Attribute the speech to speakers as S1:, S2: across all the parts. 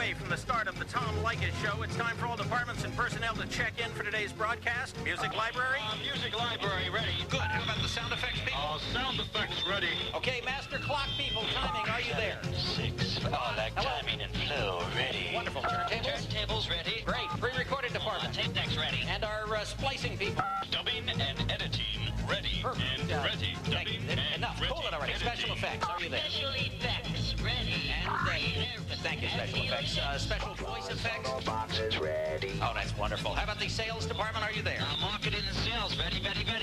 S1: away from the start of the Tom Leykis Show. It's time for all departments and personnel to check in for today's broadcast. Music library?
S2: Music library, ready.
S1: Good. How about the sound effects people?
S2: Sound effects ready.
S1: Okay, master clock people, timing, are you there?
S3: 6. Like timing and flow, ready.
S1: Wonderful. Turntables?
S3: Turntables ready.
S1: Great. Pre-recorded department.
S3: Tape decks ready.
S1: And our splicing people.
S3: Dubbing and editing ready.
S1: Perfect.
S3: And ready. Dubbing and
S1: Enough.
S3: ready.
S1: Hold it already. Special effects, are you there?
S3: Special effects ready.
S1: And thank you, special effects. Special voice effects?
S4: Box is ready.
S1: Oh, that's wonderful. How about the sales department? Are you there?
S3: Marketing and sales ready.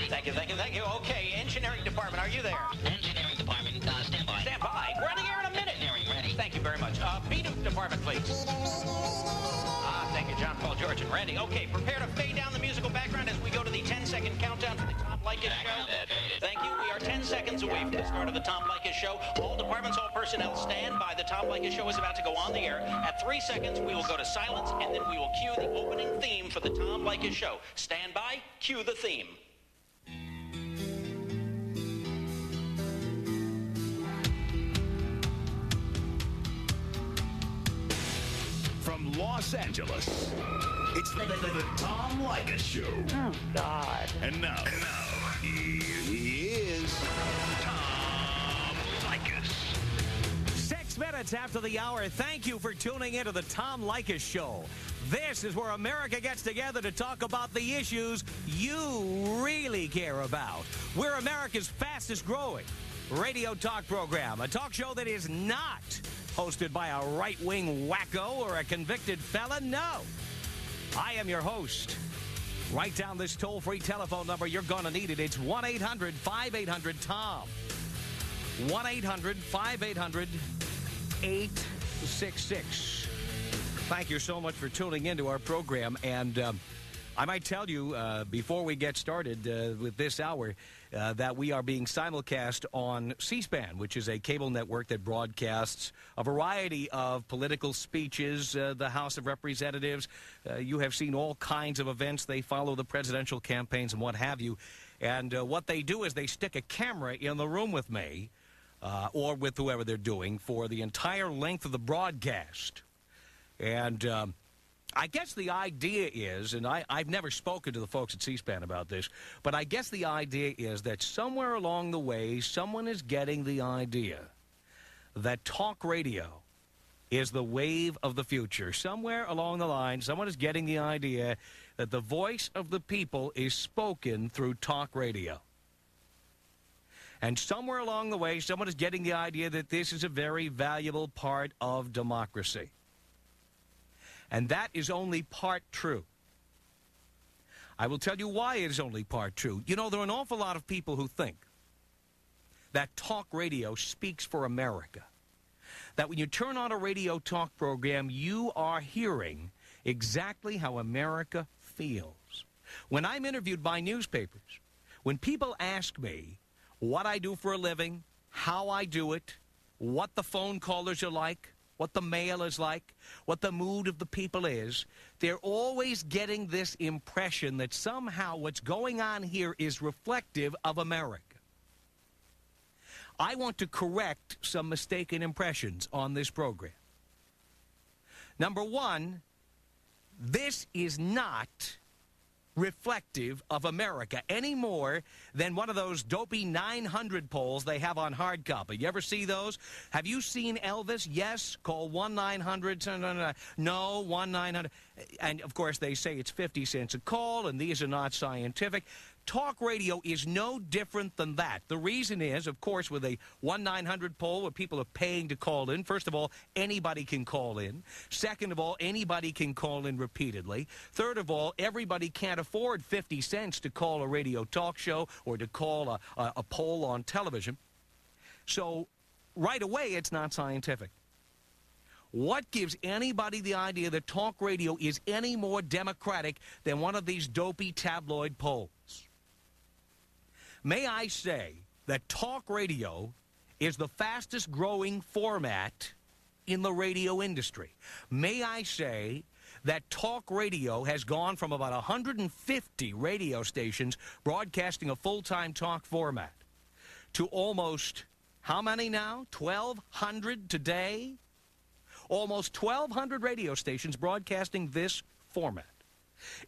S1: Thank you. Okay, engineering department, are you there?
S3: Engineering department, stand by.
S1: Stand by. We're in the air in a minute.
S3: Engineering ready.
S1: Thank you very much. B-Duke department, please. Thank you, John Paul George and Randy. Okay, prepare to fade down the musical background as we go to the 10-second countdown to the Tom Leykis Show. Thank you. We are 10 seconds away from the start of the Tom Leykis Show. All departments, all personnel, stand by. The Tom Leykis Show is about to go on the air. At 3 seconds, we will go to silence, and then we will cue the opening theme for the Tom Leykis Show. Stand by. Cue the theme.
S5: From Los Angeles, it's the Tom Leykis Show.
S6: Oh, God.
S5: And now, here he is, Tom Leykis.
S7: 6 minutes after the hour, thank you for tuning into the Tom Leykis Show. This is where America gets together to talk about the issues you really care about. We're America's fastest growing radio talk program, a talk show that is not hosted by a right-wing wacko or a convicted felon. No. I am your host. Write down this toll-free telephone number. You're going to need it. It's 1-800-5800-TOM. 1-800-5800-866. Thank you so much for tuning into our program. And I might tell you before we get started with this hour that we are being simulcast on C-SPAN, which is a cable network that broadcasts a variety of political speeches, the House of Representatives. You have seen all kinds of events. They follow the presidential campaigns and what have you. And what they do is they stick a camera in the room with me or with whoever they're doing for the entire length of the broadcast. And I guess the idea is, and I've never spoken to the folks at C-SPAN about this, but I guess the idea is that somewhere along the way, someone is getting the idea that talk radio is the wave of the future. Somewhere along the line, someone is getting the idea that the voice of the people is spoken through talk radio. And somewhere along the way, someone is getting the idea that this is a very valuable part of democracy. And that is only part true. I will tell you why it is only part true. You know, there are an awful lot of people who think that talk radio speaks for America. That when you turn on a radio talk program, you are hearing exactly how America feels. When I'm interviewed by newspapers, when people ask me what I do for a living, how I do it, what the phone callers are like, what the mail is like, what the mood of the people is, they're always getting this impression that somehow what's going on here is reflective of America. I want to correct some mistaken impressions on this program. Number one, this is not reflective of America any more than one of those dopey 900 polls they have on hard copy. You ever see those? Have you seen Elvis? Yes. Call 1-900. No, 1-900. And, of course, they say it's 50 cents a call, and these are not scientific. Talk radio is no different than that. The reason is, of course, with a 1-900 poll where people are paying to call in, first of all, anybody can call in. Second of all, anybody can call in repeatedly. Third of all, everybody can't afford 50 cents to call a radio talk show or to call a poll on television. So right away, it's not scientific. What gives anybody the idea that talk radio is any more democratic than one of these dopey tabloid polls? May I say that talk radio is the fastest growing format in the radio industry. May I say that talk radio has gone from about 150 radio stations broadcasting a full-time talk format to almost, how many now? 1,200 today? Almost 1,200 radio stations broadcasting this format.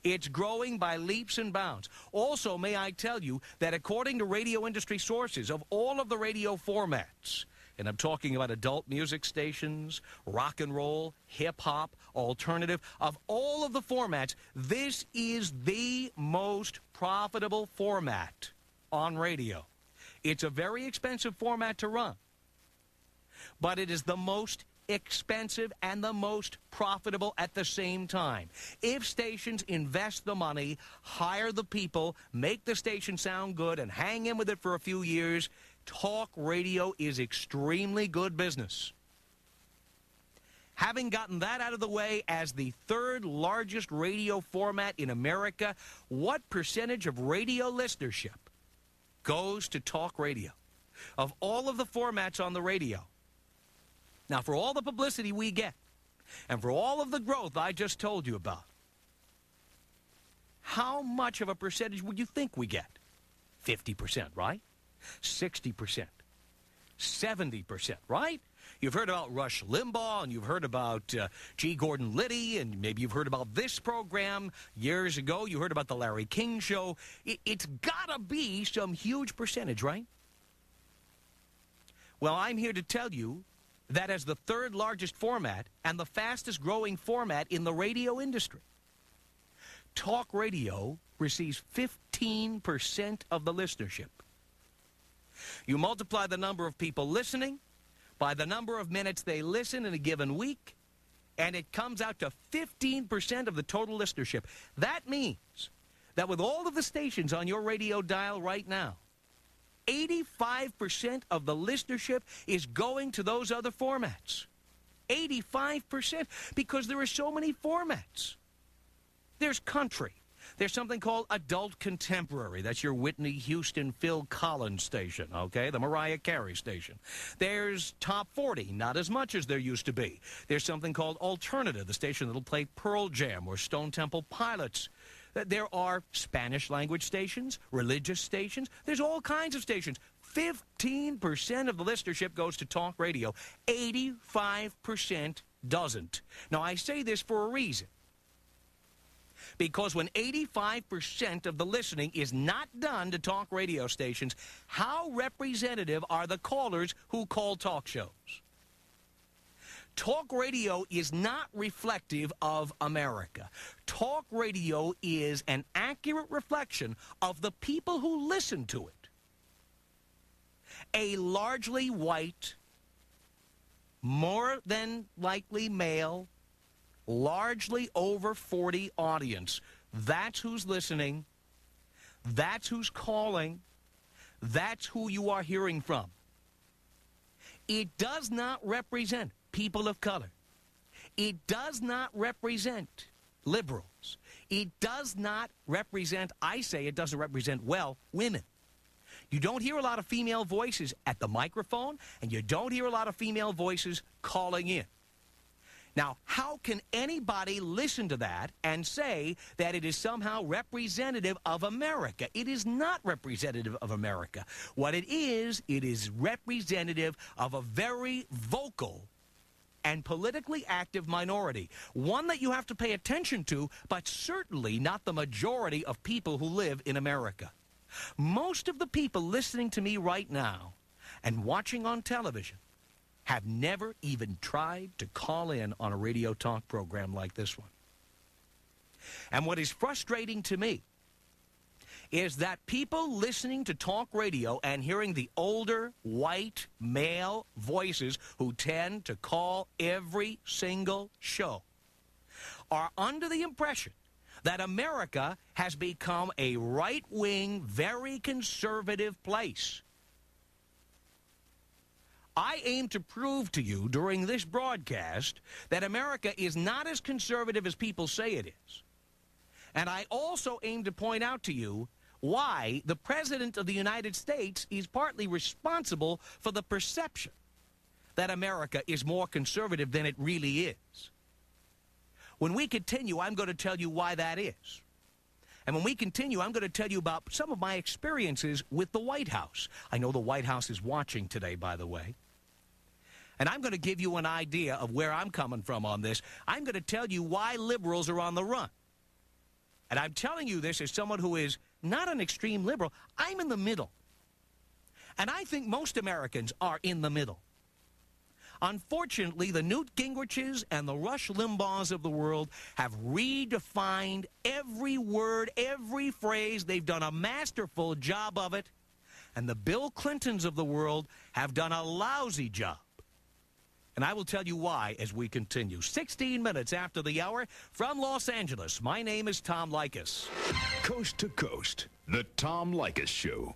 S7: It's growing by leaps and bounds. Also, may I tell you that according to radio industry sources, of all of the radio formats, and I'm talking about adult music stations, rock and roll, hip-hop, alternative, of all of the formats, this is the most profitable format on radio. It's a very expensive format to run, but it is the most expensive and the most profitable at the same time. If stations invest the money, hire the people, make the station sound good, and hang in with it for a few years, talk radio is extremely good business. Having gotten that out of the way, as the third largest radio format in America, what percentage of radio listenership goes to talk radio? Of all of the formats on the radio. Now, for all the publicity we get, and for all of the growth I just told you about, how much of a percentage would you think we get? 50%, right? 60%. 70%, right? You've heard about Rush Limbaugh, and you've heard about G. Gordon Liddy, and maybe you've heard about this program years ago. You heard about the Larry King Show. It's got to be some huge percentage, right? Well, I'm here to tell you that as the third largest format and the fastest growing format in the radio industry, talk radio receives 15% of the listenership. You multiply the number of people listening by the number of minutes they listen in a given week, and it comes out to 15% of the total listenership. That means that with all of the stations on your radio dial right now, 85% of the listenership is going to those other formats. 85%, because there are so many formats. There's country. There's something called adult contemporary. That's your Whitney Houston, Phil Collins station, okay? The Mariah Carey station. There's top 40, not as much as there used to be. There's something called alternative, the station that'll play Pearl Jam or Stone Temple Pilots. There are Spanish language stations, religious stations. There's all kinds of stations. 15% of the listenership goes to talk radio. 85% doesn't. Now, I say this for a reason. Because when 85% of the listening is not done to talk radio stations, how representative are the callers who call talk shows? Talk radio is not reflective of America. Talk radio is an accurate reflection of the people who listen to it. A largely white, more than likely male, largely over 40 audience. That's who's listening. That's who's calling. That's who you are hearing from. It does not represent people of color. It does not represent liberals. It does not represent, I say it doesn't represent, well, women. You don't hear a lot of female voices at the microphone, and you don't hear a lot of female voices calling in. Now, how can anybody listen to that and say that it is somehow representative of America? It is not representative of America. What it is representative of a very vocal and politically active minority, one that you have to pay attention to, but certainly not the majority of people who live in America. Most of the people listening to me right now and watching on television have never even tried to call in on a radio talk program like this one. And what is frustrating to me is that people listening to talk radio and hearing the older, white, male voices who tend to call every single show are under the impression that America has become a right-wing, very conservative place. I aim to prove to you during this broadcast that America is not as conservative as people say it is. And I also aim to point out to you why the President of the United States is partly responsible for the perception that America is more conservative than it really is. When we continue, I'm going to tell you why that is. And when we continue, I'm going to tell you about some of my experiences with the White House. I know the White House is watching today, by the way. And I'm going to give you an idea of where I'm coming from on this. I'm going to tell you why liberals are on the run. And I'm telling you this as someone who is not an extreme liberal. I'm in the middle. And I think most Americans are in the middle. Unfortunately, the Newt Gingriches and the Rush Limbaughs of the world have redefined every word, every phrase. They've done a masterful job of it. And the Bill Clintons of the world have done a lousy job. And I will tell you why as we continue. 16 minutes after the hour from Los Angeles. My name is Tom Leykis.
S5: Coast to Coast, the Tom Leykis Show.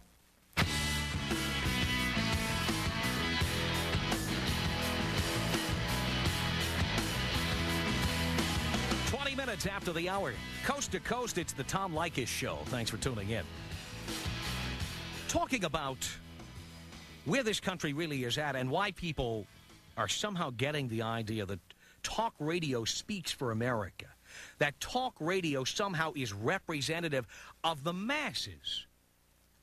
S7: Minutes after the hour, coast to coast, it's the Tom Leykis Show. Thanks for tuning in. Talking about where this country really is at and why people are somehow getting the idea that talk radio speaks for America, that talk radio somehow is representative of the masses,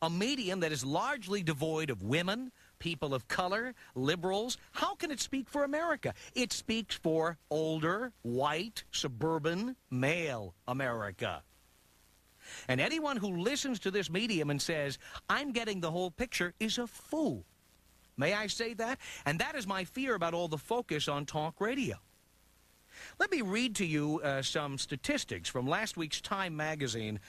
S7: a medium that is largely devoid of women, people of color, liberals. How can it speak for America? It speaks for older, white, suburban, male America. And anyone who listens to this medium and says, I'm getting the whole picture, is a fool. May I say that? And that is my fear about all the focus on talk radio. Let me read to you some statistics from last week's Time magazine.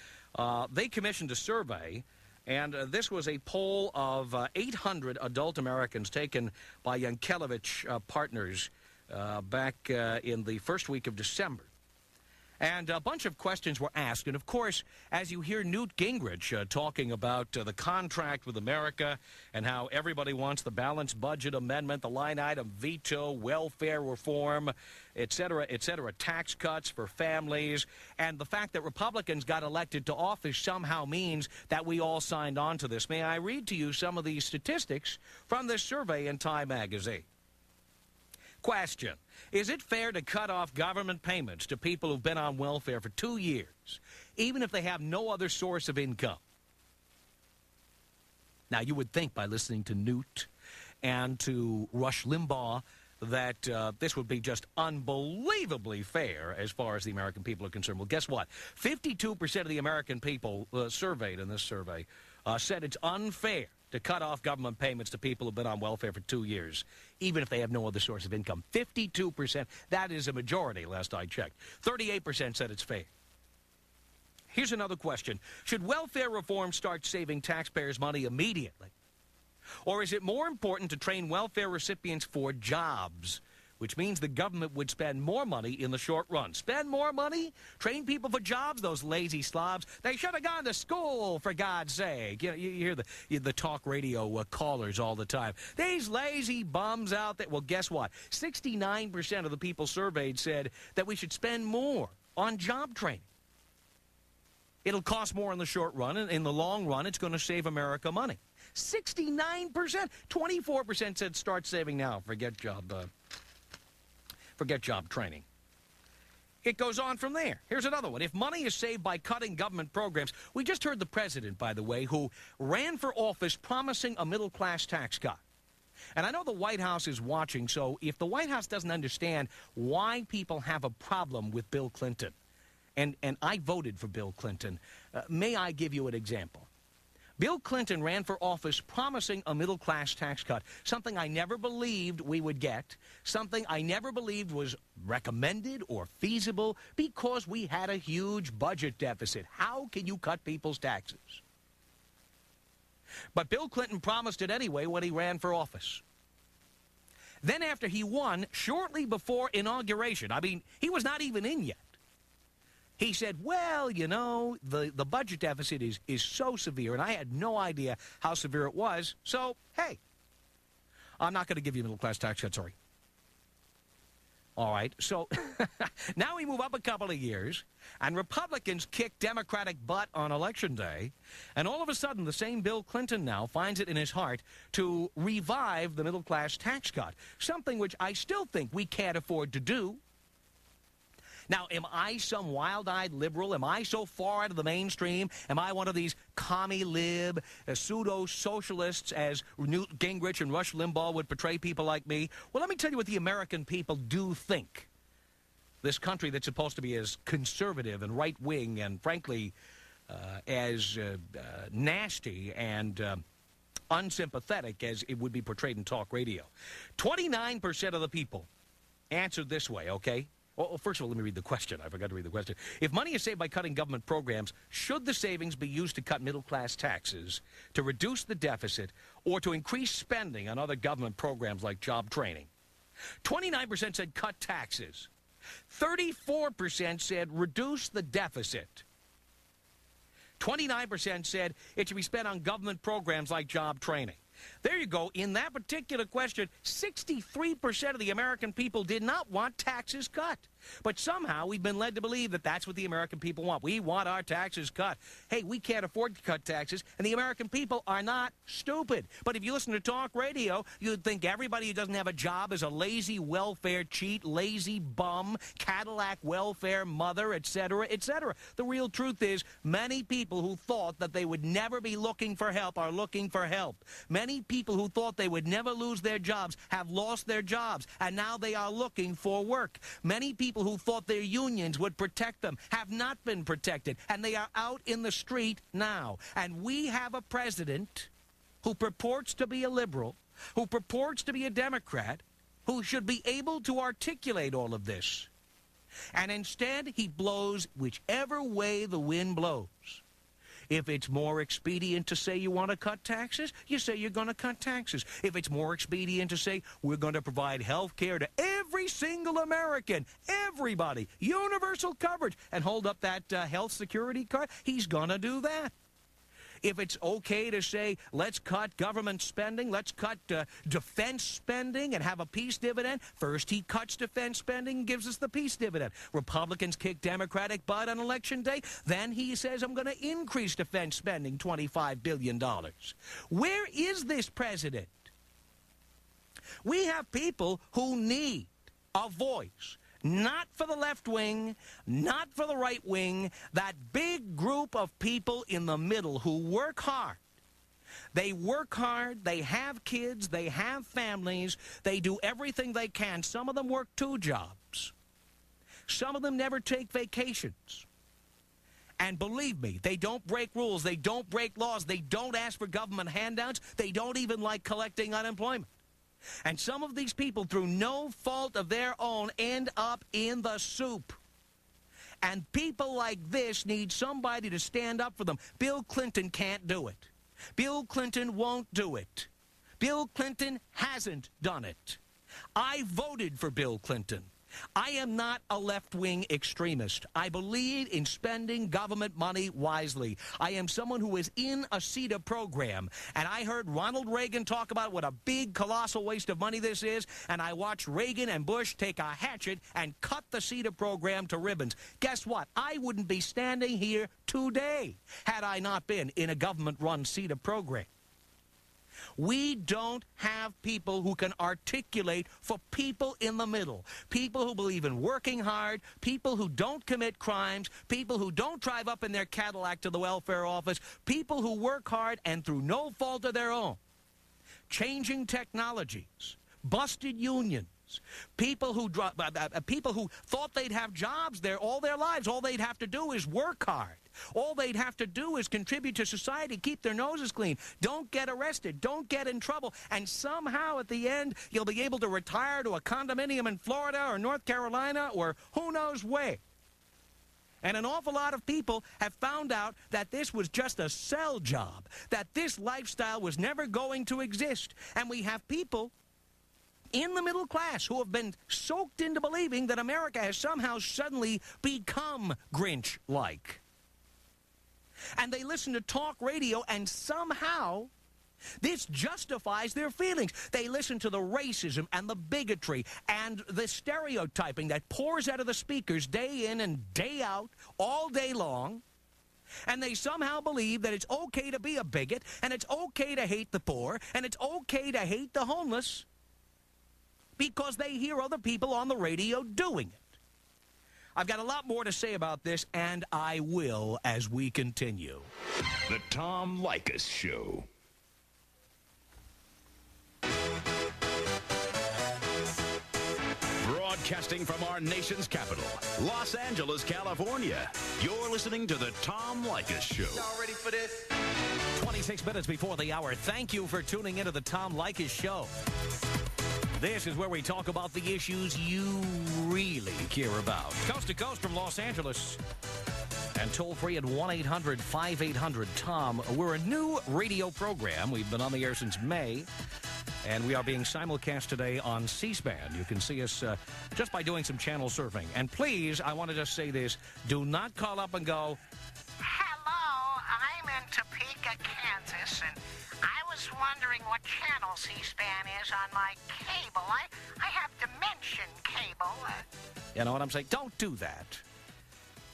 S7: They commissioned a survey. And this was a poll of 800 adult Americans taken by Yankelevich Partners back in the first week of December. And a bunch of questions were asked. And, of course, as you hear Newt Gingrich talking about the contract with America and how everybody wants the balanced budget amendment, the line item veto, welfare reform, et cetera, tax cuts for families, and the fact that Republicans got elected to office somehow means that we all signed on to this. May I read to you some of these statistics from this survey in Time magazine? Question: is it fair to cut off government payments to people who've been on welfare for 2 years, even if they have no other source of income? Now, you would think by listening to Newt and to Rush Limbaugh that this would be just unbelievably fair as far as the American people are concerned. Well, guess what? 52% of the American people surveyed in this survey said it's unfair to cut off government payments to people who've been on welfare for 2 years, even if they have no other source of income. 52%. That is a majority, last I checked. 38% said it's fair. Here's another question. Should welfare reform start saving taxpayers money immediately? Or is it more important to train welfare recipients for jobs, which means the government would spend more money in the short run? Spend more money? Train people for jobs? Those lazy slobs. They should have gone to school, for God's sake. You hear the talk radio callers all the time. These lazy bums out there. Well, guess what? 69% of the people surveyed said that we should spend more on job training. It'll cost more in the short run, and in the long run, it's going to save America money. 69%. 24% said start saving now. Forget job training. It goes on from there. Here's another one. If money is saved by cutting government programs, we just heard the president, by the way, who ran for office promising a middle-class tax cut. And I know the White House is watching, so if the White House doesn't understand why people have a problem with Bill Clinton, and I voted for Bill Clinton, may I give you an example? Bill Clinton ran for office promising a middle-class tax cut, something I never believed we would get, something I never believed was recommended or feasible because we had a huge budget deficit. How can you cut people's taxes? But Bill Clinton promised it anyway when he ran for office. Then after he won, shortly before inauguration, I mean, he was not even in yet, he said, well, you know, the budget deficit is so severe, and I had no idea how severe it was, so, hey, I'm not going to give you a middle-class tax cut, sorry. All right, so now we move up a couple of years, and Republicans kick Democratic butt on Election Day, and all of a sudden the same Bill Clinton now finds it in his heart to revive the middle-class tax cut, something which I still think we can't afford to do. Now, am I some wild-eyed liberal? Am I so far out of the mainstream? Am I one of these commie-lib, pseudo-socialists as Newt Gingrich and Rush Limbaugh would portray people like me? Well, let me tell you what the American people do think. This country that's supposed to be as conservative and right-wing and, frankly, as nasty and unsympathetic as it would be portrayed in talk radio. 29% of the people answered this way, okay? Well, first of all, let me read the question. I forgot to read the question. If money is saved by cutting government programs, should the savings be used to cut middle-class taxes, to reduce the deficit, or to increase spending on other government programs like job training? 29% said cut taxes. 34% said reduce the deficit. 29% said it should be spent on government programs like job training. There you go. In that particular question, 63% of the American people did not want taxes cut. But somehow we've been led to believe that that's what the American people want. We want our taxes cut. Hey, we can't afford to cut taxes, and the American people are not stupid. But if you listen to talk radio, you'd think everybody who doesn't have a job is a lazy welfare cheat, lazy bum, Cadillac welfare mother, etc., etc. The real truth is many people who thought that they would never be looking for help are looking for help. Many people who thought they would never lose their jobs have lost their jobs, and now they are looking for work. Many people who thought their unions would protect them have not been protected, and they are out in the street now. And we have a president who purports to be a liberal, who purports to be a Democrat, who should be able to articulate all of this. And instead, he blows whichever way the wind blows. If it's more expedient to say you want to cut taxes, you say you're going to cut taxes. If it's more expedient to say we're going to provide health care to every single American, everybody, universal coverage, and hold up that health security card, he's going to do that. If it's okay to say, let's cut government spending, let's cut defense spending and have a peace dividend, first he cuts defense spending and gives us the peace dividend. Republicans kick Democratic butt on Election Day, then he says, I'm going to increase defense spending $25 billion. Where is this president? We have people who need a voice. Not for the left wing, not for the right wing, that big group of people in the middle who work hard. They work hard, they have kids, they have families, they do everything they can. Some of them work 2 jobs. Some of them never take vacations. And believe me, they don't break rules, they don't break laws, they don't ask for government handouts, they don't even like collecting unemployment. And some of these people, through no fault of their own, end up in the soup. And people like this need somebody to stand up for them. Bill Clinton can't do it. Bill Clinton won't do it. Bill Clinton hasn't done it. I voted for Bill Clinton. I am not a left-wing extremist. I believe in spending government money wisely. I am someone who is in a CETA program, and I heard Ronald Reagan talk about what a big, colossal waste of money this is, and I watched Reagan and Bush take a hatchet and cut the CETA program to ribbons. Guess what? I wouldn't be standing here today had I not been in a government-run CETA program. We don't have people who can articulate for people in the middle, people who believe in working hard, people who don't commit crimes, people who don't drive up in their Cadillac to the welfare office, people who work hard and through no fault of their own, changing technologies, busted unions, people who thought they'd have jobs there all their lives. All they'd have to do is work hard. All they'd have to do is contribute to society, keep their noses clean, don't get arrested, don't get in trouble, and somehow at the end you'll be able to retire to a condominium in Florida or North Carolina or who knows where. And an awful lot of people have found out that this was just a sell job, that this lifestyle was never going to exist. And we have people in the middle class who have been soaked into believing that America has somehow suddenly become Grinch-like. And they listen to talk radio, and somehow this justifies their feelings. They listen to the racism and the bigotry and the stereotyping that pours out of the speakers day in and day out, all day long, and they somehow believe that it's okay to be a bigot, and it's okay to hate the poor, and it's okay to hate the homeless, because they hear other people on the radio doing it. I've got a lot more to say about this, and I will as we continue.
S5: The Tom Leykis Show. Broadcasting from our nation's capital, Los Angeles, California. You're listening to The Tom Leykis Show.
S4: Y'all ready for this?
S7: 26 minutes before the hour. Thank you for tuning into The Tom Leykis Show. This is where we talk about the issues you really care about. Coast to coast from Los Angeles. And toll free at 1-800-5800-TOM. We're a new radio program. We've been on the air since May. And we are being simulcast today on C-SPAN. You can see us just by doing some channel surfing. And please, I want to just say this. Do not call up and go,
S6: hello, I'm in Topeka, Kansas, and I was wondering what channel C-SPAN is on my cable. I have Dimension cable.
S7: You know what I'm saying? Don't do that.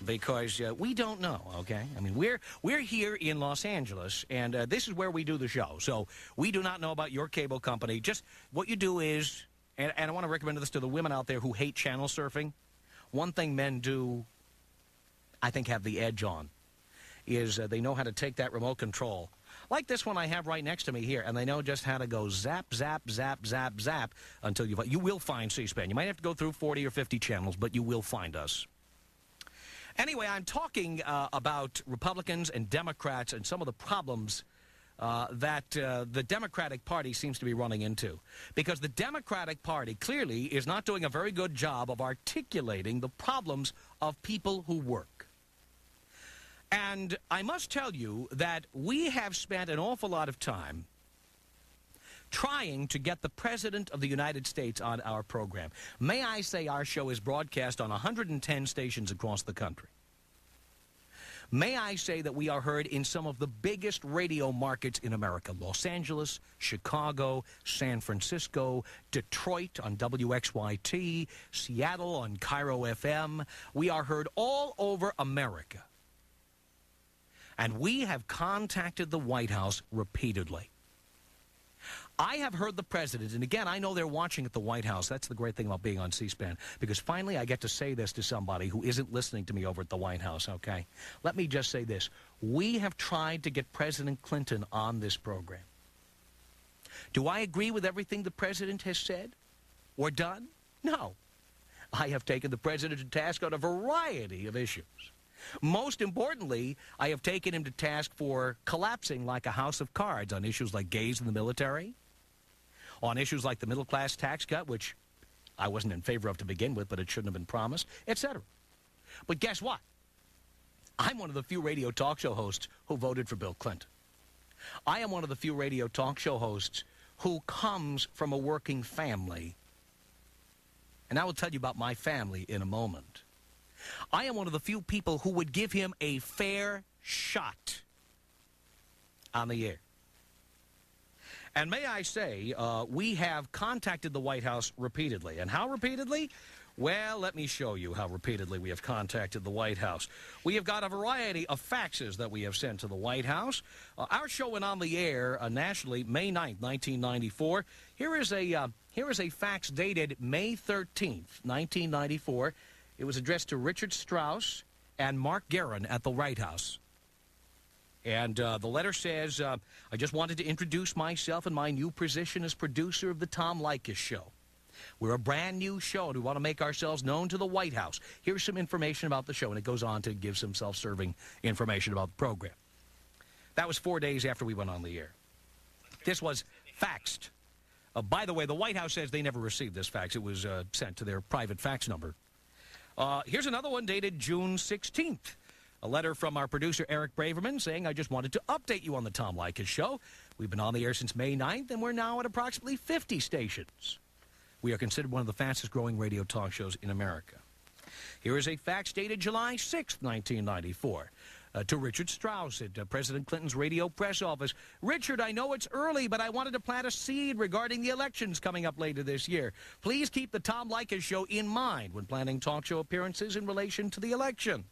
S7: Because we don't know, okay? I mean, we're here in Los Angeles, and this is where we do the show. So we do not know about your cable company. Just what you do is, and I want to recommend this to the women out there who hate channel surfing. One thing men do, I think, have the edge on, is they know how to take that remote control. Like this one I have right next to me here, and they know just how to go zap, zap, zap, zap, zap until you will find C-SPAN. You might have to go through 40 or 50 channels, but you will find us. Anyway, I'm talking about Republicans and Democrats and some of the problems that the Democratic Party seems to be running into. Because the Democratic Party clearly is not doing a very good job of articulating the problems of people who work. And I must tell you that we have spent an awful lot of time trying to get the President of the United States on our program. May I say our show is broadcast on 110 stations across the country. May I say that we are heard in some of the biggest radio markets in America: Los Angeles, Chicago, San Francisco, Detroit on WXYT, Seattle on Cairo FM. We are heard all over America. And we have contacted the White House repeatedly. I have heard the president, and again, I know they're watching at the White House. That's the great thing about being on C-SPAN, because finally I get to say this to somebody who isn't listening to me over at the White House, okay? Let me just say this. We have tried to get President Clinton on this program. Do I agree with everything the president has said or done? No. I have taken the president to task on a variety of issues. Most importantly, I have taken him to task for collapsing like a house of cards on issues like gays in the military, on issues like the middle-class tax cut, which I wasn't in favor of to begin with, but it shouldn't have been promised, etc. But guess what? I'm one of the few radio talk show hosts who voted for Bill Clinton. I am one of the few radio talk show hosts who comes from a working family. And I will tell you about my family in a moment. I am one of the few people who would give him a fair shot on the air. And may I say, we have contacted the White House repeatedly. And how repeatedly? Well, let me show you how repeatedly we have contacted the White House. We have got a variety of faxes that we have sent to the White House. Our show went on the air nationally May 9th, 1994. Here is a fax dated May 13th, 1994. It was addressed to Richard Strauss and Mark Guerin at the White House. And the letter says, I just wanted to introduce myself and my new position as producer of the Tom Leykis Show. We're a brand new show, and we want to make ourselves known to the White House. Here's some information about the show, and it goes on to give some self-serving information about the program. That was 4 days after we went on the air. This was faxed. By the way, the White House says they never received this fax. It was sent to their private fax number. Here's another one dated June 16th. A letter from our producer, Eric Braverman, saying, I just wanted to update you on the Tom Leykis Show. We've been on the air since May 9th, and we're now at approximately 50 stations. We are considered one of the fastest-growing radio talk shows in America. Here is a fax dated July 6th, 1994, to Richard Strauss at President Clinton's radio press office. Richard, I know it's early, but I wanted to plant a seed regarding the elections coming up later this year. Please keep the Tom Leykis Show in mind when planning talk show appearances in relation to the election.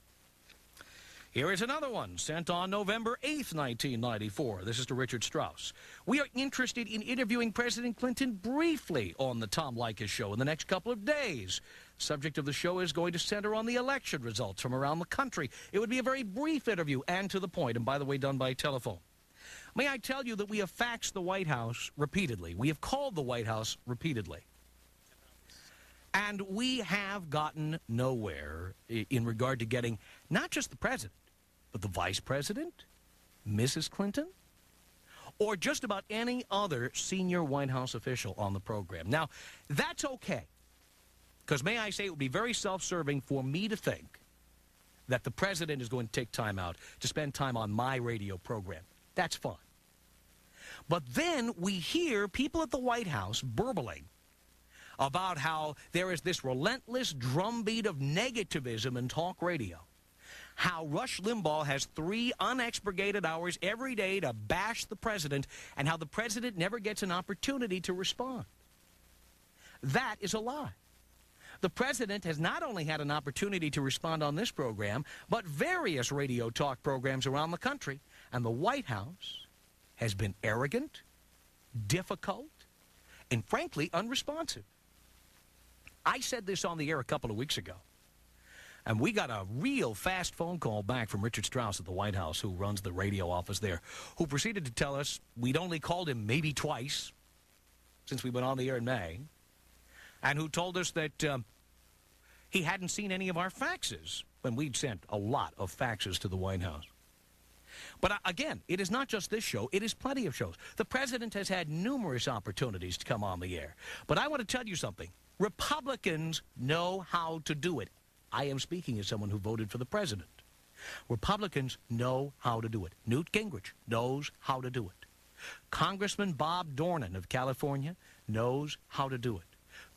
S7: Here is another one sent on November 8th, 1994. This is to Richard Strauss. We are interested in interviewing President Clinton briefly on the Tom Leykis Show in the next couple of days. Subject of the show is going to center on the election results from around the country. It would be a very brief interview and to the point, and by the way, done by telephone. May I tell you that we have faxed the White House repeatedly. We have called the White House repeatedly. And we have gotten nowhere in regard to getting not just the president, but the vice president, Mrs. Clinton, or just about any other senior White House official on the program. Now, that's okay, because may I say it would be very self-serving for me to think that the president is going to take time out to spend time on my radio program. That's fine. But then we hear people at the White House burbling about how there is this relentless drumbeat of negativism in talk radio. How Rush Limbaugh has 3 unexpurgated hours every day to bash the president, and how the president never gets an opportunity to respond. That is a lie. The president has not only had an opportunity to respond on this program, but various radio talk programs around the country, and the White House has been arrogant, difficult, and frankly unresponsive. I said this on the air a couple of weeks ago, and we got a real fast phone call back from Richard Strauss at the White House, who runs the radio office there, who proceeded to tell us we'd only called him maybe twice since we went on the air in May, and who told us that he hadn't seen any of our faxes when we'd sent a lot of faxes to the White House. But again, it is not just this show, it is plenty of shows. The president has had numerous opportunities to come on the air. But I want to tell you something. Republicans know how to do it. I am speaking as someone who voted for the president. Republicans know how to do it. Newt Gingrich knows how to do it. Congressman Bob Dornan of California knows how to do it.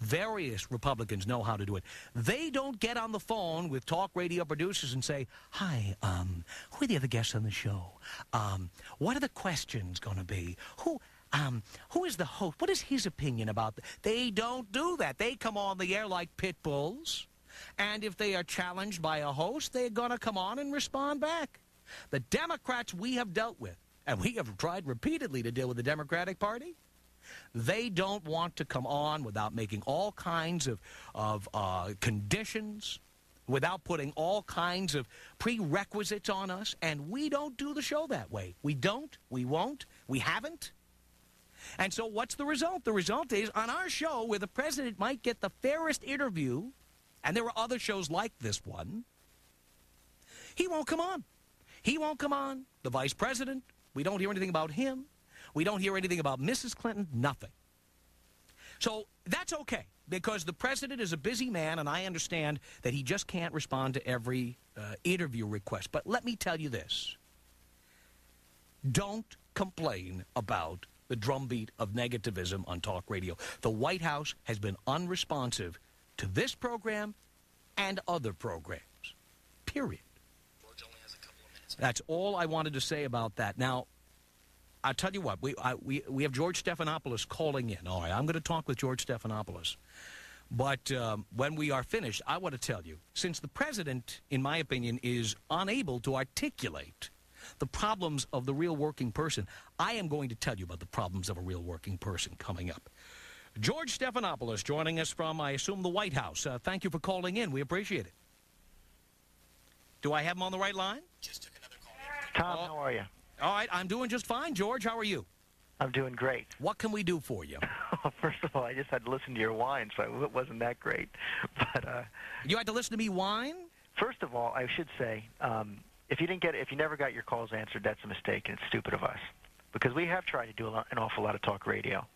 S7: Various Republicans know how to do it. They don't get on the phone with talk radio producers and say, hi, who are the other guests on the show? What are the questions going to be? Who is the host? What is his opinion about They don't do that. They come on the air like pit bulls. And if they are challenged by a host, they're going to come on and respond back. The Democrats we have dealt with, and we have tried repeatedly to deal with the Democratic Party, they don't want to come on without making all kinds of conditions, without putting all kinds of prerequisites on us, and we don't do the show that way. We don't, we won't, we haven't. And so what's the result? The result is, on our show, where the president might get the fairest interview, and there are other shows like this one, he won't come on. He won't come on. The vice president, we don't hear anything about him. We don't hear anything about Mrs. Clinton, nothing. So that's okay, because the president is a busy man, and I understand that he just can't respond to every interview request. But let me tell you this. Don't complain about the drumbeat of negativism on talk radio. The White House has been unresponsive to this program and other programs, period.
S3: George only has a couple of minutes.
S7: That's all I wanted to say about that. Now, I'll tell you what, we have George Stephanopoulos calling in. All right, I'm going to talk with George Stephanopoulos. But when we are finished, I want to tell you, since the president, in my opinion, is unable to articulate the problems of the real working person, I am going to tell you about the problems of a real working person coming up. George Stephanopoulos joining us from, I assume, the White House. Thank you for calling in. We appreciate it. Do I have him on the right line?
S3: Just took another call.
S4: Tom, how are you?
S7: All right, I'm doing just fine. George, how are you?
S4: I'm doing great.
S7: What can we do for you?
S4: First of all, I just had to listen to your whine, so it wasn't that great. But
S7: You had to listen to me whine?
S4: first of all, I should say, if you never got your calls answered, that's a mistake, and it's stupid of us, because we have tried to do an awful lot of talk radio.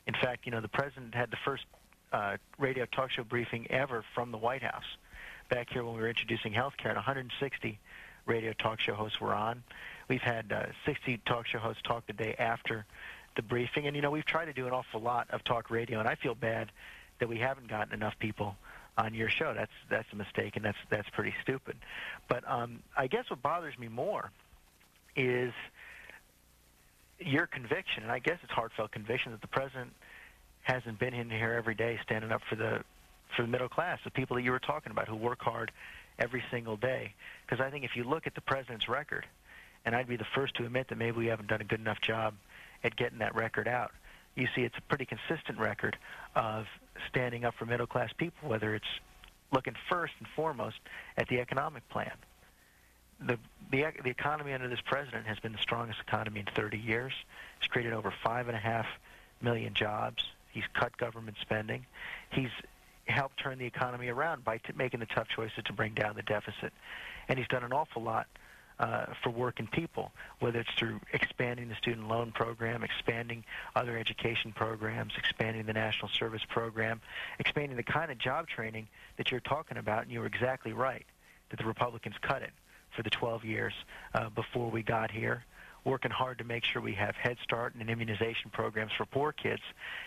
S4: In fact, the president had the first radio talk show briefing ever from the White House back here when we were introducing health care, and 160 radio talk show hosts were on. We've had 60 talk show hosts talk the day after the briefing, and we've tried to do an awful lot of talk radio, and I feel bad that we haven't gotten enough people on your show. That's a mistake, and that's pretty stupid. But I guess what bothers me more is your conviction, and I guess it's heartfelt conviction, that the president hasn't been in here every day standing up for the middle class, the people that you were talking about who work hard every single day. Because I think if you look at the president's record, and I'd be the first to admit that maybe we haven't done a good enough job at getting that record out, you see it's a pretty consistent record of standing up for middle-class people, whether it's looking first and foremost at the economic plan. The economy under this president has been the strongest economy in 30 years. He's created over 5.5 million jobs. He's cut government spending. He's helped turn the economy around by making the tough choices to bring down the deficit. And he's done an awful lot for working people, whether it's through expanding the student loan program, expanding other education programs, expanding the national service program, expanding the kind of job training that you're talking about. And you were exactly right that the Republicans cut it for the 12 years before we got here, working hard to make sure we have Head Start and immunization programs for poor kids,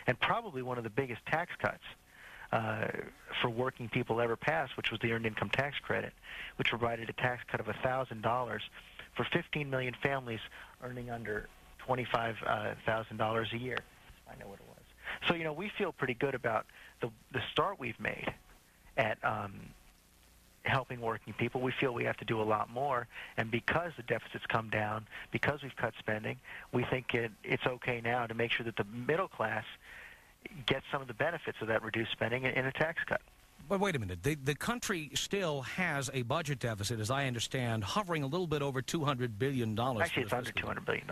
S4: and probably one of the biggest tax cuts for working people ever passed, which was the Earned Income Tax Credit, which provided a tax cut of $1,000 for 15 million families earning under $25,000 a year. I know what it was. So, you know, we feel pretty good about the start we've made at helping working people. We feel we have to do a lot more, and because the deficit's come down, because we've cut spending, we think it's okay now to make sure that the middle class gets some of the benefits of that reduced spending in a tax cut.
S7: But wait a minute. The country still has a budget deficit, as I understand, hovering a little bit over $200 billion.
S4: Actually, it's under $200 billion.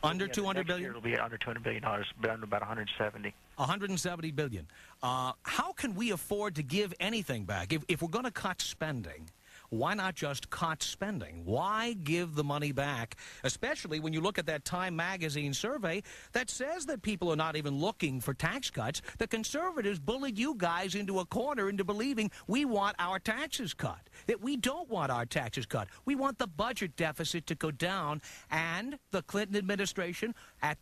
S7: Under $200 billion?
S4: It'll be under $200 billion, but under about $170.
S7: $170 billion. How can we afford to give anything back? If we're going to cut spending, why not just cut spending? Why give the money back, especially when you look at that Time magazine survey that says that people are not even looking for tax cuts? The conservatives bullied you guys into a corner into believing we want our taxes cut, that we don't want our taxes cut. We want the budget deficit to go down, and the Clinton administration, at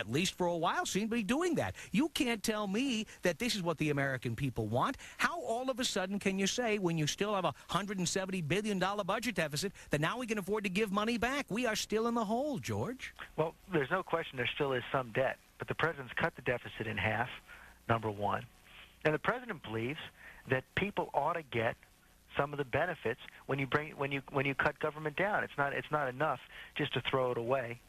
S7: least for a while, seemed to be doing that. You can't tell me that this is what the American people want. How all of a sudden can you say, when you still have a $170 billion budget deficit, that now we can afford to give money back? We are still in the hole, George.
S4: Well, there's no question there still is some debt, but the president's cut the deficit in half, number one. And the president believes that people ought to get some of the benefits when you cut government down. It's not enough just to throw it away.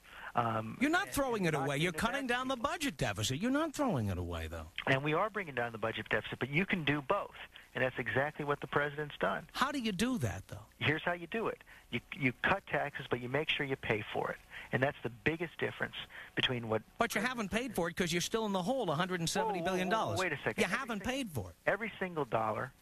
S7: You're not throwing it away. You're cutting down the budget deficit. You're not throwing it away, though.
S4: And we are bringing down the budget deficit, but you can do both. And that's exactly what the president's done.
S7: How do you do that, though?
S4: Here's how you do it. You cut taxes, but you make sure you pay for it. And that's the biggest difference between what...
S7: But you haven't paid for it because you're still in the hole, $170 billion.
S4: Wait a second.
S7: You haven't paid for it.
S4: Every single dollar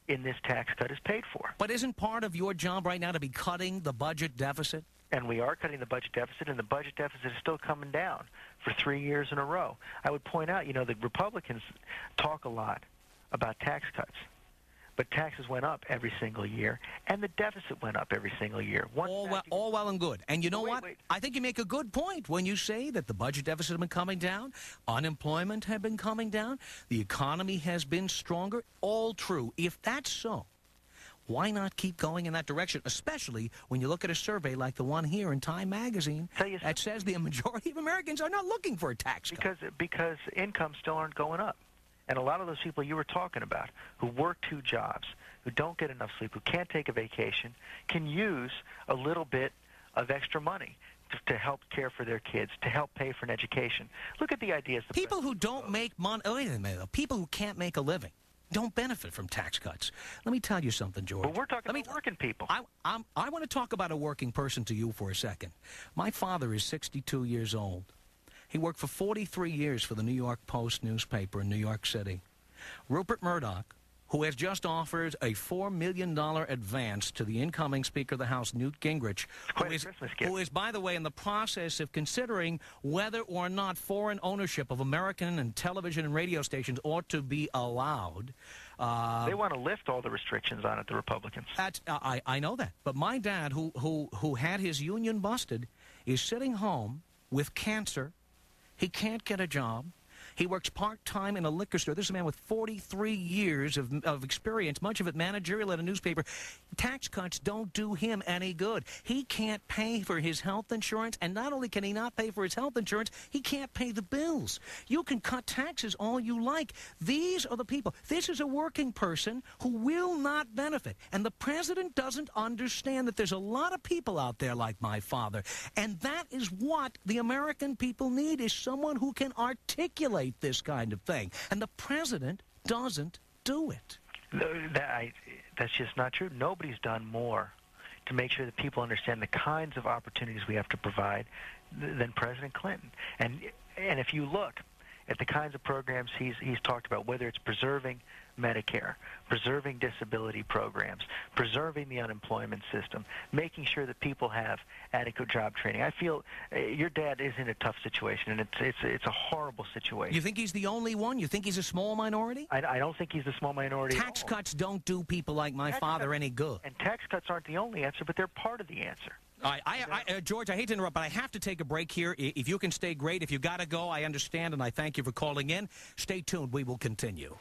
S4: in this tax cut is paid for.
S7: But isn't part of your job right now to be cutting the budget deficit?
S4: And we are cutting the budget deficit, and the budget deficit is still coming down for 3 years in a row. I would point out, the Republicans talk a lot about tax cuts, but taxes went up every single year, and the deficit went up every single year.
S7: All well and good. And you know what? I think you make a good point when you say that the budget deficit has been coming down, unemployment has been coming down, the economy has been stronger. All true. If that's so, why not keep going in that direction, especially when you look at a survey like the one here in Time magazine that says the majority of Americans are not looking for a tax cut?
S4: Because incomes still aren't going up. And a lot of those people you were talking about who work 2 jobs, who don't get enough sleep, who can't take a vacation, can use a little bit of extra money to help care for their kids, to help pay for an education. Look at the ideas.
S7: People who don't make money, wait a minute, people who can't make a living don't benefit from tax cuts. Let me tell you something, George.
S4: Well, we're talking about working people.
S7: I want to talk about a working person to you for a second. My father is 62 years old. He worked for 43 years for the New York Post newspaper in New York City. Rupert Murdoch, who has just offered a $4 million advance to the incoming Speaker of the House, Newt Gingrich, who is, by the way, in the process of considering whether or not foreign ownership of American and television and radio stations ought to be allowed.
S4: They want to lift all the restrictions on it, the Republicans.
S7: I know that. But my dad, who had his union busted, is sitting home with cancer. He can't get a job. He works part-time in a liquor store. This is a man with 43 years of experience, much of it managerial at a newspaper. Tax cuts don't do him any good. He can't pay for his health insurance, and not only can he not pay for his health insurance, he can't pay the bills. You can cut taxes all you like. These are the people. This is a working person who will not benefit. And the president doesn't understand that there's a lot of people out there like my father. And that is what the American people need, is someone who can articulate this kind of thing. And the president doesn't do it.
S4: That's just not true. Nobody's done more to make sure that people understand the kinds of opportunities we have to provide than President Clinton. And if you look at the kinds of programs he's talked about, whether it's preserving Medicare, preserving disability programs, preserving the unemployment system, making sure that people have adequate job training. I feel your dad is in a tough situation, and it's a horrible situation.
S7: You think he's the only one? You think he's a small minority?
S4: I don't think he's a small minority.
S7: Tax cuts don't do people like my father any good.
S4: And tax cuts aren't the only answer, but they're part of the answer.
S7: George, I hate to interrupt, but I have to take a break here. If you can stay, great. If you got to go, I understand, and I thank you for calling in. Stay tuned. We will continue.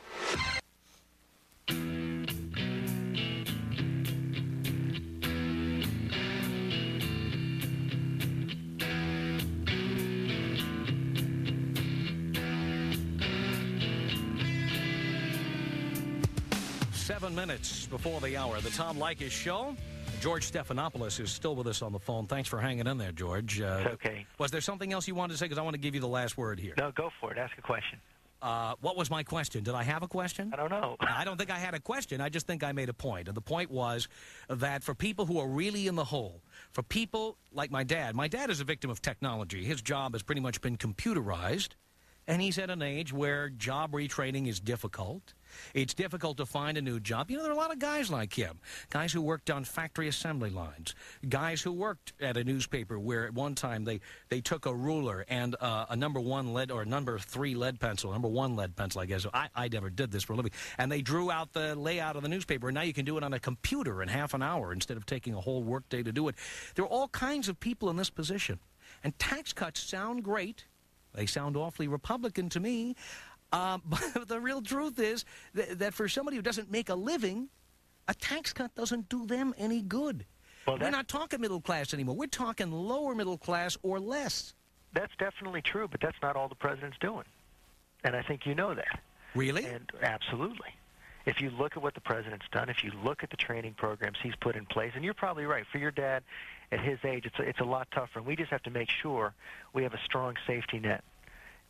S7: Seven minutes before the hour, the Tom Leykis Show. George Stephanopoulos is still with us on the phone. Thanks for hanging in there, George.
S4: It's okay.
S7: Was there something else you wanted to say? Because I want to give you the last word here.
S4: No, go for it. Ask a question.
S7: What was my question? Did I have a question?
S4: I don't know.
S7: I don't think I had a question. I just think I made a point. And the point was that for people who are really in the hole, for people like my dad is a victim of technology. His job has pretty much been computerized, and he's at an age where job retraining is difficult. It's difficult to find a new job. You know, there are a lot of guys like him, guys who worked on factory assembly lines, guys who worked at a newspaper where at one time they took a ruler and a number 3 lead pencil, number 1 lead pencil, I guess. I never did this for a living. And they drew out the layout of the newspaper, and now you can do it on a computer in half an hour instead of taking a whole workday to do it. There are all kinds of people in this position. And tax cuts sound great. They sound awfully Republican to me. But the real truth is that for somebody who doesn't make a living, a tax cut doesn't do them any good. Well, we're not talking middle class anymore. We're talking lower middle class or less.
S4: That's definitely true, but that's not all the president's doing. And I think you know that.
S7: Really?
S4: And absolutely. If you look at what the president's done, if you look at the training programs he's put in place, and you're probably right, for your dad at his age, it's a lot tougher. And we just have to make sure we have a strong safety net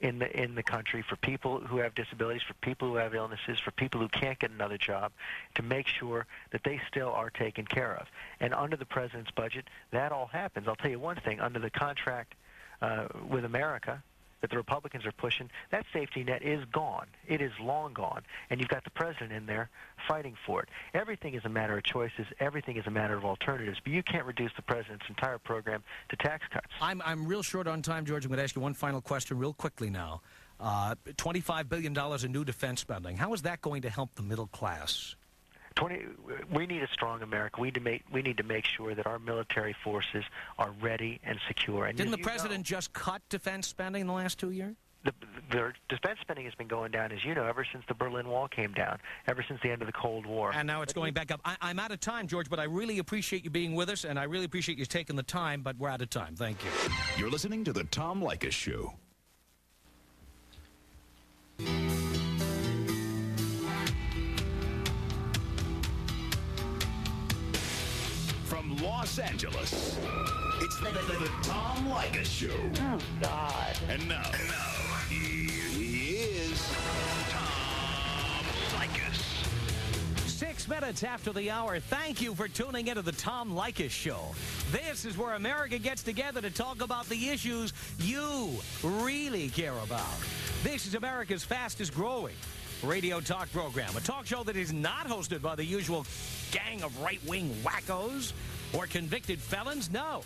S4: in the country for people who have disabilities, for people who have illnesses, for people who can't get another job, to make sure that they still are taken care of. And under the president's budget, that all happens. I'll tell you one thing, under the contract with America that the Republicans are pushing, that safety net is gone. It is long gone. And you've got the president in there fighting for it. Everything is a matter of choices. Everything is a matter of alternatives. But you can't reduce the president's entire program to tax cuts.
S7: I'm real short on time, George. I'm going to ask you one final question real quickly now. $25 billion in new defense spending. How is that going to help the middle class?
S4: We need a strong America. We need to make sure that our military forces are ready and secure. And
S7: didn't the president just cut defense spending in the last 2 years?
S4: The defense spending has been going down, as you know, ever since the Berlin Wall came down, ever since the end of the Cold War.
S7: And now it's going back up. I'm out of time, George, but I really appreciate you being with us, and I really appreciate you taking the time, but we're out of time. Thank you.
S5: You're listening to the Tom Leykis Show. From Los Angeles, it's the Tom Leykis Show.
S6: Oh, God.
S5: And now, he is Tom Leykis.
S7: 6 minutes after the hour, thank you for tuning into the Tom Leykis Show. This is where America gets together to talk about the issues you really care about. This is America's fastest growing radio talk program, a talk show that is not hosted by the usual gang of right-wing wackos or convicted felons. No,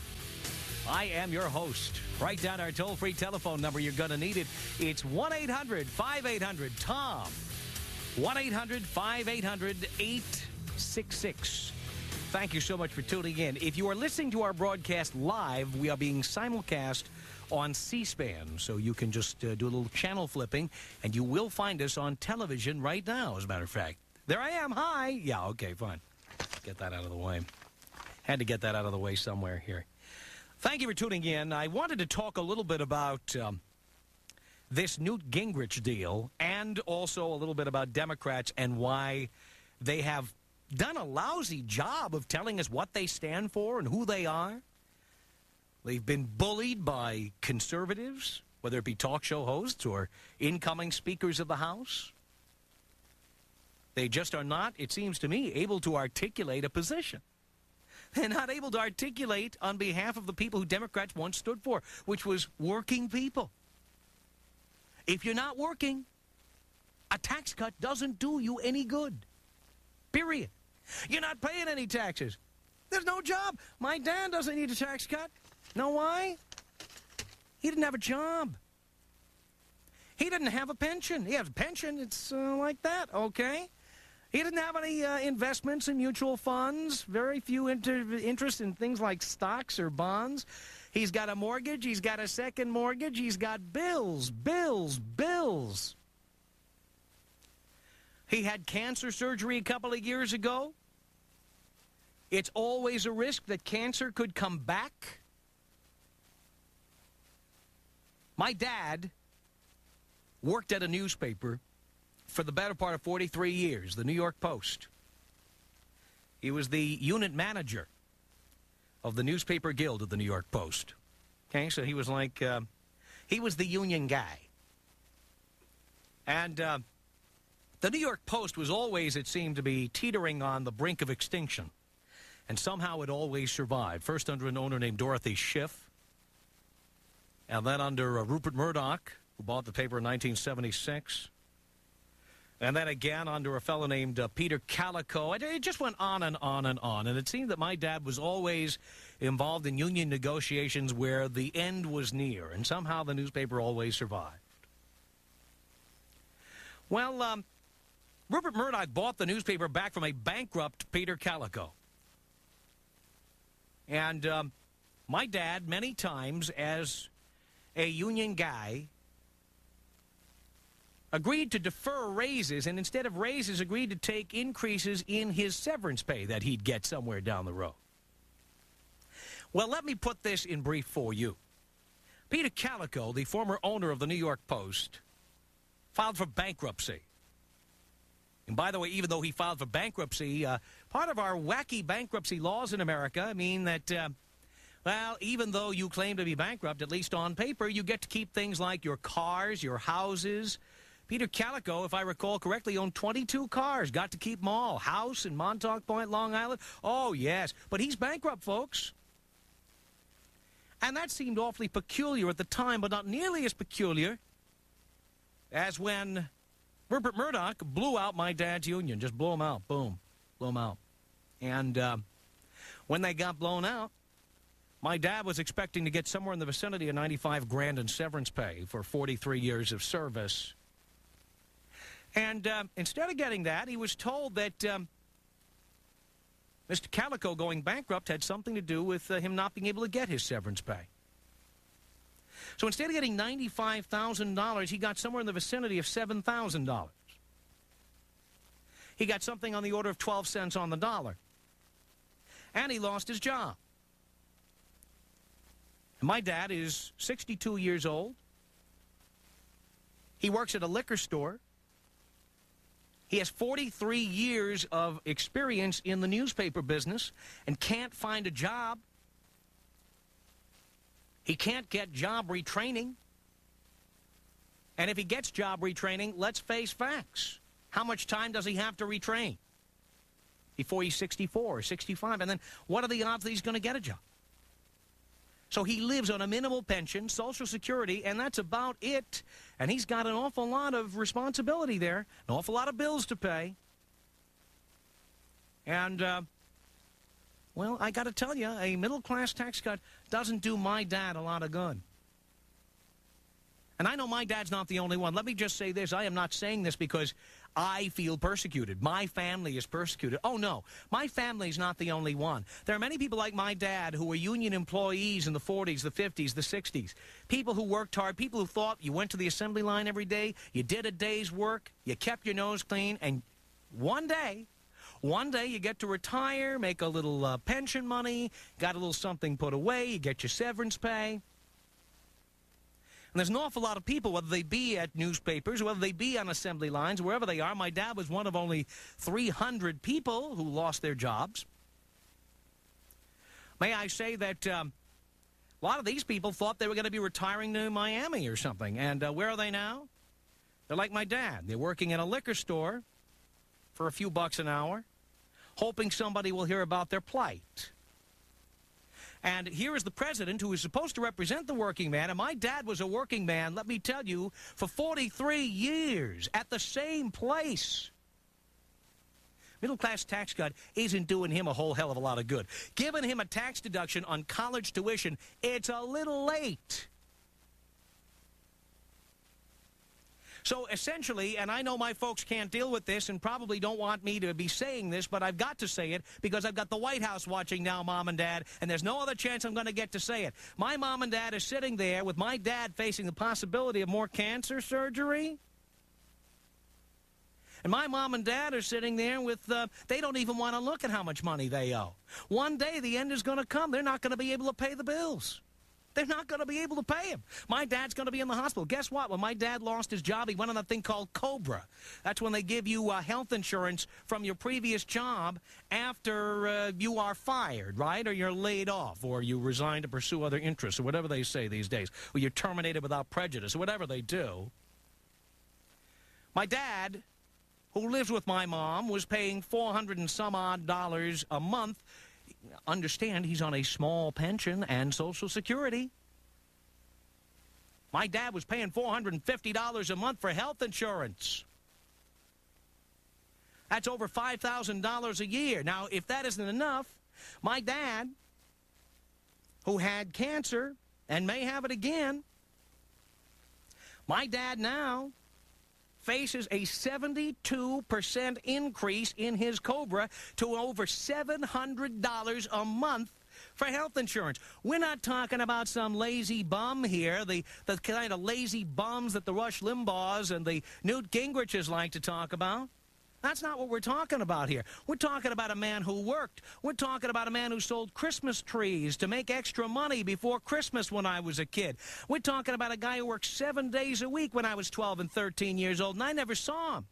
S7: I am your host. Write down our toll-free telephone number. You're going to need it. It's 1-800-5800-TOM. 1-800-5800-866. Thank you so much for tuning in. If you are listening to our broadcast live, we are being simulcast on C-SPAN. So you can just do a little channel flipping, and you will find us on television right now, as a matter of fact. There I am. Hi. Yeah, okay, fine. Get that out of the way. Had to get that out of the way somewhere here. Thank you for tuning in. I wanted to talk a little bit about this Newt Gingrich deal, and also a little bit about Democrats and why they have done a lousy job of telling us what they stand for and who they are. They've been bullied by conservatives, whether it be talk show hosts or incoming speakers of the House. They just are not, it seems to me, able to articulate a position. They're not able to articulate on behalf of the people who Democrats once stood for, which was working people. If you're not working, a tax cut doesn't do you any good. Period. You're not paying any taxes. There's no job. My dad doesn't need a tax cut. Know why? He didn't have a job. He didn't have a pension. He has a pension. It's like that, okay? He didn't have any investments in mutual funds, very few interest in things like stocks or bonds. He's got a mortgage. He's got a second mortgage. He's got bills, bills, bills. He had cancer surgery a couple of years ago. It's always a risk that cancer could come back. My dad worked at a newspaper for the better part of 43 years, the New York Post. He was the unit manager of the newspaper guild of the New York Post. Okay, so he was like, he was the union guy. And the New York Post was always, it seemed to be, teetering on the brink of extinction. And somehow it always survived. First under an owner named Dorothy Schiff. And then under Rupert Murdoch, who bought the paper in 1976. And then again under a fellow named Peter Calico. It just went on and on and on. And it seemed that my dad was always involved in union negotiations where the end was near. And somehow the newspaper always survived. Well, Rupert Murdoch bought the newspaper back from a bankrupt Peter Calico. And my dad, many times as a union guy, agreed to defer raises, and instead of raises, agreed to take increases in his severance pay that he'd get somewhere down the road. Well, let me put this in brief for you. Peter Calico, the former owner of the New York Post, filed for bankruptcy. And by the way, even though he filed for bankruptcy, part of our wacky bankruptcy laws in America mean that, well, even though you claim to be bankrupt, at least on paper, you get to keep things like your cars, your houses. Peter Calico, if I recall correctly, owned 22 cars, got to keep them all. House in Montauk Point, Long Island. Oh, yes. But he's bankrupt, folks. And that seemed awfully peculiar at the time, but not nearly as peculiar as when Rupert Murdoch blew out my dad's union. Just blew them out. Boom. Blew them out. And when they got blown out, my dad was expecting to get somewhere in the vicinity of $95,000 in severance pay for 43 years of service. And instead of getting that, he was told that Mr. Calico going bankrupt had something to do with him not being able to get his severance pay. So instead of getting $95,000, he got somewhere in the vicinity of $7,000. He got something on the order of 12 cents on the dollar. And he lost his job. My dad is 62 years old. He works at a liquor store. He has 43 years of experience in the newspaper business and can't find a job. He can't get job retraining. And if he gets job retraining, let's face facts. How much time does he have to retrain before he's 64 or 65? And then what are the odds that he's going to get a job? So he lives on a minimal pension, Social Security, and that's about it. And he's got an awful lot of responsibility there, an awful lot of bills to pay. And, well, I got to tell you, a middle-class tax cut doesn't do my dad a lot of good. And I know my dad's not the only one. Let me just say this. I am not saying this because I feel persecuted. My family is persecuted. Oh, no. My family's not the only one. There are many people like my dad who were union employees in the 40s, the 50s, the 60s. People who worked hard. People who thought you went to the assembly line every day, you did a day's work, you kept your nose clean, and one day you get to retire, make a little pension money, got a little something put away, you get your severance pay. And there's an awful lot of people, whether they be at newspapers, whether they be on assembly lines, wherever they are. My dad was one of only 300 people who lost their jobs. May I say that a lot of these people thought they were going to be retiring to Miami or something. And where are they now? They're like my dad. They're working in a liquor store for a few bucks an hour, hoping somebody will hear about their plight. And here is the president who is supposed to represent the working man, and my dad was a working man, let me tell you, for 43 years at the same place. Middle-class tax cut isn't doing him a whole hell of a lot of good. Giving him a tax deduction on college tuition, it's a little late. So essentially, and I know my folks can't deal with this and probably don't want me to be saying this, but I've got to say it because I've got the White House watching now, Mom and Dad, and there's no other chance I'm going to get to say it. My mom and dad are sitting there with my dad facing the possibility of more cancer surgery. And my mom and dad are sitting there with, they don't even want to look at how much money they owe. One day the end is going to come. They're not going to be able to pay the bills. They're not going to be able to pay him. My dad's going to be in the hospital. Guess what? When my dad lost his job, he went on a thing called COBRA. That's when they give you health insurance from your previous job after you are fired, right? Or you're laid off, or you resign to pursue other interests, or whatever they say these days. Or you're terminated without prejudice, or whatever they do. My dad, who lives with my mom, was paying $400 and some odd a month. Understand, he's on a small pension and Social Security. My dad was paying $450 a month for health insurance. That's over $5,000 a year. Now, if that isn't enough, my dad, who had cancer and may have it again, my dad now faces a 72% increase in his COBRA to over $700 a month for health insurance. We're not talking about some lazy bum here, the kind of lazy bums that the Rush Limbaughs and the Newt Gingriches like to talk about. That's not what we're talking about here. We're talking about a man who worked. We're talking about a man who sold Christmas trees to make extra money before Christmas when I was a kid. We're talking about a guy who worked 7 days a week when I was 12 and 13 years old, and I never saw him.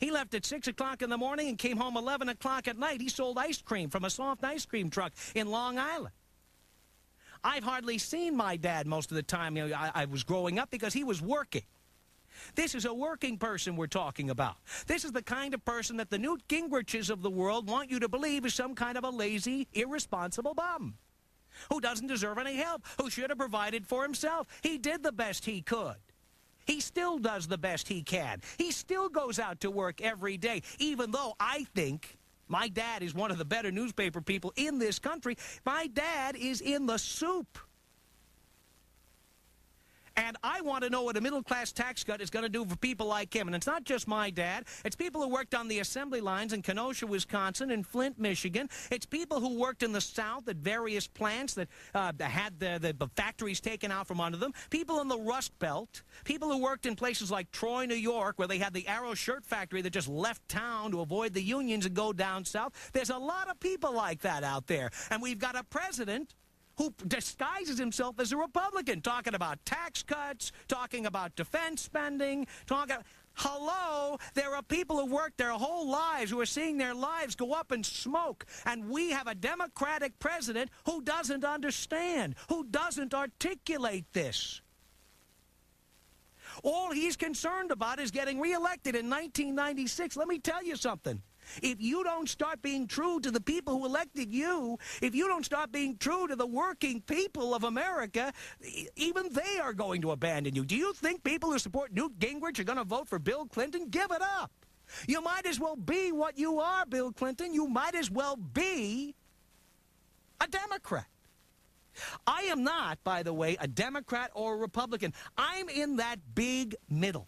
S7: He left at 6 o'clock in the morning and came home 11 o'clock at night. He sold ice cream from a soft ice cream truck in Long Island. I've hardly seen my dad most of the time I was growing up because he was working. This is a working person we're talking about. This is the kind of person that the Newt Gingriches of the world want you to believe is some kind of a lazy, irresponsible bum who doesn't deserve any help, who should have provided for himself. He did the best he could. He still does the best he can. He still goes out to work every day, even though I think my dad is one of the better newspaper people in this country. My dad is in the soup. And I want to know what a middle-class tax cut is going to do for people like him. And it's not just my dad. It's people who worked on the assembly lines in Kenosha, Wisconsin, and Flint, Michigan. It's people who worked in the South at various plants that had the factories taken out from under them. People in the Rust Belt. People who worked in places like Troy, New York, where they had the Arrow shirt factory that just left town to avoid the unions and go down south. There's a lot of people like that out there. And we've got a president who disguises himself as a Republican, talking about tax cuts, talking about defense spending, hello, there are people who worked their whole lives who are seeing their lives go up in smoke, and we have a Democratic president who doesn't understand, who doesn't articulate this. All he's concerned about is getting reelected in 1996. Let me tell you something. If you don't start being true to the people who elected you, if you don't start being true to the working people of America, even they are going to abandon you. Do you think people who support Newt Gingrich are going to vote for Bill Clinton? Give it up. You might as well be what you are, Bill Clinton. You might as well be a Democrat. I am not, by the way, a Democrat or a Republican. I'm in that big middle.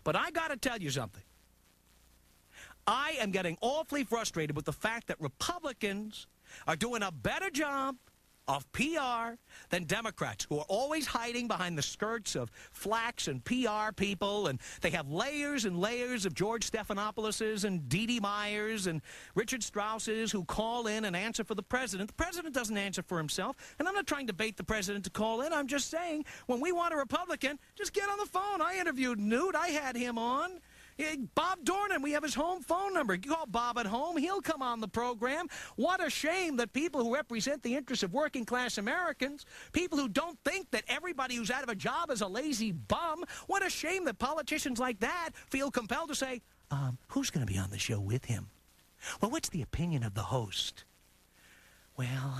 S7: But I got to tell you something. I am getting awfully frustrated with the fact that Republicans are doing a better job of PR than Democrats, who are always hiding behind the skirts of flax and PR people, and they have layers and layers of George Stephanopoulos and Dee Dee Myers and Richard Strausses who call in and answer for the president. The president doesn't answer for himself, and I'm not trying to bait the president to call in. I'm just saying, when we want a Republican, just get on the phone. I interviewed Newt. I had him on. Bob Dornan, we have his home phone number. You call Bob at home, he'll come on the program. What a shame that people who represent the interests of working-class Americans, people who don't think that everybody who's out of a job is a lazy bum, what a shame that politicians like that feel compelled to say, who's going to be on the show with him? Well, what's the opinion of the host? Well,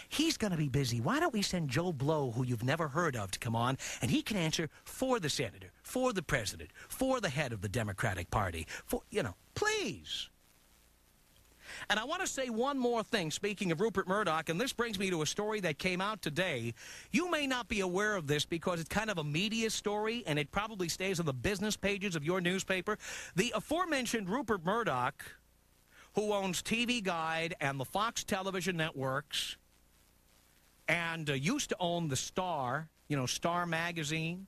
S7: he's going to be busy. Why don't we send Joe Blow, who you've never heard of, to come on, and he can answer for the senator, for the president, for the head of the Democratic Party, for, please. And I want to say one more thing, speaking of Rupert Murdoch, and this brings me to a story that came out today. You may not be aware of this because it's kind of a media story, and it probably stays on the business pages of your newspaper. The aforementioned Rupert Murdoch, who owns TV Guide and the Fox television networks, and used to own the Star, Star Magazine,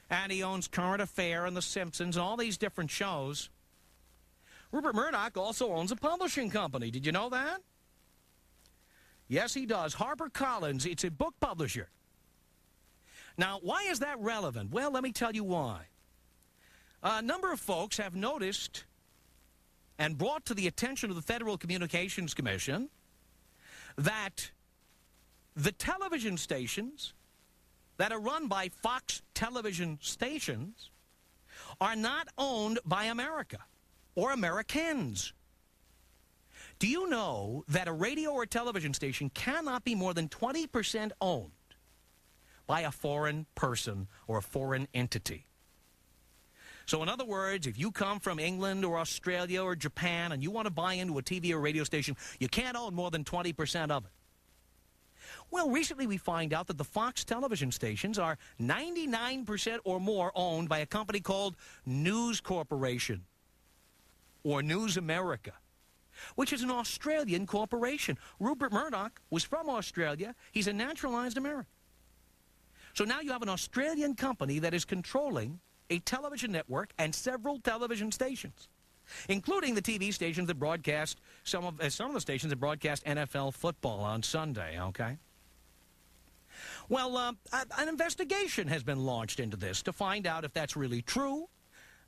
S7: and he owns Current Affair and The Simpsons and all these different shows. Rupert Murdoch also owns a publishing company. Did you know that? Yes, he does. HarperCollins. It's a book publisher. Now, why is that relevant? Well, let me tell you why. A number of folks have noticed and brought to the attention of the Federal Communications Commission that the television stations that are run by Fox television stations are not owned by America or Americans. Do you know that a radio or television station cannot be more than 20% owned by a foreign person or a foreign entity? So in other words, if you come from England or Australia or Japan and you want to buy into a TV or radio station, you can't own more than 20% of it. Well, recently we find out that the Fox television stations are 99% or more owned by a company called News Corporation or News America, which is an Australian corporation. Rupert Murdoch was from Australia. He's a naturalized American. So now you have an Australian company that is controlling a television network and several television stations, including the TV stations that broadcast some of the stations that broadcast NFL football on Sunday, okay? Well, an investigation has been launched into this to find out if that's really true,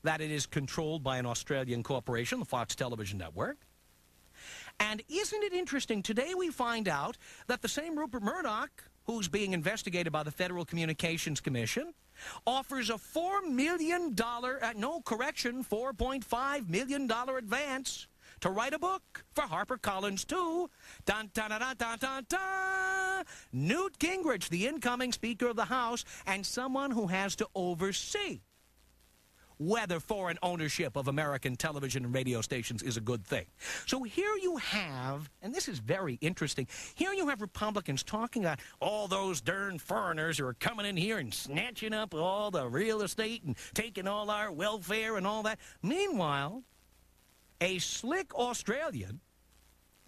S7: that it is controlled by an Australian corporation, the Fox Television Network. And isn't it interesting, today we find out that the same Rupert Murdoch, who's being investigated by the Federal Communications Commission, offers a $4 million, $4.5 million advance to write a book for HarperCollins too. Dun, dun, dun, dun, dun, dun. Newt Gingrich, the incoming Speaker of the House, and someone who has to oversee whether foreign ownership of American television and radio stations is a good thing. So here you have, and this is very interesting, here you have Republicans talking about all those darn foreigners who are coming in here and snatching up all the real estate and taking all our welfare and all that. Meanwhile, a slick Australian,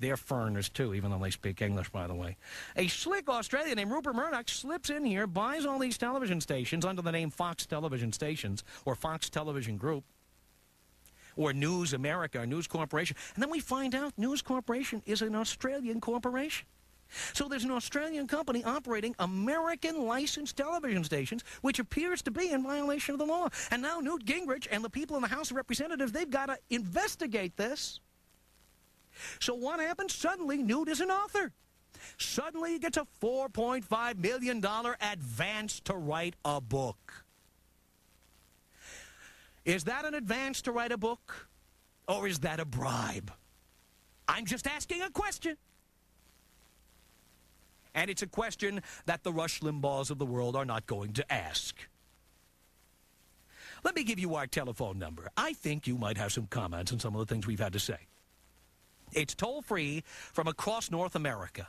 S7: they're foreigners too, even though they speak English, by the way. A slick Australian named Rupert Murdoch slips in here, buys all these television stations under the name Fox Television Stations, or Fox Television Group, or News America, or News Corporation. And then we find out News Corporation is an Australian corporation. So there's an Australian company operating American licensed television stations, which appears to be in violation of the law. And now Newt Gingrich and the people in the House of Representatives, they've got to investigate this. So what happens? Suddenly, Newt is an author. Suddenly, he gets a $4.5 million advance to write a book. Is that an advance to write a book? Or is that a bribe? I'm just asking a question. And it's a question that the Rush Limbaughs of the world are not going to ask. Let me give you our telephone number. I think you might have some comments on some of the things we've had to say. It's toll-free from across North America.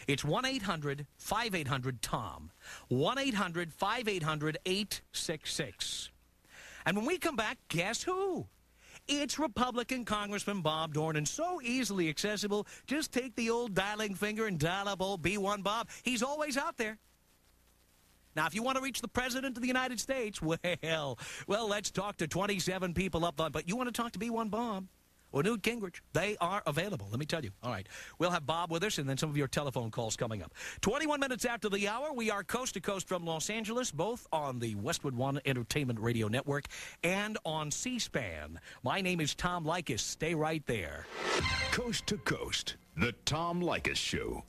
S7: It's 1-800-5800-TOM. 1-800-5800-866. And when we come back, guess who? It's Republican Congressman Bob Dornan. So easily accessible. Just take the old dialing finger and dial up old B1 Bob. He's always out there. Now, if you want to reach the President of the United States, well, let's talk to 27 people up on. But you want to talk to B1 Bob or Newt Gingrich, they are available, let me tell you. All right, we'll have Bob with us and then some of your telephone calls coming up. 21 minutes after the hour, we are coast to coast from Los Angeles, both on the Westwood One Entertainment Radio Network and on C-SPAN. My name is Tom Leykis. Stay right there.
S5: Coast to Coast, the Tom Leykis Show.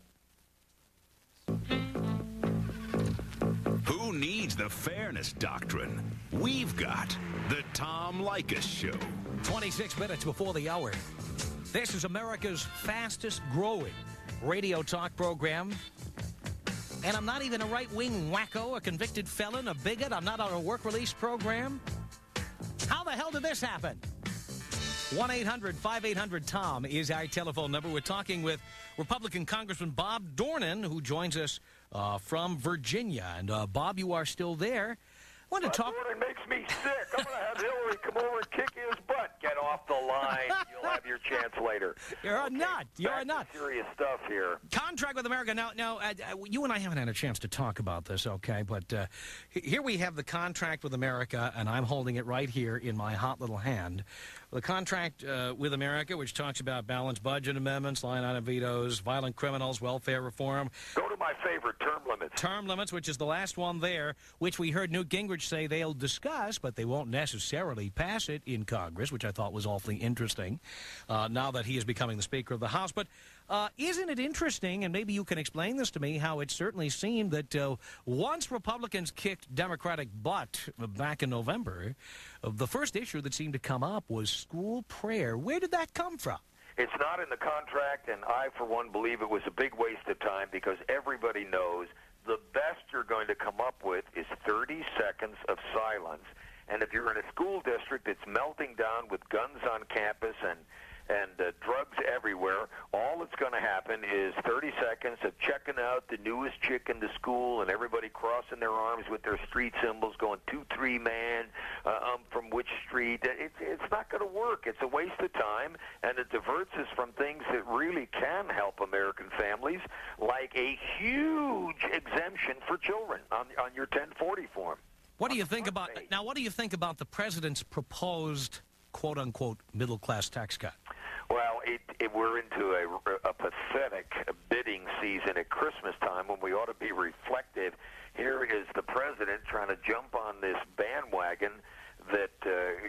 S5: Who needs the fairness doctrine? We've got the Tom Leykis Show.
S7: 26 minutes before the hour. This is America's fastest growing radio talk program. And I'm not even a right-wing wacko, a convicted felon, a bigot. I'm not on a work release program. How the hell did this happen? 1-800-5800-TOM is our telephone number. We're talking with Republican Congressman Bob Dornan, who joins us from Virginia. And, Bob, you are still there. I want to talk...
S8: Dornan makes me sick. I'm going to have Hillary come over and kick his butt. Get off the line. You'll have your chance later.
S7: You're a nut. You're a nut.
S8: Serious stuff here.
S7: Contract with America. Now, you and I haven't had a chance to talk about this, okay? But here we have the contract with America, and I'm holding it right here in my hot little hand. The contract with America, which talks about balanced budget amendments, line item vetoes, violent criminals, welfare reform.
S8: Go to my favorite, term limits.
S7: Term limits, which is the last one there, which we heard Newt Gingrich say they'll discuss, but they won't necessarily pass it in Congress, which I thought was awfully interesting, now that he is becoming the Speaker of the House. But isn't it interesting, and maybe you can explain this to me, how it certainly seemed that once Republicans kicked Democratic butt back in November, the first issue that seemed to come up was school prayer. Where did that come from?
S8: It's not in the contract, and I, for one, believe it was a big waste of time because everybody knows the best you're going to come up with is 30 seconds of silence. And if you're in a school district that's melting down with guns on campus and drugs everywhere, all that's going to happen is 30 seconds of checking out the newest chick in the school and everybody crossing their arms with their street symbols going 2-3 man from which street. It's not going to work. It's a waste of time, and it diverts us from things that really can help American families, like a huge exemption for children on your 1040 form.
S7: What do you think about now? What do you think about the president's proposed quote-unquote middle-class tax cut?
S8: Well, we're into a pathetic bidding season at Christmas time when we ought to be reflective. Here is the president trying to jump on this bandwagon that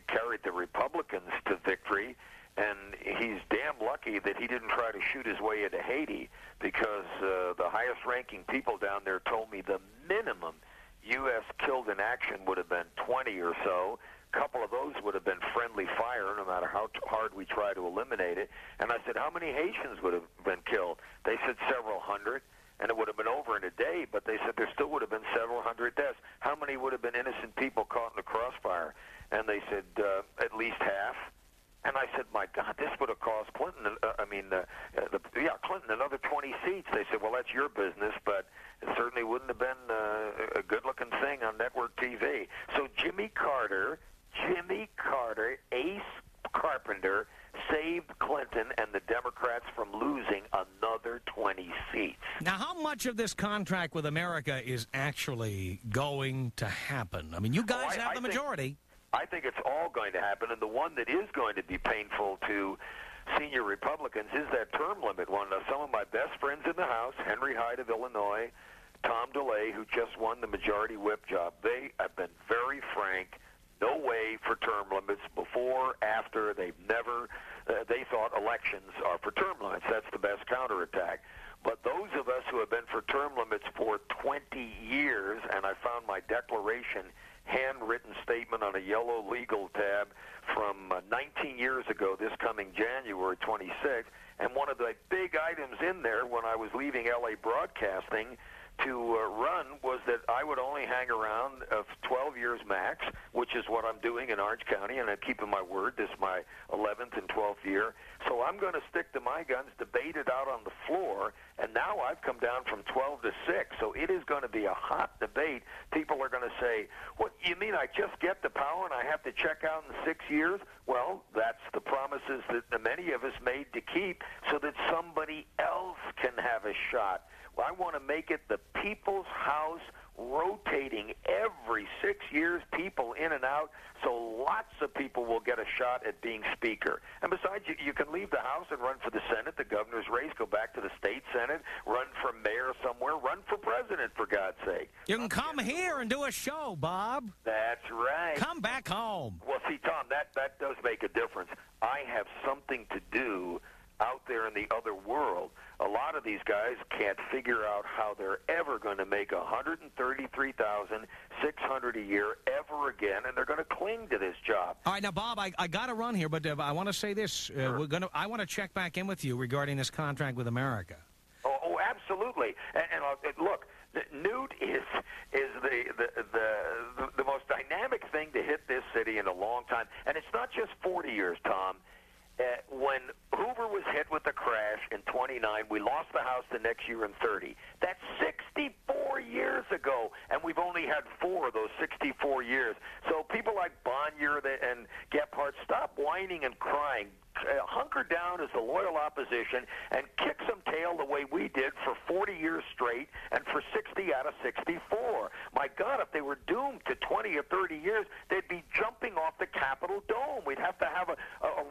S8: carried the Republicans to victory, and he's damn lucky that he didn't try to shoot his way into Haiti, because the highest-ranking people down there told me the minimum U.S. killed in action would have been 20 or so. A couple of those would have been friendly fire, no matter how hard we try to eliminate it. And I said, how many Haitians would have been killed? They said several hundred, and it would have been over in a day, but they said there still would have been several hundred deaths. How many would have been innocent people caught in the crossfire? And they said at least half. And I said, my God, this would have cost Clinton, Clinton another 20 seats. They said, well, that's your business, but it certainly wouldn't have been a good-looking thing on network TV. So Jimmy Carter, Ace Carpenter, saved Clinton and the Democrats from losing another 20 seats.
S7: Now, how much of this contract with America is actually going to happen? I mean, you guys have the majority.
S8: I think it's all going to happen, and the one that is going to be painful to senior Republicans is that term limit one. Now, some of my best friends in the House, Henry Hyde of Illinois, Tom DeLay, who just won the majority whip job, they have been very frank. No way for term limits before, after. They've never, they thought elections are for term limits. That's the best counterattack. But those of us who have been for term limits for 20 years, and I found my declaration, handwritten statement on a yellow legal tab from 19 years ago, this coming January 26th, and one of the big items in there when I was leaving L.A. Broadcasting to run was that I would only hang around 12 years max, which is what I'm doing in Orange County, and I'm keeping my word. This is my 11th and 12th year. So I'm going to stick to my guns, debate it out on the floor, and now I've come down from 12 to 6. So it is going to be a hot debate. People are going to say, what, you mean I just get the power and I have to check out in 6 years? Well, that's the promises that many of us made to keep so that somebody else can have a shot. Well, I want to make it the people's house, rotating every 6 years, people in and out, so lots of people will get a shot at being speaker. And besides, you can leave the House and run for the Senate, the governor's race, go back to the state Senate, run for mayor somewhere, run for president, for God's sake.
S7: You can come here and do a show, Bob.
S8: That's right.
S7: Come back home.
S8: Well, see, Tom, that does make a difference. I have something to do out there in the other world. A lot of these guys can't figure out how they're ever going to make $133,600 a year ever again, and they're going to cling to this job.
S7: All right, now, Bob, I got to run here, but I want to say this.
S8: Sure.
S7: I want to check back in with you regarding this contract with America.
S8: Oh, absolutely. And look, Newt is the most dynamic thing to hit this city in a long time, and it's not just 40 years, Tom. When Hoover was hit with the crash in 29, we lost the House the next year in 30. That's 64 years ago, and we've only had 4 of those 64 years. So people like Bonnier and Gephardt, stop whining and crying. Hunker down as the loyal opposition and kick some tail the way we did for 40 years straight and for 60 out of 64. My God, if they were doomed to 20 or 30 years, they'd be jumping off the Capitol dome. We'd have to have a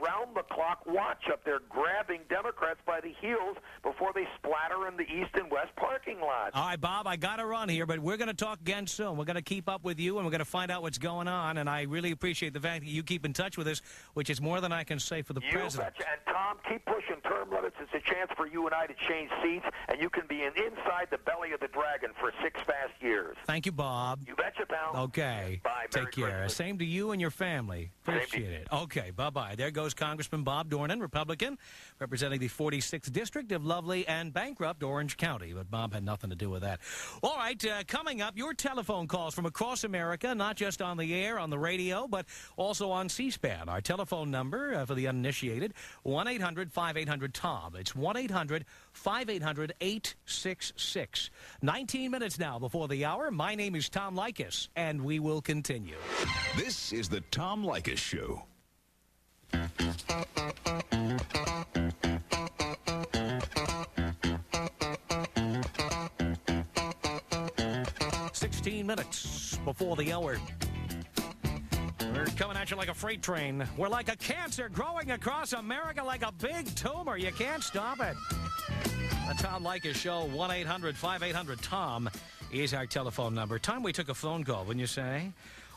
S8: round-the-clock watch up there grabbing Democrats by the heels before they splatter in the east and west parking lots.
S7: All right, Bob, I got to run here, but we're going to talk again soon. We're going to keep up with you, and we're going to find out what's going on, and I really appreciate the fact that you keep in touch with us, which is more than I can say for the president.
S8: Betcha. And, Tom, keep pushing term limits. It's a chance for you and I to change seats, and you can be inside the belly of the dragon for 6 fast years.
S7: Thank you, Bob.
S8: You betcha, pal.
S7: Okay.
S8: Bye.
S7: Take care.
S8: Christmas.
S7: Same to you and your family. Appreciate it. Okay, bye-bye. There goes Congressman Bob Dornan, Republican, representing the 46th District of lovely and bankrupt Orange County. But Bob had nothing to do with that. All right, coming up, your telephone calls from across America, not just on the air, on the radio, but also on C-SPAN. Our telephone number for the uninitiated, 1-800-5800-TOM. It's 1-800-5800-866. 19 minutes now before the hour. My name is Tom Leykis, and we will continue.
S5: This is the Tom Leykis Show.
S7: Minutes before the hour. We're coming at you like a freight train. We're like a cancer growing across America like a big tumor. You can't stop it. The Tom Leykis Show, 1-800-5800-TOM is our telephone number. Time we took a phone call, wouldn't you say?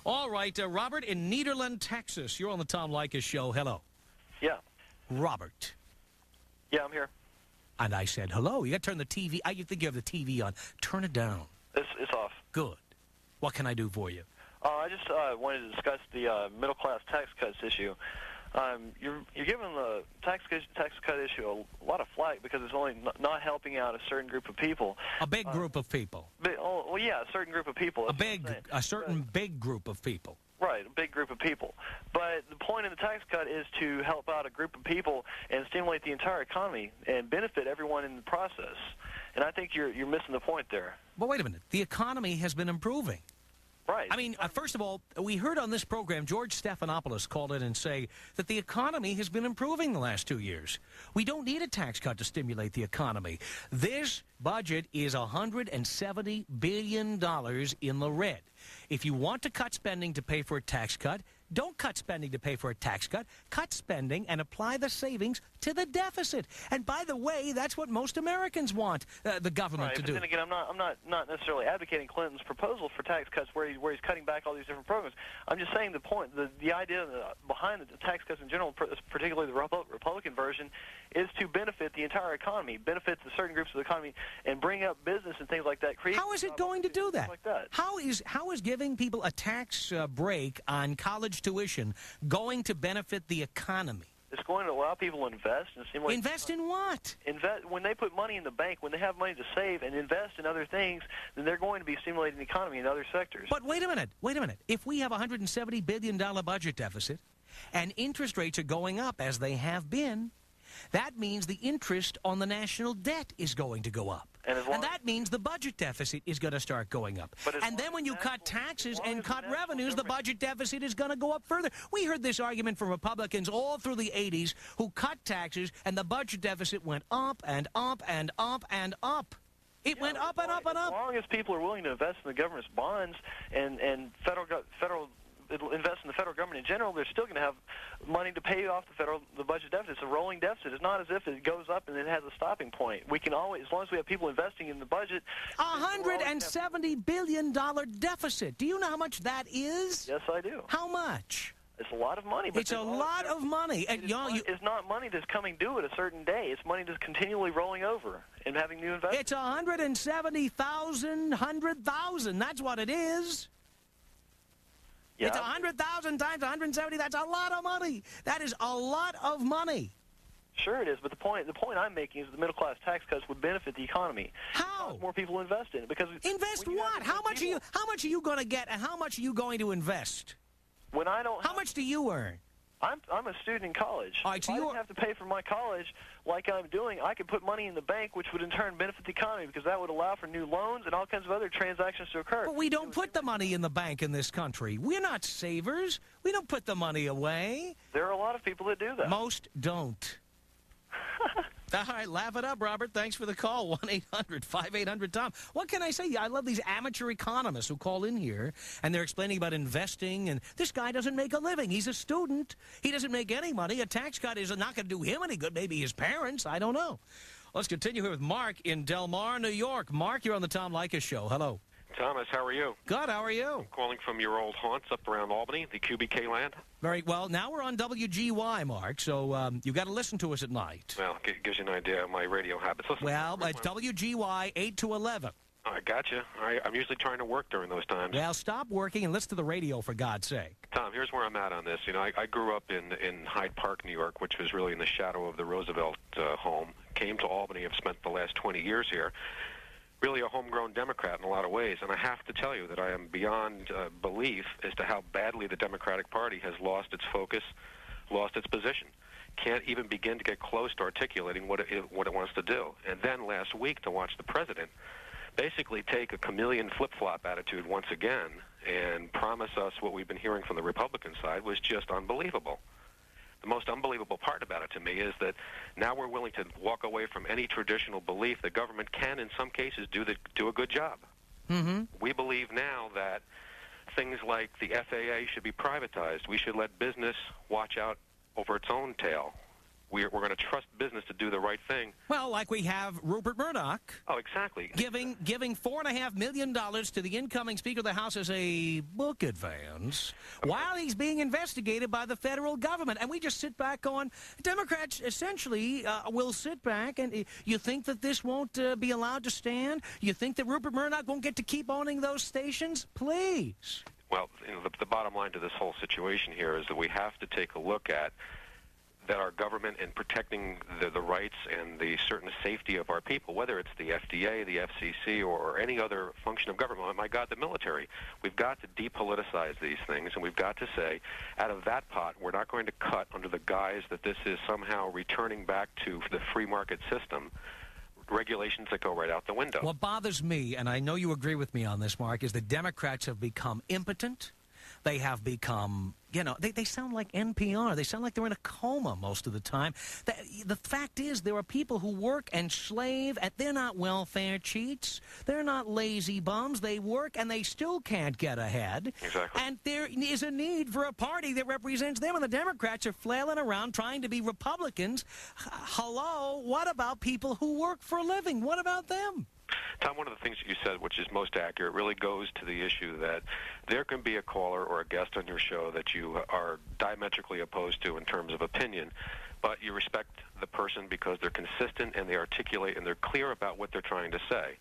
S7: All right, Robert in Nederland, Texas. You're on the Tom Leykis Show. Hello.
S9: Yeah.
S7: Robert.
S9: Yeah, I'm here.
S7: And I said, hello. You got to turn the TV. I think you have the TV on. Turn it down.
S9: It's off.
S7: Good. What can I do for you?
S9: I just wanted to discuss the middle-class tax cuts issue. You're giving the tax cut issue a lot of flack because it's only not helping out a certain group of people.
S7: A big group of people.
S9: Well, yeah, a certain group of people.
S7: A certain big group of people.
S9: Right, a big group of people. But the point of the tax cut is to help out a group of people and stimulate the entire economy and benefit everyone in the process. And I think you're missing the point there.
S7: But wait a minute. The economy has been improving.
S9: Right.
S7: I mean, first of all, we heard on this program, George Stephanopoulos called in and say that the economy has been improving the last 2 years. We don't need a tax cut to stimulate the economy. This budget is $170 billion in the red. If you want to cut spending to pay for a tax cut, don't cut spending to pay for a tax cut. Cut spending and apply the savings to the deficit. And by the way, that's what most Americans want the government to do.
S9: But then again, I'm not necessarily advocating Clinton's proposal for tax cuts where he's cutting back all these different programs. I'm just saying the idea behind the tax cuts in general, particularly the Republican version, is to benefit the entire economy, benefit the certain groups of the economy, and bring up business and things like that.
S7: How is it going to do that?
S9: Like that.
S7: How is giving people a tax break on college tuition going to benefit the economy?
S9: It's going to allow people to invest and stimulate.
S7: Invest in what?
S9: When they put money in the bank, when they have money to save and invest in other things, then they're going to be stimulating the economy in other sectors.
S7: But wait a minute. If we have a $170 billion budget deficit and interest rates are going up as they have been, that means the interest on the national debt is going to go up. And that means the budget deficit is going to start going up. And then when you cut taxes and cut revenues, the budget deficit is going to go up further. We heard this argument from Republicans all through the 80s who cut taxes, and the budget deficit went up and up and up and up. It went up and up and up.
S9: As long as people are willing to invest in the government's bonds and federal invest in the federal government in general, they're still going to have money to pay off the budget deficit. It's a rolling deficit. It's not as if it goes up and it has a stopping point. We can always, as long as we have people investing in the budget.
S7: $170 billion deficit. Do you know how much that is?
S9: Yes, I do.
S7: How much?
S9: It's a lot of money. But
S7: it's a lot of money. And
S9: it's not money that's coming due at a certain day. It's money that's continually rolling over and having new investments.
S7: It's 170,000, 100,000. That's what it is. Yeah. It's 100,000 times 170. That's a lot of money. That is a lot of money.
S9: Sure it is, but the point I'm making is the middle class tax cuts would benefit the economy.
S7: How?
S9: More people invest in it because
S7: invest what? How much are you going to get, and how much are you going to invest?
S9: When I don't.
S7: How much do you earn?
S9: I'm a student in college.
S7: All right, so
S9: if I didn't have to pay for my college like I'm doing, I could put money in the bank, which would in turn benefit the economy because that would allow for new loans and all kinds of other transactions to occur.
S7: But we don't put the money in the bank in this country. We're not savers. We don't put the money away.
S9: There are a lot of people that do that.
S7: Most don't. All right, laugh it up, Robert. Thanks for the call. 1-800-5800-TOM. What can I say? I love these amateur economists who call in here, and they're explaining about investing, and this guy doesn't make a living. He's a student. He doesn't make any money. A tax cut is not going to do him any good. Maybe his parents. I don't know. Let's continue here with Mark in Del Mar, New York. Mark, you're on the Tom Leykis Show. Hello.
S10: Thomas, how are you?
S7: Good, how are you?
S10: I'm calling from your old haunts up around Albany, the QBK land.
S7: Very well. Now we're on WGY, Mark, so you've got to listen to us at night.
S10: Well, it gives you an idea of my radio habits. Listen,
S7: well, it's WGY 8 to 11.
S10: I gotcha. I'm usually trying to work during those times.
S7: Well, stop working and listen to the radio, for God's sake.
S10: Tom, here's where I'm at on this. You know, I grew up in Hyde Park, New York, which was really in the shadow of the Roosevelt home. Came to Albany. I've spent the last 20 years here. Really a homegrown Democrat in a lot of ways, and I have to tell you that I am beyond belief as to how badly the Democratic Party has lost its focus, lost its position. Can't even begin to get close to articulating what it wants to do. And then last week to watch the president basically take a chameleon flip-flop attitude once again and promise us what we've been hearing from the Republican side was just unbelievable. The most unbelievable part about it to me is that now we're willing to walk away from any traditional belief that government can, in some cases, do a good job.
S7: Mm-hmm.
S10: We believe now that things like the FAA should be privatized. We should let business watch out over its own tail. We're going to trust business to do the right thing.
S7: Well, like we have Rupert Murdoch.
S10: Oh, exactly.
S7: Giving $4.5 million to the incoming Speaker of the House as a book advance while he's being investigated by the federal government. And we just sit back going, Democrats essentially will sit back and you think that this won't be allowed to stand? You think that Rupert Murdoch won't get to keep owning those stations? Please.
S10: Well, you know, the bottom line to this whole situation here is that we have to take a look at that our government in protecting the rights and the certain safety of our people, whether it's the FDA, the FCC, or any other function of government, oh my God, the military, we've got to depoliticize these things, and we've got to say, out of that pot, we're not going to cut under the guise that this is somehow returning back to the free market system, regulations that go right out the window.
S7: What bothers me, and I know you agree with me on this, Mark, is the Democrats have become impotent. They have become, you know, they sound like NPR. They sound like they're in a coma most of the time. The fact is there are people who work and slave, and they're not welfare cheats. They're not lazy bums. They work, and they still can't get ahead.
S10: Exactly.
S7: And there is a need for a party that represents them, and the Democrats are flailing around trying to be Republicans. Hello? What about people who work for a living? What about them?
S10: Tom, one of the things that you said, which is most accurate, really goes to the issue that there can be a caller or a guest on your show that you are diametrically opposed to in terms of opinion, but you respect the person because they're consistent and they articulate and they're clear about what they're trying to say.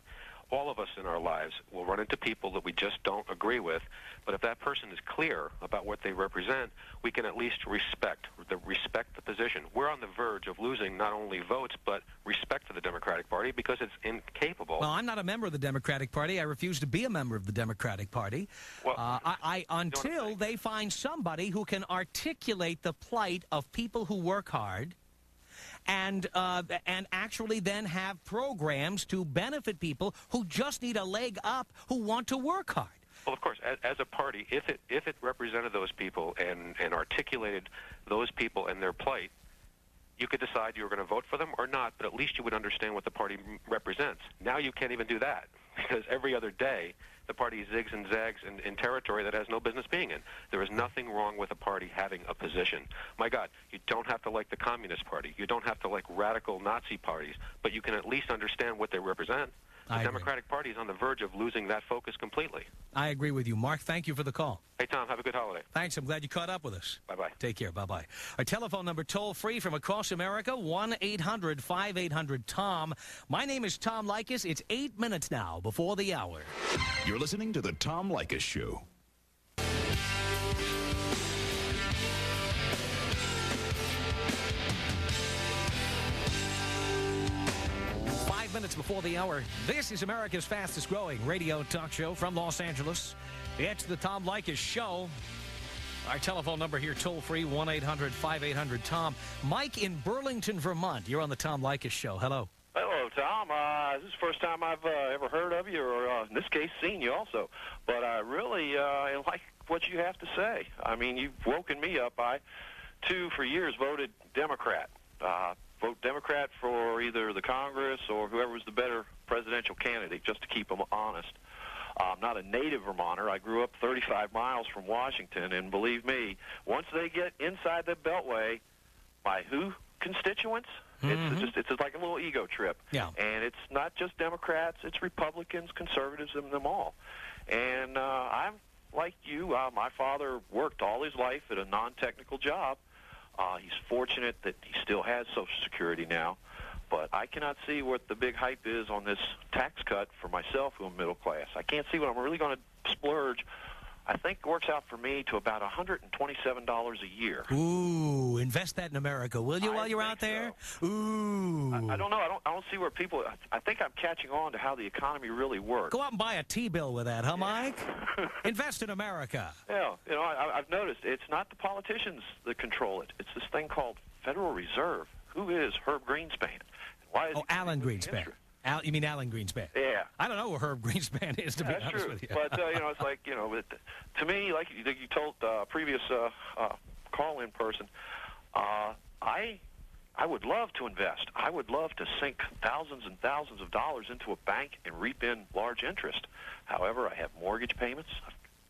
S10: all of us in our lives will run into people that we just don't agree with, but if that person is clear about what they represent, we can at least respect the position. We're on the verge of losing not only votes, but respect for the Democratic Party because it's incapable.
S7: Well, I'm not a member of the Democratic Party. I refuse to be a member of the Democratic Party until they find somebody who can articulate the plight of people who work hard and actually then have programs to benefit people who just need a leg up, who want to work hard.
S10: Well, of course, as a party, if it represented those people and articulated those people and their plight, you could decide you were going to vote for them or not, but at least you would understand what the party represents. Now you can't even do that because every other day the party zigs and zags in territory that has no business being in. There is nothing wrong with a party having a position. My God, you don't have to like the Communist Party. You don't have to like radical Nazi parties, but you can at least understand what they represent. The Democratic Party is on the verge of losing that focus completely.
S7: I agree with you. Mark, thank you for the call.
S10: Hey, Tom, have a good holiday.
S7: Thanks. I'm glad you caught up with us.
S10: Bye-bye.
S7: Take care. Bye-bye. Our telephone number toll-free from across America, 1-800-5800-TOM. My name is Tom Leykis. It's 8 minutes now before the hour.
S5: You're listening to the Tom Leykis Show.
S7: 5 minutes before the hour. This is America's fastest growing radio talk show from Los Angeles. It's the Tom Leykis Show. Our telephone number here, toll-free, 1-800-5800-TOM. Mike in Burlington, Vermont. You're on the Tom Leykis Show. Hello.
S11: Hello, Tom. This is the first time I've ever heard of you, or in this case, seen you also. But I really like what you have to say. I mean, you've woken me up. I, too, for years, voted Democrat. Vote Democrat for either the Congress or whoever was the better presidential candidate, just to keep them honest. I'm not a native Vermonter. I grew up 35 miles from Washington, and believe me, once they get inside the Beltway, my constituents, it's like a little ego trip.
S7: Yeah.
S11: And it's not just Democrats, it's Republicans, conservatives, and them all. And I'm like you. My father worked all his life at a non-technical job. He's fortunate that he still has Social Security now. But I cannot see what the big hype is on this tax cut for myself, who am middle class. I can't see what I'm really going to splurge. I think it works out for me to about $127 a year.
S7: Ooh, invest that in America, will you, while you're out there?
S11: So.
S7: Ooh.
S11: I don't know. I don't see where people... I think I'm catching on to how the economy really works.
S7: Go out and buy a T-bill with that, huh, Mike? Invest in America.
S11: Yeah. You know, I've noticed it's not the politicians that control it. It's this thing called Federal Reserve. Who is Herb Greenspan? Why is
S7: Alan Greenspan. You mean Alan Greenspan?
S11: Yeah.
S7: I don't know who Herb Greenspan is, to be honest with you.
S11: But, you know, it's like, you know, to me, like you told previous call-in person, I would love to invest. I would love to sink thousands and thousands of dollars into a bank and reap in large interest. However, I have mortgage payments,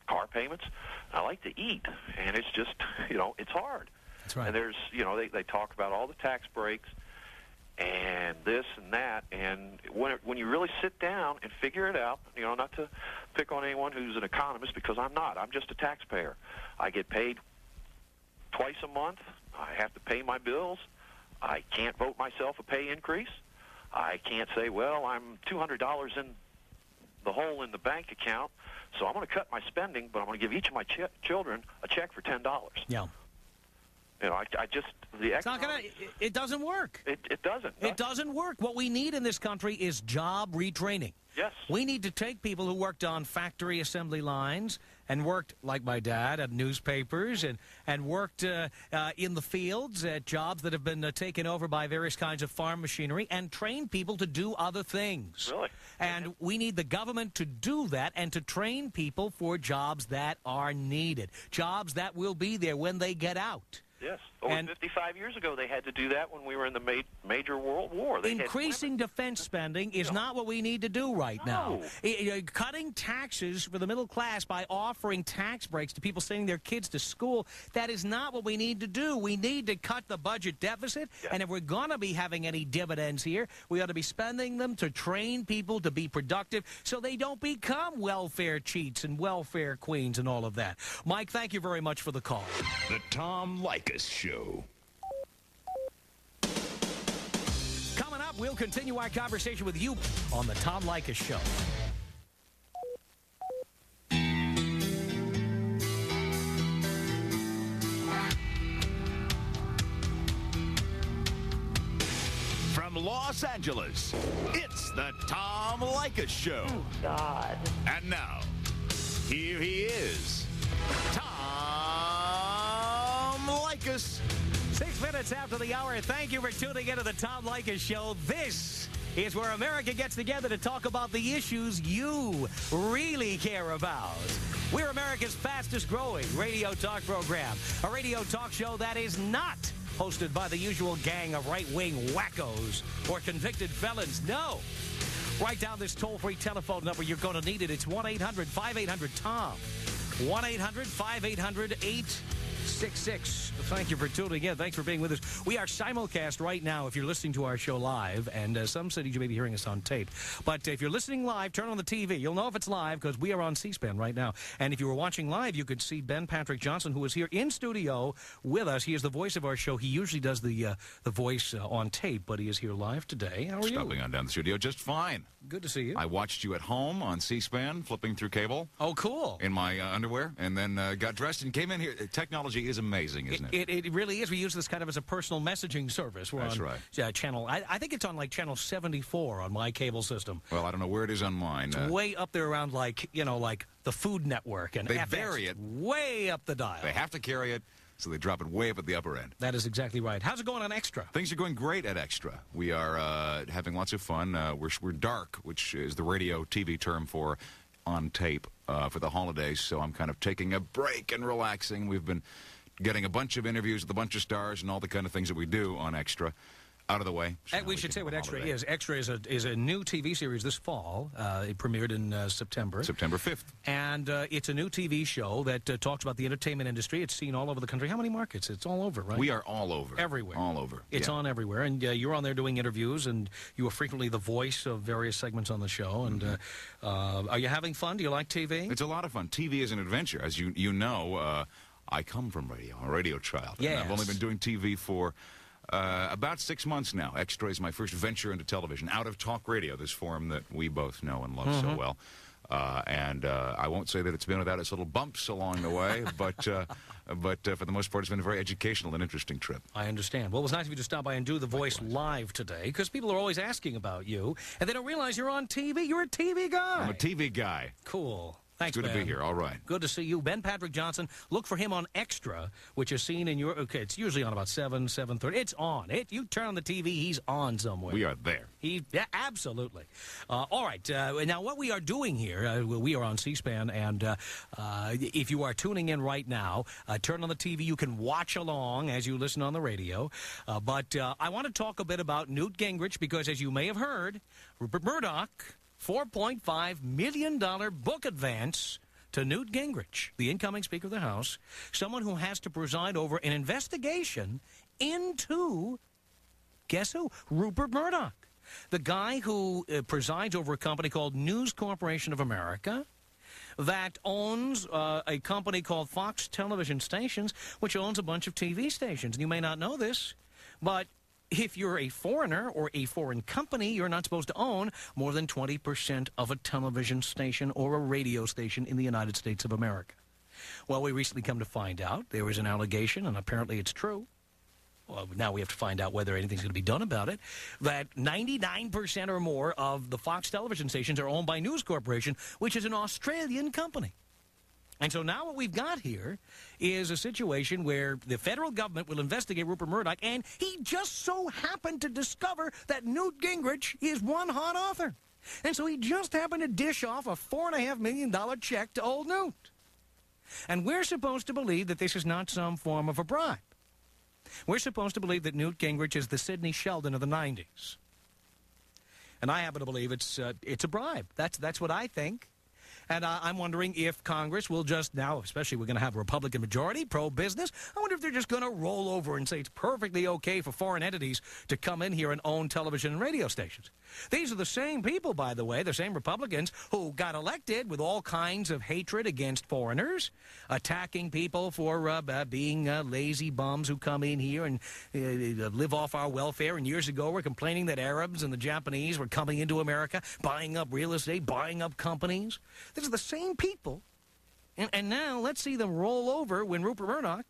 S11: car payments. I like to eat, and it's just, you know, it's hard.
S7: That's right.
S11: And there's, you know, they talk about all the tax breaks and this and that, and when you really sit down and figure it out, you know, not to pick on anyone who's an economist, because I'm not. I'm just a taxpayer. I get paid twice a month. I have to pay my bills. I can't vote myself a pay increase. I can't say, well, I'm $200 in the hole in the bank account, so I'm going to cut my spending, but I'm going to give each of my children a check for $10.
S7: Yeah.
S11: You know, I just...
S7: It's not gonna. It doesn't work.
S11: It doesn't.
S7: It doesn't work. What we need in this country is job retraining.
S11: Yes.
S7: We need to take people who worked on factory assembly lines and worked, like my dad, at newspapers and worked in the fields at jobs that have been taken over by various kinds of farm machinery, and train people to do other things.
S11: Really?
S7: And we need the government to do that and to train people for jobs that are needed, jobs that will be there when they get out.
S11: Yes. Over 55 years ago, they had to do that when we were in the major world war.
S7: Increasing defense spending is not what we need to do right now. Cutting taxes for the middle class by offering tax breaks to people sending their kids to school, that is not what we need to do. We need to cut the budget deficit, and if we're going to be having any dividends here, we ought to be spending them to train people to be productive so they don't become welfare cheats and welfare queens and all of that. Mike, thank you very much for the call.
S5: The Tom Leykis Show.
S7: Coming up, we'll continue our conversation with you on the Tom Leykis Show.
S5: From Los Angeles, it's the Tom Leykis Show.
S12: Oh, God.
S5: And now, here he is, Tom Leykis.
S7: 6 minutes after the hour, thank you for tuning into the Tom Leykis Show. This is where America gets together to talk about the issues you really care about. We're America's fastest growing radio talk program, a radio talk show that is not hosted by the usual gang of right-wing wackos or convicted felons. No. Write down this toll-free telephone number. You're going to need it. It's 1-800-5800-TOM. 1-800-5800-866. Thank you for tuning in. Thanks for being with us. We are simulcast right now if you're listening to our show live, and some cities you may be hearing us on tape. But if you're listening live, turn on the TV. You'll know if it's live because we are on C-SPAN right now. And if you were watching live, you could see Ben Patrick Johnson, who is here in studio with us. He is the voice of our show. He usually does the voice on tape, but he is here live today. How are you?
S13: Stopping on down the studio just fine.
S7: Good to see you.
S13: I watched you at home on C-SPAN, flipping through cable.
S7: Oh, cool.
S13: In my underwear, and then got dressed and came in here. Technology is amazing, isn't it?
S7: It really is. We use this kind of as a personal messaging service. We're
S13: That's
S7: on,
S13: right.
S7: Channel, I think it's on like channel 74 on my cable system.
S13: Well, I don't know where it is on mine.
S7: It's way up there around like the Food Network and
S13: they
S7: FX.
S13: vary it
S7: Way up the dial.
S13: They have to carry it, so they drop it way up at the upper end.
S7: That is exactly right. How's it going on Extra?
S13: Things are going great at Extra. We are having lots of fun. We're dark, which is the radio TV term for on tape for the holidays, so I'm kind of taking a break and relaxing. We've been getting a bunch of interviews with a bunch of stars and all the kind of things that we do on Extra out of the way.
S7: And we should say what Extra is. Extra is a new TV series this fall. It premiered in September.
S13: September 5th.
S7: And it's a new TV show that talks about the entertainment industry. It's seen all over the country. How many markets? It's all over, right?
S13: We are all over.
S7: Everywhere.
S13: All over.
S7: It's on everywhere. And you're on there doing interviews, and you are frequently the voice of various segments on the show. And are you having fun? Do you like TV?
S13: It's a lot of fun. TV is an adventure. As you know, I come from radio, a radio child.
S7: Yes.
S13: And I've only been doing TV for about 6 months now. Extra is my first venture into television, out of talk radio, this form that we both know and love so well. And I won't say that it's been without its little bumps along the way, but for the most part, it's been a very educational and interesting trip.
S7: I understand. Well, it was nice of you to stop by and do the voice live today, because people are always asking about you, and they don't realize you're on TV. You're a TV guy.
S13: I'm a TV guy.
S7: Cool. Thanks,
S13: It's good
S7: Ben.
S13: to be here. All right.
S7: Good to see you. Ben Patrick Johnson. Look for him on Extra, which is seen in your... Okay, it's usually on about 7:30. It's on. You turn on the TV, he's on somewhere.
S13: We are there.
S7: Yeah, absolutely. All right. Now, what we are doing here, we are on C-SPAN, and if you are tuning in right now, turn on the TV. You can watch along as you listen on the radio. But I want to talk a bit about Newt Gingrich, because as you may have heard, Rupert Murdoch... $4.5 million book advance to Newt Gingrich, the incoming Speaker of the House, someone who has to preside over an investigation into, guess who? Rupert Murdoch, the guy who presides over a company called News Corporation of America that owns a company called Fox Television Stations, which owns a bunch of TV stations. And you may not know this, but... if you're a foreigner or a foreign company, you're not supposed to own more than 20% of a television station or a radio station in the United States of America. Well, we recently come to find out there was an allegation, and apparently it's true. Well, now we have to find out whether anything's going to be done about it, that 99% or more of the Fox television stations are owned by News Corporation, which is an Australian company. And so now what we've got here is a situation where the federal government will investigate Rupert Murdoch, and he just so happened to discover that Newt Gingrich is one hot author. And so he just happened to dish off a $4.5 million check to old Newt. And we're supposed to believe that this is not some form of a bribe. We're supposed to believe that Newt Gingrich is the Sidney Sheldon of the 90s. And I happen to believe it's a bribe. That's what I think. And I'm wondering if Congress will just now, especially we're going to have a Republican majority, pro-business, I wonder if they're just going to roll over and say it's perfectly okay for foreign entities to come in here and own television and radio stations. These are the same people, by the way, the same Republicans who got elected with all kinds of hatred against foreigners, attacking people for being lazy bums who come in here and live off our welfare. And years ago, we're complaining that Arabs and the Japanese were coming into America, buying up real estate, buying up companies. These are the same people. And now let's see them roll over when Rupert Murdoch,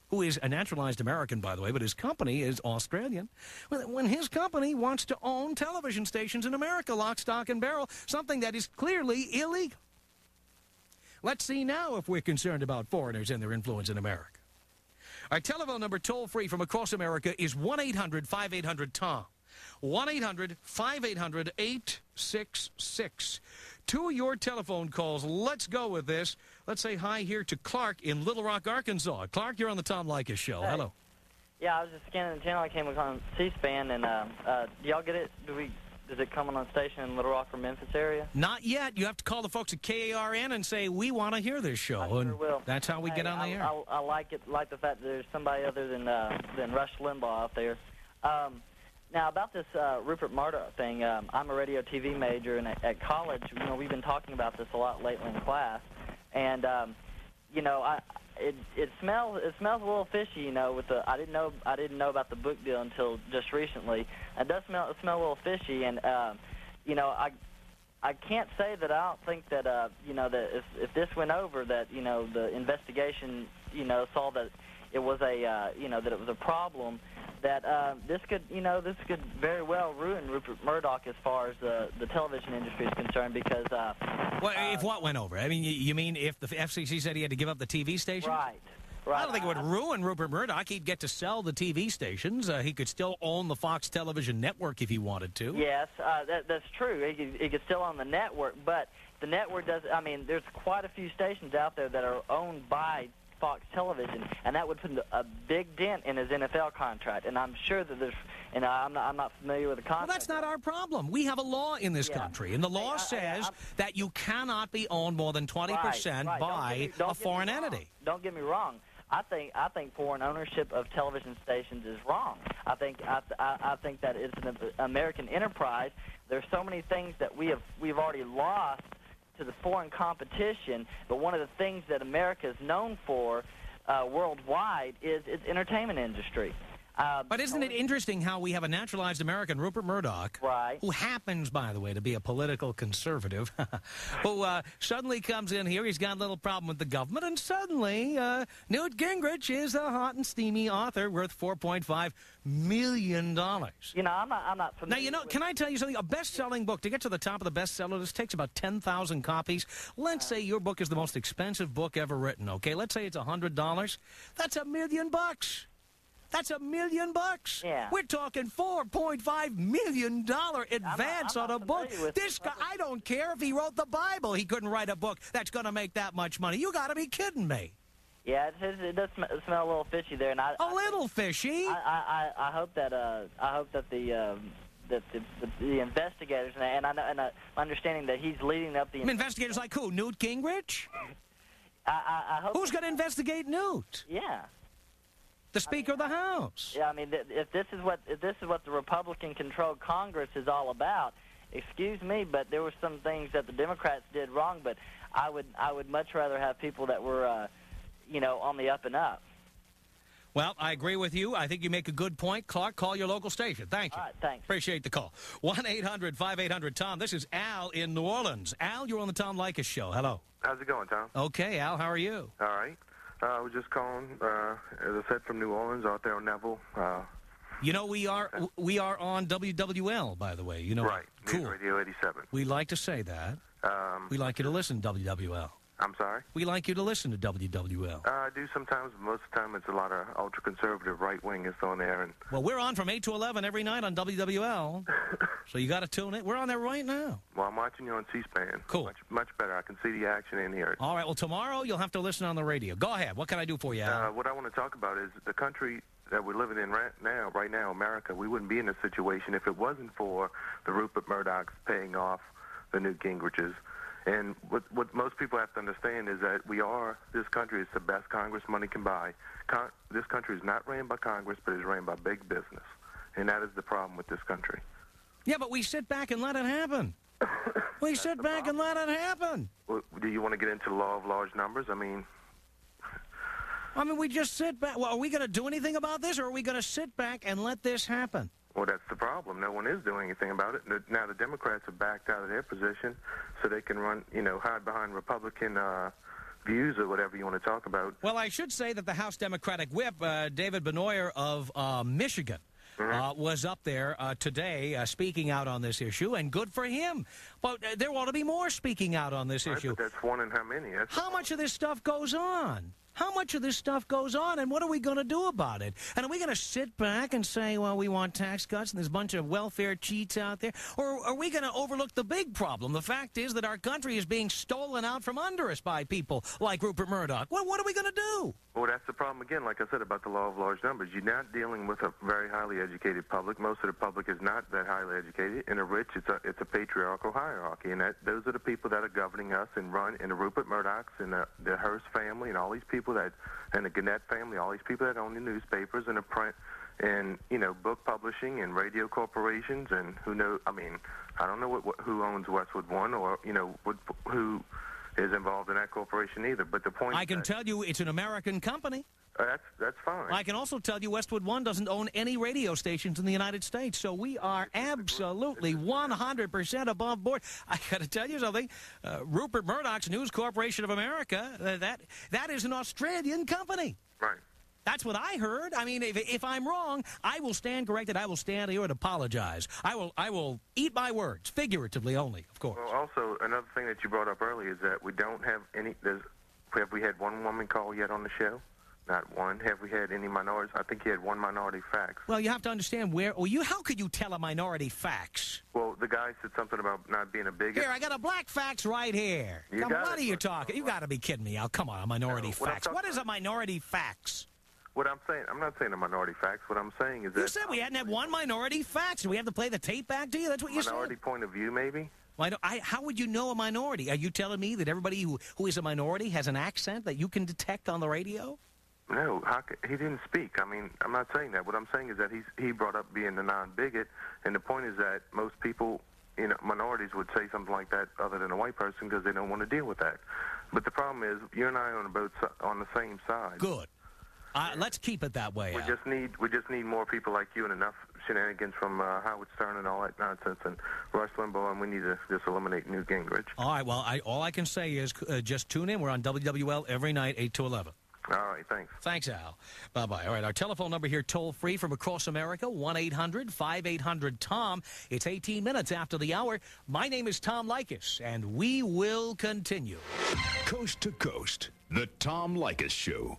S7: who is a naturalized American, by the way, but his company is Australian, when his company wants to own television stations in America, lock, stock, and barrel, something that is clearly illegal. Let's see now if we're concerned about foreigners and their influence in America. Our telephone number toll-free from across America is 1-800-5800-TOM. 1-800-5800-866. To your telephone calls. Let's go with this. Let's say hi here to Clark in Little Rock, Arkansas. Clark, you're on the Tom Leykis Show.
S12: Hey.
S7: Hello.
S12: Yeah, I was just scanning the channel. I came on C-SPAN, and do y'all get it? Does it come on a station in Little Rock or Memphis area?
S7: Not yet. You have to call the folks at KARN and say, we want to hear this show.
S12: I sure
S7: and
S12: will.
S7: That's how we get on the air.
S12: I like it, like the fact that there's somebody other than Rush Limbaugh out there. Now, about this Rupert Murdoch thing, I'm a radio TV major, and at college, we've been talking about this a lot lately in class. And, it smells a little fishy, with the, I didn't know about the book deal until just recently. It does smell a little fishy, and, I can't say that I don't think that, that if this went over, that, the investigation, saw that it was a, that it was a problem, that this could very well ruin Rupert Murdoch as far as the television industry is concerned, because
S7: if what went over? I mean, you mean if the FCC said he had to give up the TV stations?
S12: Right.
S7: I don't think it would ruin Rupert Murdoch. He'd get to sell the TV stations. He could still own the Fox television network if he wanted to.
S12: Yes, that's true. He could still own the network, but the network does. I mean, there's quite a few stations out there that are owned by Fox Television, and that would put a big dent in his NFL contract. And I'm sure that there's, and I'm not familiar with the contract.
S7: Well, that's not our problem. We have a law in this country, and the law says that you cannot be owned more than 20% by a foreign entity.
S12: Don't get me wrong. I think foreign ownership of television stations is wrong. I think that it's an American enterprise. There's so many things that we've already lost to the foreign competition, but one of the things that America is known for worldwide is its entertainment industry.
S7: But isn't it interesting how we have a naturalized American, Rupert Murdoch, who happens, by the way, to be a political conservative, who suddenly comes in here, he's got a little problem with the government, and suddenly Newt Gingrich is a hot and steamy author worth $4.5 million.
S12: I'm not familiar.
S7: Now, can I tell you something? A best-selling book, to get to the top of the bestseller list, takes about 10,000 copies. Let's say your book is the most expensive book ever written, okay? Let's say it's $100. That's $1 million. That's $1 million.
S12: Yeah.
S7: We're talking $4.5 million advance on a book. This guy, I don't care if he wrote the Bible. He couldn't write a book that's going to make that much money. You got to be kidding me.
S12: Yeah, it does smell a little fishy there, and
S7: a little fishy.
S12: I hope that the investigators and I'm understanding that he's leading up the
S7: investigators like who? Newt Gingrich?
S12: I hope.
S7: Who's going to investigate Newt?
S12: Yeah.
S7: The Speaker of the House.
S12: Yeah, I mean, if this is what the Republican-controlled Congress is all about, excuse me, but there were some things that the Democrats did wrong. But I would much rather have people that were, on the up and up.
S7: Well, I agree with you. I think you make a good point. Clark, call your local station. Thank you.
S12: All right, thanks.
S7: Appreciate the call. 1-800-5800-TOM. This is Al in New Orleans. Al, you're on the Tom Leykis Show. Hello.
S14: How's it going, Tom?
S7: Okay, Al, how are you?
S14: All right. I was just calling, as I said, from New Orleans, out there on Neville.
S7: We are on WWL, by the way.
S14: Right.
S7: Cool.
S14: News Radio 87.
S7: We like to say that. We like you to listen to WWL.
S14: I'm sorry?
S7: We like you to listen to WWL.
S14: I do sometimes, but most of the time it's a lot of ultra-conservative right-wingists on there. And
S7: well, we're on from 8 to 11 every night on WWL, so you got to tune in. We're on there right now.
S14: Well, I'm watching you on C-SPAN.
S7: Cool.
S14: Much better. I can see the action and hear it.
S7: All right, well, tomorrow you'll have to listen on the radio. Go ahead. What can I do for you, Al?
S14: What I want to talk about is the country that we're living in right now, America. We wouldn't be in this situation if it wasn't for the Rupert Murdochs paying off the Newt Gingriches. And what most people have to understand is that this country is the best Congress money can buy. This country is not ran by Congress, but is ran by big business. And that is the problem with this country.
S7: Yeah, but we sit back and let it happen. We sit back and let it happen.
S14: Well, do you want to get into the law of large numbers? I mean, we
S7: just sit back. Well, are we going to do anything about this, or are we going to sit back and let this happen?
S14: Well, that's the problem. No one is doing anything about it. Now the Democrats have backed out of their position so they can run, hide behind Republican views or whatever you want to talk about.
S7: Well, I should say that the House Democratic Whip, David Benoyer of Michigan, was up there today speaking out on this issue, and good for him. But there ought to be more speaking out on this issue.
S14: But that's one in how many?
S7: How much of this stuff goes on? How much of this stuff goes on, and what are we going to do about it? And are we going to sit back and say, well, we want tax cuts, and there's a bunch of welfare cheats out there? Or are we going to overlook the big problem? The fact is that our country is being stolen out from under us by people like Rupert Murdoch. Well, what are we going to do?
S14: Well, that's the problem, again, like I said, about the law of large numbers. You're not dealing with a very highly educated public. Most of the public is not that highly educated. In the rich, it's a patriarchal hierarchy, and those are the people that are governing us and run, and the Rupert Murdochs and the Hearst family and all these people and the Gannett family, all these people that own the newspapers and the print and, book publishing and radio corporations and who knows, I don't know who owns Westwood One or, who is involved in that corporation either. But the point
S7: I can tell you it's an American company.
S14: That's fine.
S7: I can also tell you Westwood One doesn't own any radio stations in the United States, so we are absolutely 100% above board. I got to tell you something. Rupert Murdoch's News Corporation of America, that is an Australian company.
S14: Right.
S7: That's what I heard. If I'm wrong, I will stand corrected. I will stand here and apologize. I will eat my words, figuratively only, of course.
S14: Well, also, another thing that you brought up earlier is that we don't have any. Have we had one woman call yet on the show? Not one. Have we had any minorities? I think you had one minority fax.
S7: Well, you have to understand how could you tell a minority fax?
S14: Well, the guy said something about not being a bigot.
S7: Here, I got a black fax right here. What are you talking? You got to be kidding me. Come on, a minority fax. What is a minority fax?
S14: What I'm saying, I'm not saying a minority fax. What I'm saying is that...
S7: You said we hadn't had one minority fax. Do we have to play the tape back to you? That's what you said.
S14: Minority point of view, maybe?
S7: Well, how would you know a minority? Are you telling me that everybody who is a minority has an accent that you can detect on the radio?
S14: No, he didn't speak. I'm not saying that. What I'm saying is that he brought up being the non-bigot, and the point is that most people, minorities would say something like that other than a white person because they don't want to deal with that. But the problem is, you and I are on the same side.
S7: Good. Let's keep it that way.
S14: We just need more people like you and enough shenanigans from Howard Stern and all that nonsense and Rush Limbaugh, and we need to just eliminate Newt Gingrich.
S7: All right. Well, all I can say is just tune in. We're on WWL every night, 8 to 11.
S14: All right, thanks.
S7: Thanks, Al. Bye-bye. All right, our telephone number here, toll-free from across America, 1-800-5800-TOM. It's 18 minutes after the hour. My name is Tom Leykis, and we will continue.
S5: Coast to Coast, the Tom Leykis Show.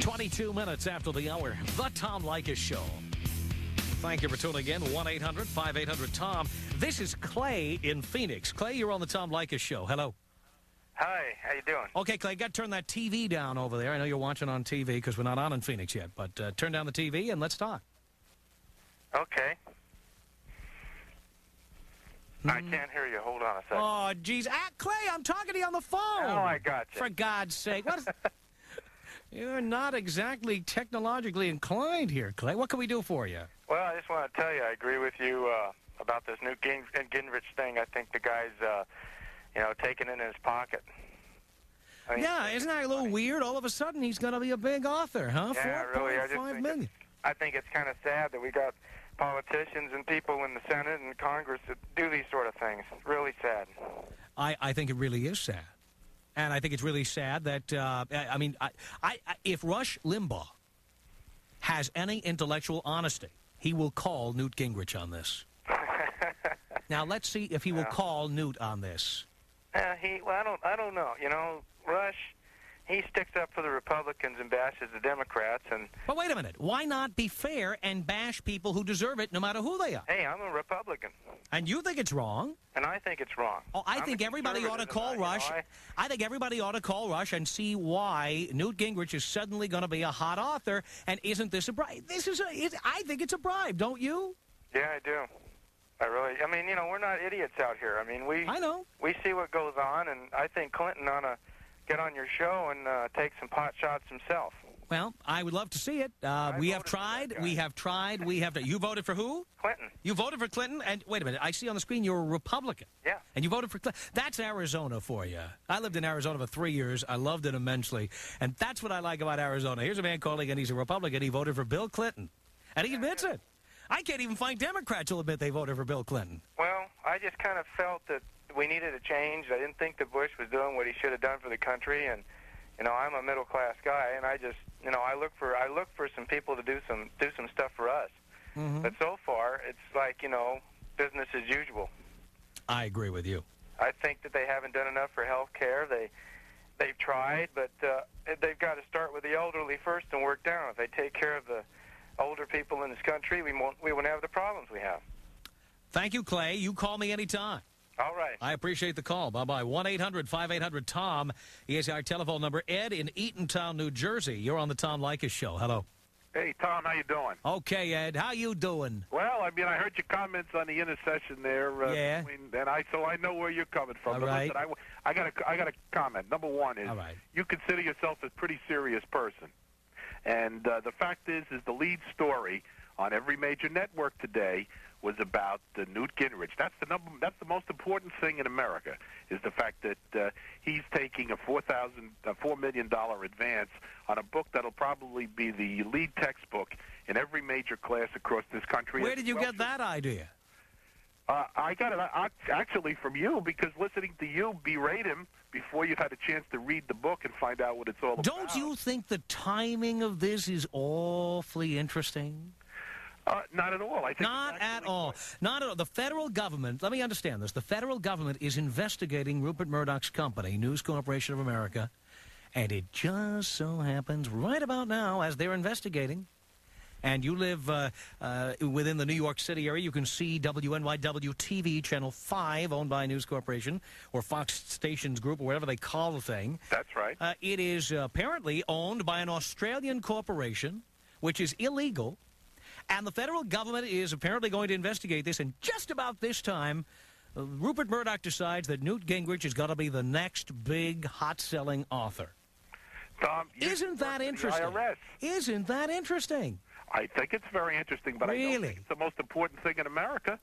S7: 22 minutes after the hour, the Tom Leykis Show. Thank you for tuning in, 1-800-5800-TOM. This is Clay in Phoenix. Clay, you're on the Tom Leykis Show. Hello.
S15: Hi, how you doing?
S7: Okay, Clay, got to turn that TV down over there. I know you're watching on TV because we're not on in Phoenix yet, but turn down the TV and let's talk.
S15: Okay. I can't hear you. Hold on a second.
S7: Oh, geez. Clay, I'm talking to you on the phone.
S15: Oh, I got you.
S7: For God's sake. You're not exactly technologically inclined here, Clay. What can we do for you?
S15: Well, I just want to tell you, I agree with you about this Newt Gingrich thing. I think the guy's... taking it in his pocket.
S7: Yeah, isn't that a little weird? All of a sudden, he's going to be a big author, huh?
S15: Yeah, really. I think it's kind of sad that we got politicians and people in the Senate and Congress that do these sort of things. It's really sad.
S7: I think it really is sad. And I think it's really sad that, if Rush Limbaugh has any intellectual honesty, he will call Newt Gingrich on this. Now, let's see if he will call Newt on this.
S15: I don't know. Rush, he sticks up for the Republicans and bashes the Democrats.
S7: But wait a minute. Why not be fair and bash people who deserve it, no matter who they are?
S15: Hey, I'm a Republican.
S7: And you think it's wrong?
S15: And I think it's wrong.
S7: Oh, I think everybody ought to call Rush. I think everybody ought to call Rush and see why Newt Gingrich is suddenly going to be a hot author. And isn't this a bribe? I think it's a bribe, don't you?
S15: Yeah, I do. I mean, you know, we're not idiots out here. I mean, we see what goes on, and I think Clinton ought to get on your show and take some pot shots himself.
S7: Well, I would love to see it. We have tried. You voted for who?
S15: Clinton.
S7: You voted for Clinton? And wait a minute. I see on the screen you're a Republican.
S15: Yeah.
S7: And you voted for Clinton. That's Arizona for you. I lived in Arizona for 3 years. I loved it immensely. And that's what I like about Arizona. Here's a man calling, and he's a Republican. He voted for Bill Clinton. And he admits it. I can't even find Democrats who'll admit they voted for Bill Clinton.
S15: Well, I just kind of felt that we needed a change. I didn't think that Bush was doing what he should have done for the country, and you know, I'm a middle-class guy, and I just, you know, I look for some people to do some stuff for us.
S7: Mm-hmm.
S15: But so far, it's like, you know, business as usual.
S7: I agree with you.
S15: I think that they haven't done enough for health care. They've tried, but they've got to start with the elderly first and work down. If they take care of the older people in this country, we won't have the problems we have.
S7: Thank you, Clay. You call me anytime.
S15: All right.
S7: I appreciate the call. Bye-bye. 1-800-5800-TOM is our telephone number. Ed in Eatontown, New Jersey. You're on the Tom Leykis Show. Hello.
S16: Hey, Tom, how you doing?
S7: Okay, Ed. How you doing?
S16: Well, I mean, I heard your comments on the intercession there.
S7: Yeah.
S16: So I know where you're coming from.
S7: All
S16: but
S7: right.
S16: Listen, I got a comment. Number one is you consider yourself a pretty serious person. And the fact is the lead story on every major network today was about Newt Gingrich. That's the most important thing in America, is the fact that he's taking a $4 million advance on a book that'll probably be the lead textbook in every major class across this country.
S7: Where did you get that idea?
S16: I got it actually from you, because listening to you berate him before you've had a chance to read the book and find out what it's all about.
S7: Don't you think the timing of this is awfully interesting?
S16: Not at all. I think
S7: not at all. Not at all. The federal government, let me understand this, the federal government is investigating Rupert Murdoch's company, News Corporation of America, and it just so happens right about now, as they're investigating, and you live within the New York City area, you can see WNYW TV, Channel 5, owned by News Corporation, or Fox Stations Group, or whatever they call the thing.
S16: That's right.
S7: It is apparently owned by an Australian corporation, which is illegal. And the federal government is apparently going to investigate this, and just about this time, Rupert Murdoch decides that Newt Gingrich is going to be the next big, hot-selling author.
S16: Tom,
S7: isn't that interesting? Isn't that interesting?
S16: I think it's very interesting, but I don't think it's the most important thing in America.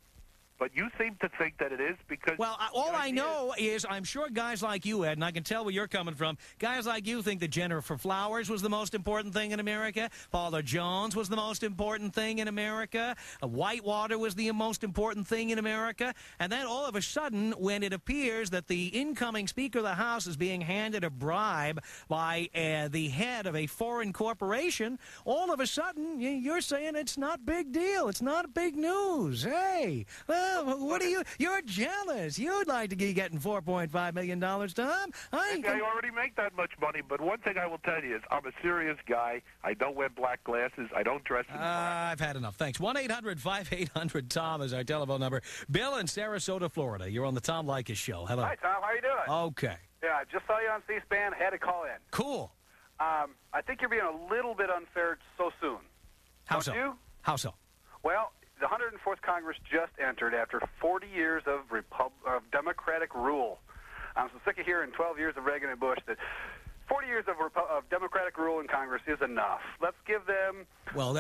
S16: But you seem to think that it is because...
S7: Well, all I know is I'm sure guys like you, Ed, and I can tell where you're coming from, guys like you think that Jennifer Flowers was the most important thing in America, Paula Jones was the most important thing in America, Whitewater was the most important thing in America, and then all of a sudden, when it appears that the incoming Speaker of the House is being handed a bribe by the head of a foreign corporation, all of a sudden, you're saying it's not big deal, it's not big news. Hey, well, what are you? You're jealous. You'd like to be getting $4.5 million, Tom.
S16: I already make that much money, but one thing I will tell you is I'm a serious guy. I don't wear black glasses. I don't dress in black.
S7: I've had enough. Thanks. 1-800-5800-TOM is our telephone number. Bill in Sarasota, Florida. You're on the Tom Leykis Show. Hello.
S17: Hi, Tom. How you doing?
S7: Okay.
S17: Yeah, just saw you on C-SPAN. Had to call in.
S7: Cool.
S17: I think you're being a little bit unfair so soon.
S7: How
S17: Don't
S7: so?
S17: you?
S7: How so?
S17: Well, the 104th Congress just entered after 40 years of Democratic rule. I'm so sick of hearing 12 years of Reagan and Bush that 40 years of Democratic rule in Congress is enough. Let's give them 2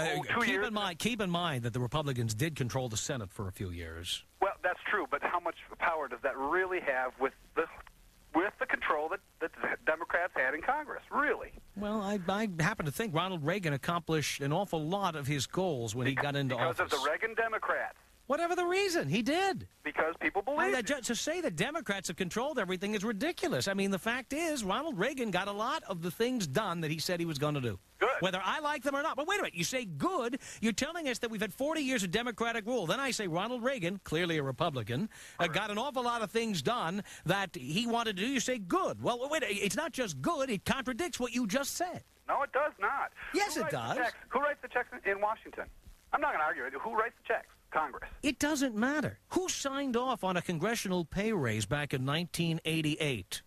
S17: years.
S7: Keep in mind that the Republicans did control the Senate for a few years.
S17: Well, that's true, but how much power does that really have with the control that the Democrats had in Congress, really?
S7: Well, I happen to think Ronald Reagan accomplished an awful lot of his goals when he got into office.
S17: Because of the Reagan Democrats.
S7: Whatever the reason, he did.
S17: Because people believe it.
S7: To say that Democrats have controlled everything is ridiculous. I mean, the fact is, Ronald Reagan got a lot of the things done that he said he was going to do.
S17: Good.
S7: Whether I like them or not. But wait a minute, you say good, you're telling us that we've had 40 years of Democratic rule. Then I say Ronald Reagan, clearly a Republican, got an awful lot of things done that he wanted to do. You say good. Well, wait, it's not just good, it contradicts what you just said.
S17: No, it does not.
S7: Yes, it does.
S17: Who writes the checks in Washington? I'm not going to argue it. Who writes the checks? Congress.
S7: It doesn't matter. Who signed off on a congressional pay raise back in 1988?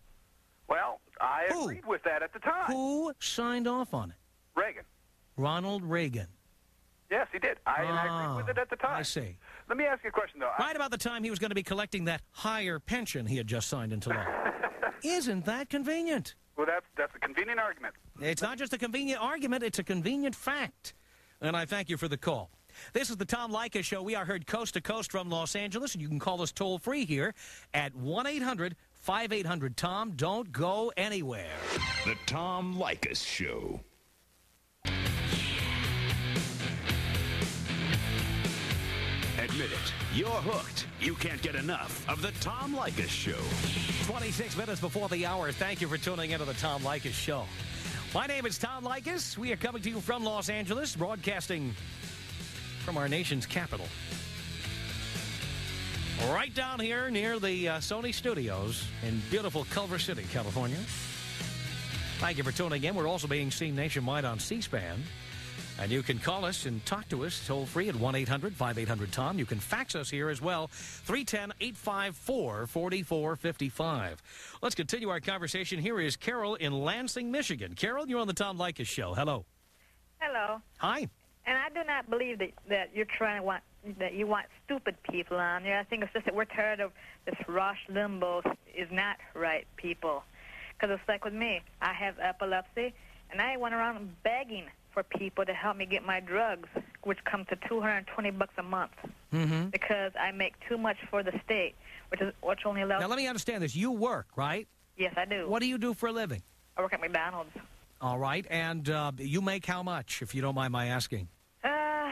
S17: Well, I agreed with that at the time.
S7: Who signed off on it?
S17: Reagan.
S7: Ronald Reagan.
S17: Yes, he did. And I agreed with it at the time.
S7: I see.
S17: Let me ask you a question, though.
S7: Right about the time he was going to be collecting that higher pension he had just signed into law. Isn't that convenient?
S17: Well, that's a convenient argument.
S7: It's not just a convenient argument, it's a convenient fact. And I thank you for the call. This is the Tom Leykis Show. We are heard coast to coast from Los Angeles, and you can call us toll-free here at 1-800-5800-TOM. Don't go anywhere.
S5: The Tom Leykis Show. Admit it, you're hooked. You can't get enough of the Tom Leykis Show.
S7: 26 minutes before the hour. Thank you for tuning into the Tom Leykis Show. My name is Tom Leykis. We are coming to you from Los Angeles, broadcasting from our nation's capital. Right down here near the Sony Studios in beautiful Culver City, California. Thank you for tuning in. We're also being seen nationwide on C-SPAN. And you can call us and talk to us toll-free at 1-800-5800-TOM. You can fax us here as well, 310-854-4455. Let's continue our conversation. Here is Carol in Lansing, Michigan. Carol, you're on the Tom Leykis Show. Hello.
S18: Hello.
S7: Hi.
S18: And I do not believe that you're trying to that you want stupid people on there. I think it's just that we're tired of this Rush Limbaugh is not right people. Because it's like with me. I have epilepsy, and I went around begging for people to help me get my drugs, which come to $220 a month, because I make too much for the state, which only allows.
S7: Now let me understand this. You work, right?
S18: Yes, I do.
S7: What do you do for a living?
S18: I work at McDonald's.
S7: All right, and you make how much, if you don't mind my asking?
S18: Well,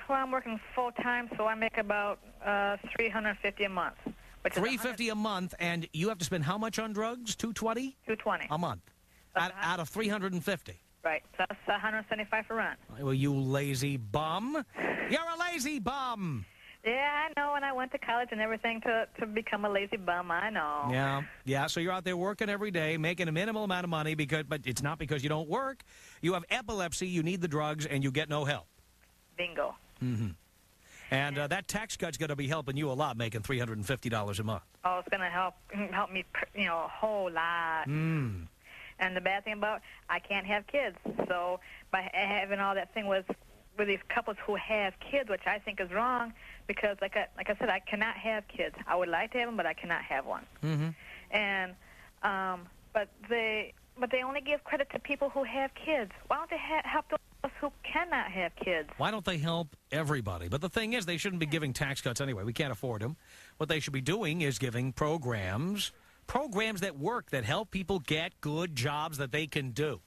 S18: I'm working full time, so I make about $350 a month.
S7: $350 a month, and you have to spend how much on drugs? $220?
S18: $220
S7: a month. Out of $350.
S18: Right, so that's $175 for rent.
S7: Well, you lazy bum. You're a lazy bum.
S18: Yeah, I know, and I went to college and everything to become a lazy bum, I know.
S7: Yeah, so you're out there working every day, making a minimal amount of money, but it's not because you don't work. You have epilepsy, you need the drugs, and you get no help.
S18: Bingo.
S7: And that tax cut's going to be helping you a lot, making $350 a month.
S18: Oh, it's going to help me, a whole lot. And the bad thing about I can't have kids. So by having all that thing with these couples who have kids, which I think is wrong, because like I said, I cannot have kids. I would like to have them, but I cannot have one. And but they only give credit to people who have kids. Why don't they help those who cannot have kids?
S7: Why don't they help everybody? But the thing is, they shouldn't be giving tax cuts anyway. We can't afford them. What they should be doing is giving programs that work, that help people get good jobs that they can do.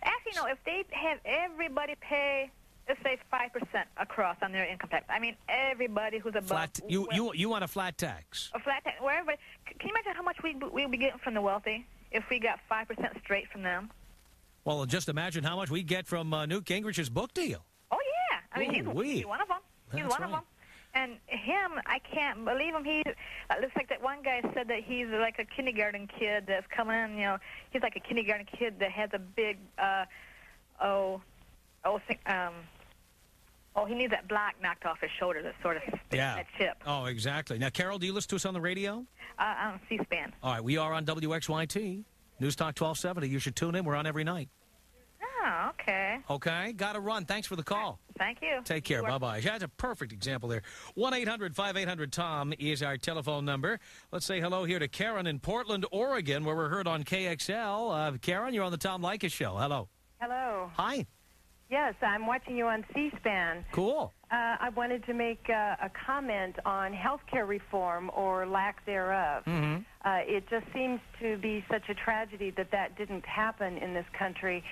S18: Actually, no, if they have everybody pay, let's say 5% across on their income tax. I mean, everybody who's above.
S7: You want a flat tax?
S18: A flat tax. Where everybody, can you imagine how much we'd be getting from the wealthy if we got 5% straight from them?
S7: Well, just imagine how much we get from Newt Gingrich's book deal.
S18: Oh, yeah. I mean, he's one of them. He's one of them. And him, I can't believe him. He looks like that one guy said that he's like a kindergarten kid that's coming in. He's like a kindergarten kid that has a big, he needs that block knocked off his shoulder, that sort of that chip.
S7: Oh, exactly. Now, Carol, do you listen to us on the radio?
S18: On C-SPAN.
S7: All right, we are on WXYT, News Talk 1270. You should tune in. We're on every night.
S18: Oh, okay.
S7: Okay, got to run. Thanks for the call.
S18: Thank you.
S7: Take care. Bye-bye. That's a perfect example there. 1-800-5800-TOM is our telephone number. Let's say hello here to Karen in Portland, Oregon, where we're heard on KXL. Karen, you're on the Tom Leykis Show. Hello.
S19: Hello.
S7: Hi.
S19: Yes, I'm watching you on C-SPAN.
S7: Cool.
S19: I wanted to make a comment on health care reform or lack thereof. It just seems to be such a tragedy that didn't happen in this country.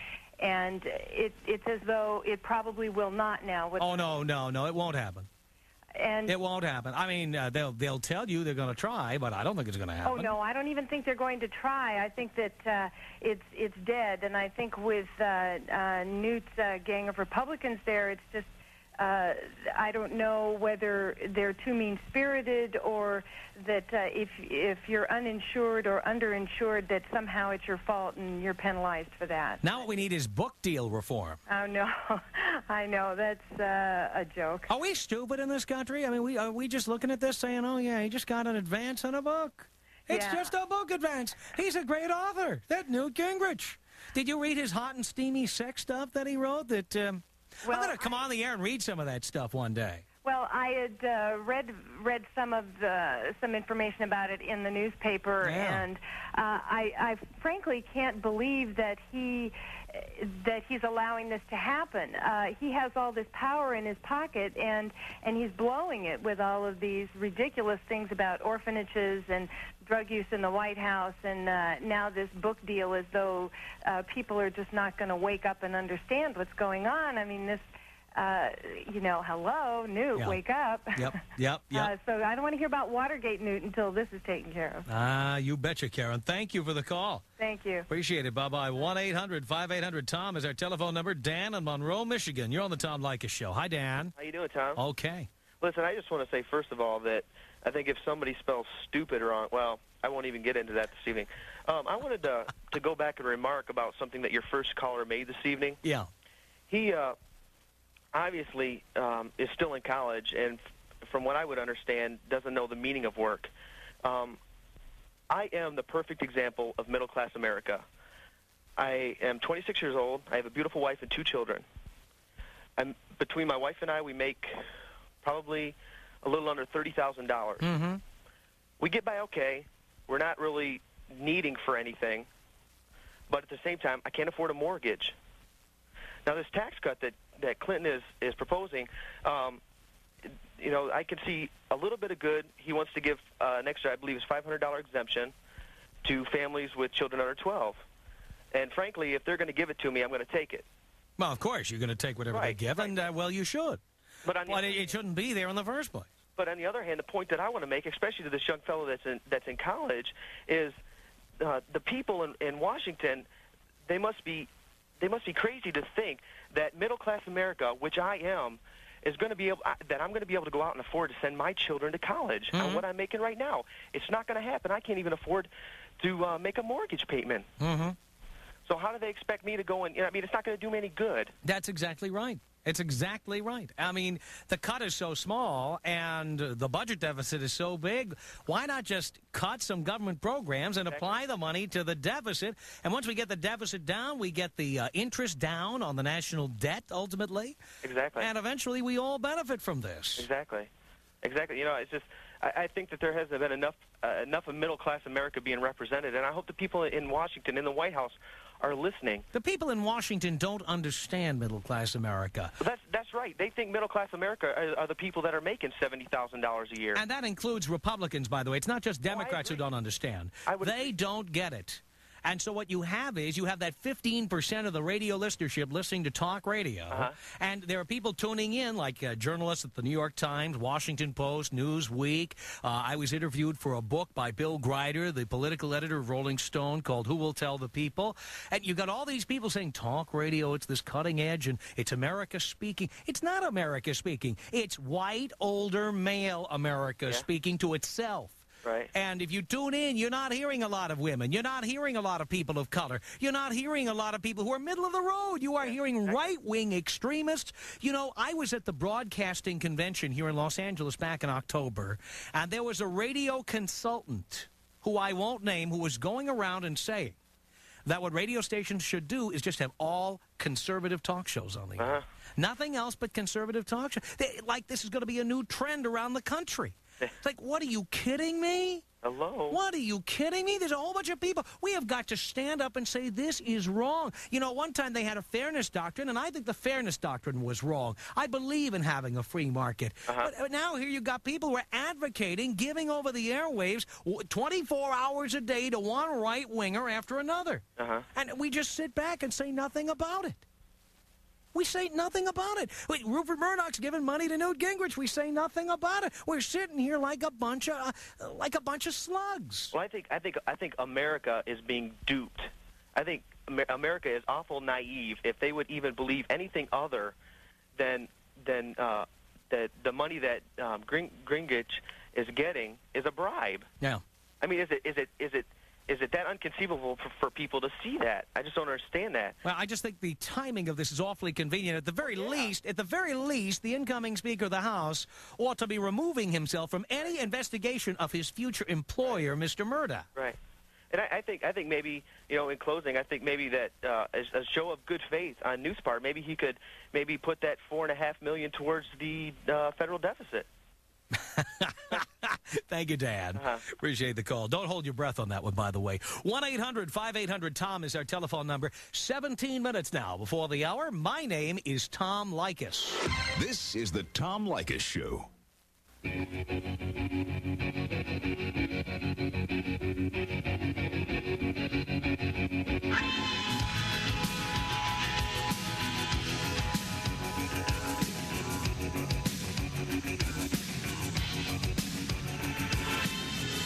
S19: And it's as though it probably will not now.
S7: Oh, no, it won't happen.
S19: And
S7: it won't happen. I mean, they'll tell you they're going to try, but I don't think it's going to happen.
S19: Oh, no, I don't even think they're going to try. I think that it's dead. And I think with Newt's gang of Republicans there, it's just, I don't know whether they're too mean-spirited or that if you're uninsured or underinsured, that somehow it's your fault and you're penalized for that.
S7: Now what we need is book deal reform.
S19: Oh, no. I know. That's a joke.
S7: Are we stupid in this country? I mean, are we just looking at this saying, oh, yeah, he just got an advance on a book? It's just a book advance. He's a great author. That Newt Gingrich. Did you read his hot and steamy sex stuff that he wrote that...
S19: Well,
S7: I'm going to come on the air and read some of that stuff one day.
S19: Well, I had read some of some information about it in the newspaper, and I frankly can't believe that he's allowing this to happen. He has all this power in his pocket, and he's blowing it with all of these ridiculous things about orphanages and drug use in the White House, and now this book deal, as though people are just not going to wake up and understand what's going on. I mean, this. Hello, Newt, wake up.
S7: Yep.
S19: So I don't want to hear about Watergate, Newt, until this is taken care of.
S7: You betcha, Karen. Thank you for the call.
S19: Thank you.
S7: Appreciate it. Bye-bye. 1-800-5800-TOM is our telephone number. Dan in Monroe, Michigan. You're on the Tom Leykis Show. Hi, Dan.
S20: How you doing, Tom?
S7: Okay.
S20: Listen, I just want to say, first of all, that I think if somebody spells stupid wrong, well, I won't even get into that this evening. I wanted to go back and remark about something that your first caller made this evening.
S7: Yeah.
S20: He obviously is still in college, and from what I would understand, doesn't know the meaning of work. I am the perfect example of middle-class America. I am 26 years old. I have a beautiful wife and 2 children. Between my wife and I, we make probably a little under $30,000.
S7: Mm-hmm.
S20: We get by okay. We're not really needing for anything. But at the same time, I can't afford a mortgage. Now, this tax cut that Clinton is proposing, I can see a little bit of good. He wants to give an extra, I believe, is $500 exemption to families with children under 12. And frankly, if they're going to give it to me, I'm going to take it.
S7: Well, of course, you're going to take whatever they give, and, well, you should.
S20: But
S7: it shouldn't be there in the first place.
S20: But on the other hand, the point that I want to make, especially to this young fellow that's in college, is the people in Washington, they must be crazy to think that middle-class America, which I am, is going to be able that I'm going to be able to go out and afford to send my children to college on what I'm making right now. It's not going to happen. I can't even afford to make a mortgage payment.
S7: Mm-hmm.
S20: So how do they expect me to go and? It's not going to do me any good.
S7: That's exactly right. It's exactly right. I mean, the cut is so small and the budget deficit is so big. Why not just cut some government programs and apply the money to the deficit? And once we get the deficit down, we get the interest down on the national debt, ultimately.
S20: Exactly.
S7: And eventually we all benefit from this.
S20: Exactly. It's just, I think that there hasn't been enough of middle-class America being represented, and I hope the people in Washington, in the White House, are listening.
S7: The people in Washington don't understand middle-class America.
S20: That's right. They think middle-class America are the people that are making $70,000 a year.
S7: And that includes Republicans, by the way. It's not just Democrats who don't understand. They don't get it. And so what you have is you have that 15% of the radio listenership listening to talk radio, and there are people tuning in, like journalists at the New York Times, Washington Post, Newsweek. I was interviewed for a book by Bill Grider, the political editor of Rolling Stone, called Who Will Tell the People? And you got all these people saying, talk radio, it's this cutting edge, and it's America speaking. It's not America speaking. It's white, older, male America speaking to itself.
S20: Right.
S7: And if you tune in, you're not hearing a lot of women. You're not hearing a lot of people of color. You're not hearing a lot of people who are middle of the road. You are hearing right-wing extremists. I was at the broadcasting convention here in Los Angeles back in October, and there was a radio consultant who I won't name who was going around and saying that what radio stations should do is just have all conservative talk shows on the air. Nothing else but conservative talk shows. Like this is going to be a new trend around the country. It's like, what, are you kidding me?
S20: Hello?
S7: What, are you kidding me? There's a whole bunch of people. We have got to stand up and say this is wrong. One time they had a fairness doctrine, and I think the fairness doctrine was wrong. I believe in having a free market. But now here you got people who are advocating giving over the airwaves 24 hours a day to one right-winger after another. And we just sit back and say nothing about it. We say nothing about it. Rupert Murdoch's giving money to Newt Gingrich. We say nothing about it. We're sitting here like a bunch of slugs.
S20: Well, I think America is being duped. I think America is awful naive if they would even believe anything other than the money that Gingrich is getting is a bribe.
S7: Yeah.
S20: I mean, is it that inconceivable for people to see that? I just don't understand that.
S7: Well, I just think the timing of this is awfully convenient. At the very least, the incoming Speaker of the House ought to be removing himself from any investigation of his future employer, Mr. Murdoch.
S20: Right. And I think maybe, in closing, I think maybe that as a show of good faith on Newt's part, maybe he could maybe put that $4.5 million towards the federal deficit.
S7: Thank you, Dan. Appreciate the call. Don't hold your breath on that one, by the way. 1-800-5800-TOM is our telephone number. 17 minutes now before the hour. My name is Tom Leykis.
S5: This is the Tom Leykis Show.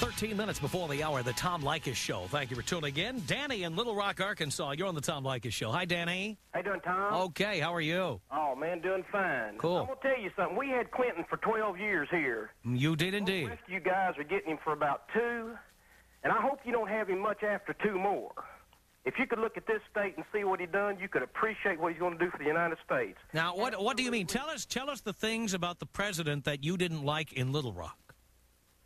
S7: 13 minutes before the hour, the Tom Leykis Show. Thank you for tuning in. Danny in Little Rock, Arkansas. You're on the Tom Leykis Show. Hi, Danny.
S21: How you doing, Tom?
S7: Okay, how are you?
S21: Oh, man, doing fine.
S7: Cool.
S21: I'm going to tell you something. We had Clinton for 12 years here.
S7: You did indeed.
S21: The rest of you guys are getting him for about 2, and I hope you don't have him much after 2 more. If you could look at this state and see what he done, you could appreciate what he's going to do for the United States.
S7: Now, what do you mean? Tell us the things about the president that you didn't like in Little Rock.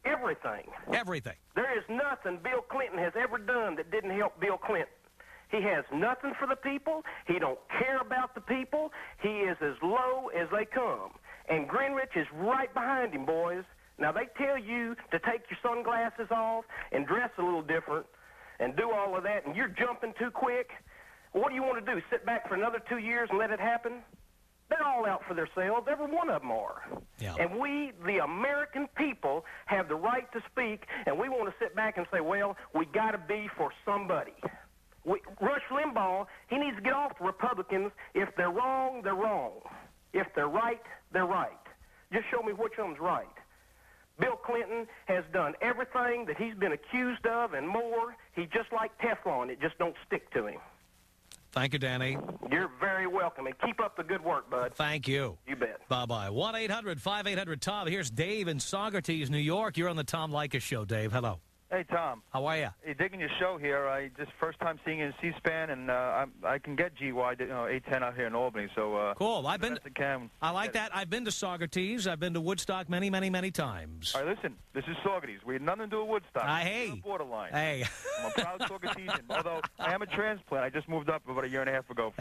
S21: Everything.
S7: Everything.
S21: There is nothing Bill Clinton has ever done that didn't help Bill Clinton. He has nothing for the people. He don't care about the people. He is as low as they come. And Greenrich is right behind him, boys. Now, they tell you to take your sunglasses off and dress a little different and do all of that, and you're jumping too quick. What do you want to do, sit back for another 2 years and let it happen? They're all out for themselves. Every one of them are.
S7: Yeah.
S21: And we, the American people, have the right to speak, and we want to sit back and say, well, we got to be for somebody. Rush Limbaugh, he needs to get off the Republicans. If they're wrong, they're wrong. If they're right, they're right. Just show me which of them's right. Bill Clinton has done everything that he's been accused of and more. He's just like Teflon. It just don't stick to him.
S7: Thank you, Danny.
S21: You're very welcome, and keep up the good work, bud.
S7: Thank you.
S21: You bet.
S7: Bye-bye. 1-800-5800-TOM. Here's Dave in Saugerties, New York. You're on the Tom Leykis Show, Dave. Hello.
S22: Hey, Tom.
S7: How are you?
S22: Hey, digging your show here. I just first time seeing you in C-SPAN, and I can get GY 810 out here in Albany. So
S7: cool. I like that. I've been to Saugerties. I've been to Woodstock many, many, many times.
S22: All right, listen. This is Saugerties. We had nothing to do with Woodstock.
S7: Hey.
S22: Borderline.
S7: Hey.
S22: I'm a proud Saugertesian. Although I am a transplant. I just moved up about a year and a half ago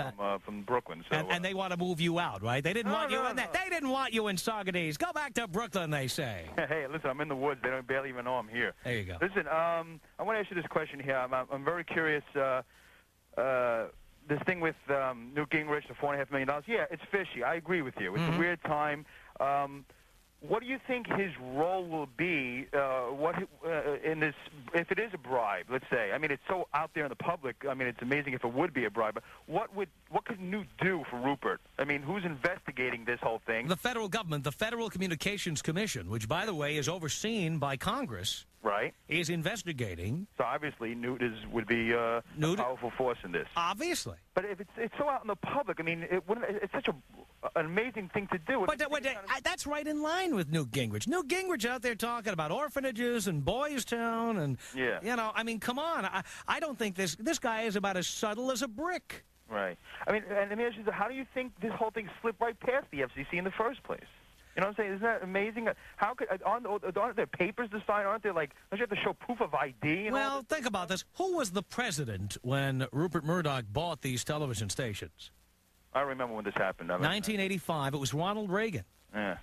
S22: from Brooklyn. So,
S7: and they want to move you out, right? They didn't want you in there. They didn't want you in Saugerties. Go back to Brooklyn, they say.
S22: Hey, listen. I'm in the woods. They don't barely even know I'm here.
S7: There you go.
S22: Listen. I want to ask you this question here. I'm very curious. This thing with Newt Gingrich, the $4.5 million. Yeah, it's fishy. I agree with you. It's a weird time. What do you think his role will be? In this, if it is a bribe, let's say. I mean, it's so out there in the public. I mean, it's amazing if it would be a bribe. But what could Newt do for Rupert? I mean, who's investigating this whole thing?
S7: The federal government, the Federal Communications Commission, which, by the way, is overseen by Congress.
S22: Right.
S7: Is investigating.
S22: So obviously Newt would be a powerful force in this.
S7: Obviously.
S22: But if it's so out in the public, I mean, it's such an amazing thing to do.
S7: But that's right in line with Newt Gingrich. Newt Gingrich out there talking about orphanages and Boys Town and, I mean, come on. I don't think this guy is about as subtle as a brick.
S22: Right. I mean, and let me ask you, how do you think this whole thing slipped right past the FCC in the first place? You know what I'm saying? Isn't that amazing? How could aren't there papers to sign? Aren't there, like, don't you have to show proof of ID?
S7: Well, think about this. Who was the president when Rupert Murdoch bought these television stations?
S22: I remember when this happened.
S7: 1985. It was Ronald Reagan.
S22: Yeah.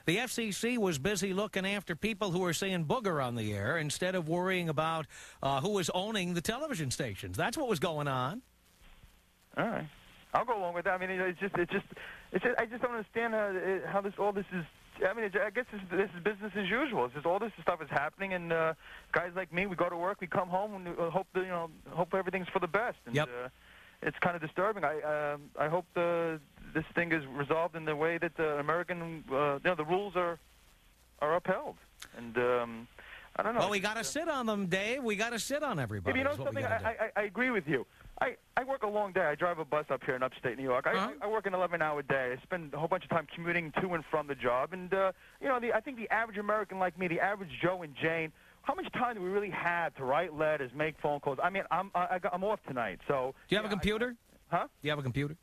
S7: The FCC was busy looking after people who were saying booger on the air instead of worrying about who was owning the television stations. That's what was going on.
S22: All right. I'll go along with that. I mean, I just don't understand how all this is. I mean, I guess this is business as usual. It's just all this stuff is happening, and guys like me, we go to work, we come home, and hope everything's for the best. And, it's kind of disturbing. I hope this thing is resolved in the way that the American, the rules are upheld. And I don't know.
S7: Well, we got to sit on them, Dave. We got to sit on everybody.
S22: You know something? I agree with you. I work a long day. I drive a bus up here in upstate New York. I work an 11-hour day. I spend a whole bunch of time commuting to and from the job. And, I think the average American like me, the average Joe and Jane, how much time do we really have to write letters, make phone calls? I mean, I'm off tonight, so...
S7: Do you have a computer?
S22: Huh?
S7: Do you have a computer?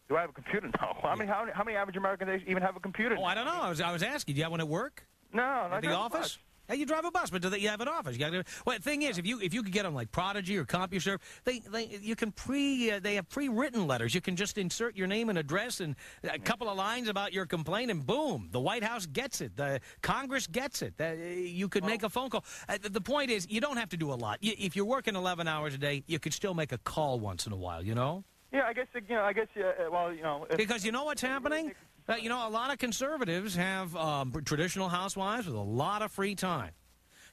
S22: Do I have a computer? No. I mean, how many average Americans even have a computer?
S7: Oh, I don't know. I was asking. Do you have one at work?
S22: No, not
S7: at the office? You drive a bus, but you have an office. Well, the thing is, if you could get on like Prodigy or CompuServe, they have pre-written letters. You can just insert your name and address and a couple of lines about your complaint, and boom, the White House gets it. The Congress gets it. You could make a phone call. The point is, you don't have to do a lot. If you're working 11 hours a day, you could still make a call once in a while. You know?
S22: Yeah, I guess. Well, you know.
S7: Because you know what's happening. You know, a lot of conservatives have traditional housewives with a lot of free time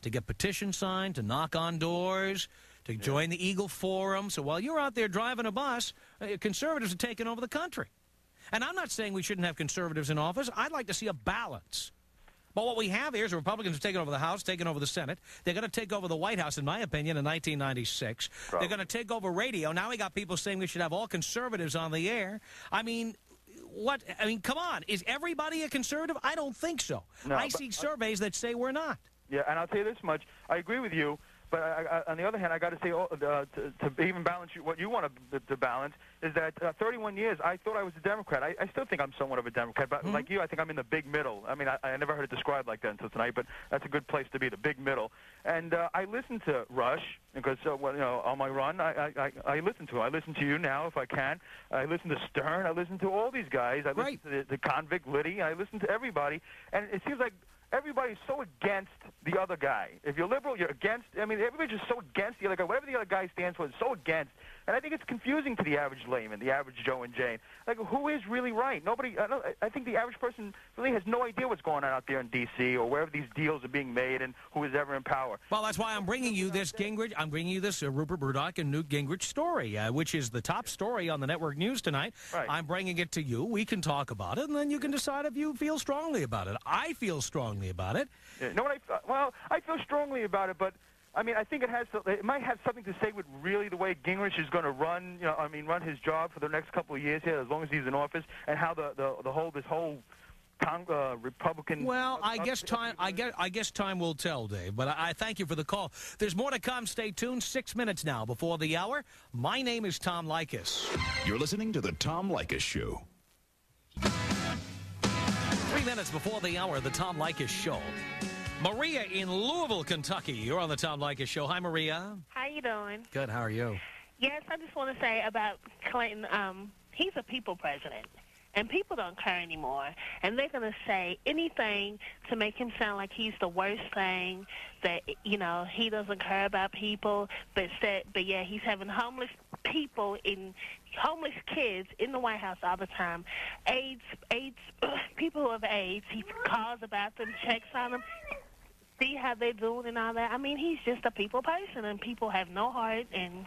S7: to get petitions signed, to knock on doors, to join the Eagle Forum. So while you're out there driving a bus, conservatives are taking over the country. And I'm not saying we shouldn't have conservatives in office. I'd like to see a balance. But what we have here is the Republicans have taken over the House, taken over the Senate. They're going to take over the White House, in my opinion, in 1996. They're going to take over radio. Now we got people saying we should have all conservatives on the air. I mean, come on. Is everybody a conservative? I don't think so.
S22: No,
S7: I see surveys that say we're not.
S22: Yeah, and I'll tell you this much. I agree with you, but on the other hand, I got to say, to even balance what you want to balance, is that 31 years, I thought I was a Democrat. I still think I'm somewhat of a Democrat, but like you, I think I'm in the big middle. I mean, I never heard it described like that until tonight, but that's a good place to be, the big middle. And I listen to Rush, because on my run, I listen to him. I listen to you now, if I can. I listen to Stern. I listen to all these guys. I listen to the convict Liddy. I listen to everybody. And it seems like everybody's so against the other guy. If you're liberal, you're against. I mean, everybody's just so against the other guy. Whatever the other guy stands for is so against. And I think it's confusing to the average layman, the average Joe and Jane. Like, who is really right? Nobody. I think the average person really has no idea what's going on out there in D.C. or wherever these deals are being made and who is ever in power.
S7: Well, that's why I'm bringing you this Gingrich. I'm bringing you this Rupert Murdoch and Newt Gingrich story, which is the top story on the network news tonight.
S22: Right.
S7: I'm bringing it to you. We can talk about it, and then you can decide if you feel strongly about it. I feel strongly about it.
S22: Yeah, I feel strongly about it, but I mean, I think it might have something to say with really the way Gingrich is going to run his job for the next couple of years here, as long as he's in office, and how this whole Republican.
S7: Well, I guess time will tell, Dave. But I thank you for the call. There's more to come. Stay tuned. 6 minutes now before the hour. My name is Tom Leykis.
S5: You're listening to the Tom Leykis Show.
S7: 3 minutes before the hour, the Tom Leykis Show. Maria in Louisville, Kentucky. You're on the Tom Leykis Show. Hi, Maria.
S1: How you doing?
S7: Good. How are you?
S1: Yes, I just want to say about Clinton, he's a people president, and people don't care anymore, and they're going to say anything to make him sound like he's the worst thing, that, he doesn't care about people, but yeah, he's having homeless kids in the White House all the time. AIDS, people who have AIDS, he calls about them, checks on them, see how they're doing and all that. I mean, he's just a people person, and people have no heart, and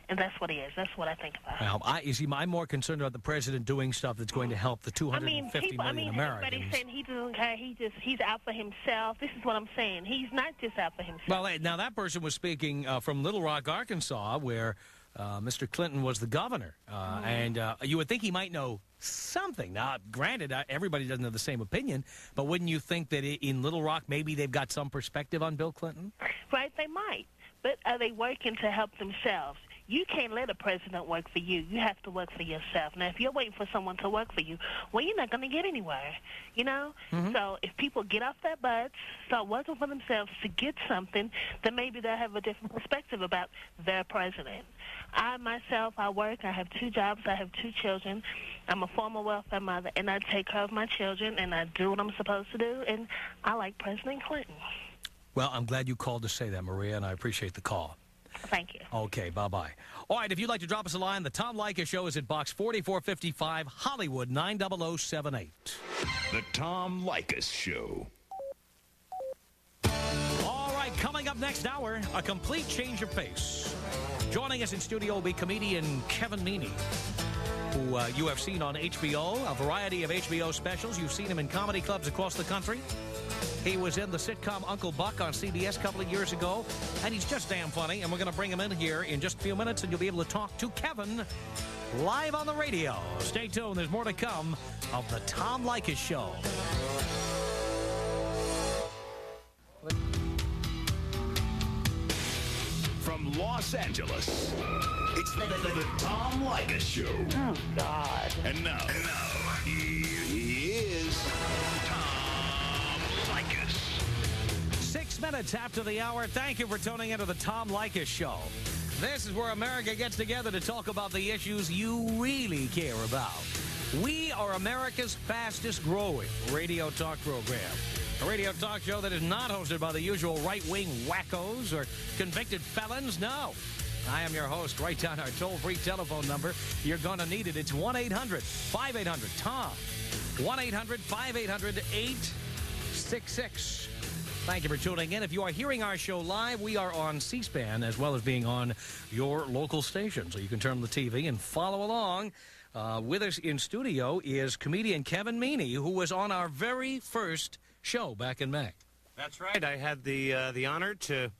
S1: that's what he is. That's what I think about.
S7: Well, I'm more concerned about the president doing stuff that's going to help the 250 million Americans.
S1: Everybody's saying he doesn't care. He's out for himself. This is what I'm saying. He's not just out for himself.
S7: Well, now that person was speaking from Little Rock, Arkansas, where Mr. Clinton was the governor, and you would think he might know something. Now, granted, everybody doesn't have the same opinion, but wouldn't you think that in Little Rock maybe they've got some perspective on Bill Clinton?
S1: Right, they might. But are they working to help themselves? You can't let a president work for you. You have to work for yourself. Now, if you're waiting for someone to work for you, well, you're not going to get anywhere, So if people get off their butts, start working for themselves to get something, then maybe they'll have a different perspective about their president. I work. I have 2 jobs. I have 2 children. I'm a former welfare mother, and I take care of my children, and I do what I'm supposed to do, and I like President Clinton.
S7: Well, I'm glad you called to say that, Maria, and I appreciate the call.
S1: Thank you.
S7: Okay, bye-bye. All right, if you'd like to drop us a line, the Tom Leykis Show is at Box 4455, Hollywood, 90078.
S5: The Tom Leykis Show.
S7: All right, coming up next hour, a complete change of pace. Joining us in studio will be comedian Kevin Meaney, who you have seen on HBO, a variety of HBO specials. You've seen him in comedy clubs across the country. He was in the sitcom Uncle Buck on CBS a couple of years ago, and he's just damn funny, and we're going to bring him in here in just a few minutes, and you'll be able to talk to Kevin live on the radio. Stay tuned. There's more to come of the Tom Leykis Show.
S5: From Los Angeles, it's the Tom Leykis Show.
S1: Oh, God.
S5: And now, here he is, Tom Leykis.
S7: 6 minutes after the hour. Thank you for tuning into the Tom Leykis Show. This is where America gets together to talk about the issues you really care about. We are America's fastest growing radio talk program. A radio talk show that is not hosted by the usual right-wing wackos or convicted felons. No. I am your host. Write down our toll-free telephone number. You're going to need it. It's 1-800-5800-TOM. 1-800-5800-866. Thank you for tuning in. If you are hearing our show live, we are on C-SPAN as well as being on your local station. So you can turn on the TV and follow along. With us in studio is comedian Kevin Meaney, who was on our very first show back in May.
S2: That's right. I had the honor to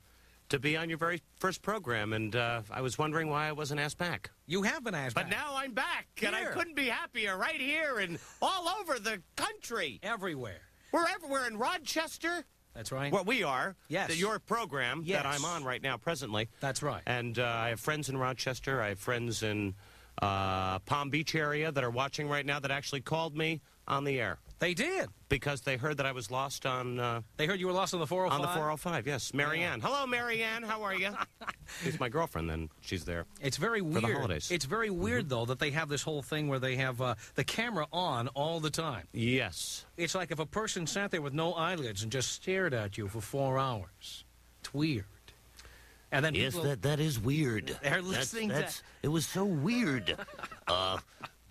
S2: be on your very first program, and I was wondering why I wasn't asked back.
S7: You have been asked back.
S2: But now I'm back, and I couldn't be happier right here and all over the country.
S7: Everywhere.
S2: We're everywhere in Rochester.
S7: That's right.
S2: Well, we are.
S7: Yes.
S2: Your program
S7: Yes.
S2: that I'm on right now presently.
S7: That's right.
S2: And I have friends in Rochester. I have friends in Palm Beach area that are watching right now that actually called me on the air.
S7: They did.
S2: Because they heard that I was lost on...
S7: they heard you were lost on the 405?
S2: On the 405, yes. Marianne. Yeah. Hello, Marianne. How are you? She's my girlfriend, then. She's there.
S7: It's very weird.
S2: For the holidays.
S7: It's very weird, though, that they have this whole thing where they have the camera on all the time.
S2: Yes.
S7: It's like if a person sat there with no eyelids and just stared at you for 4 hours. It's weird. And then
S3: yes,
S7: people,
S3: that is weird.
S7: They're listening to...
S3: It was so weird.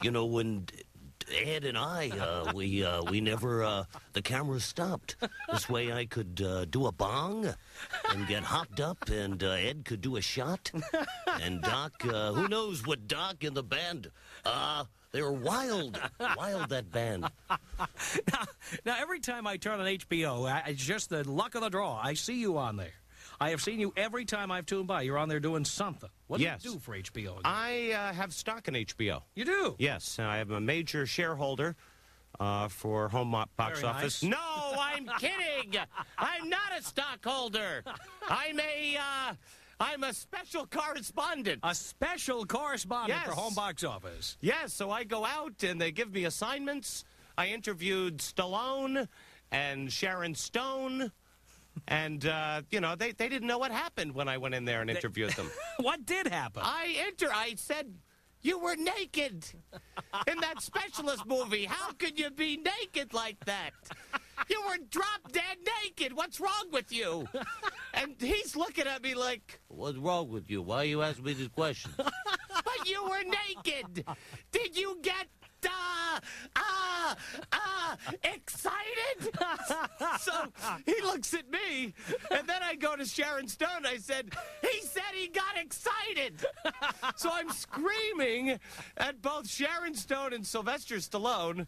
S3: You know, when Ed and I, we never, the camera stopped. This way I could do a bong and get hopped up, and Ed could do a shot. And Doc, who knows what Doc and the band, they were wild, that band.
S7: Now, every time I turn on HBO, it's just the luck of the draw. I see you on there. I have seen you every time I've tuned by. You're on there doing something. What do you do for HBO again?
S2: I have stock in HBO.
S7: You do?
S2: Yes. I am a major shareholder for Home Box
S7: Very
S2: Office.
S7: nice.
S2: No, I'm kidding. I'm not a stockholder. I'm a special correspondent.
S7: A special correspondent
S2: Yes.
S7: for Home Box Office.
S2: Yes, so I go out and they give me assignments. I interviewed Stallone and Sharon Stone. And, you know, they didn't know what happened when I went in there and interviewed them.
S7: What did happen?
S2: I said, you were naked in that specialist movie. How could you be naked like that? You were drop dead naked. What's wrong with you? And he's looking at me like,
S3: What's wrong with you? Why are you asking me these questions?
S2: but you were naked. Did you get excited? So he looks at me, and then I go to Sharon Stone. I said, he said he got excited. So I'm screaming at both Sharon Stone and Sylvester Stallone,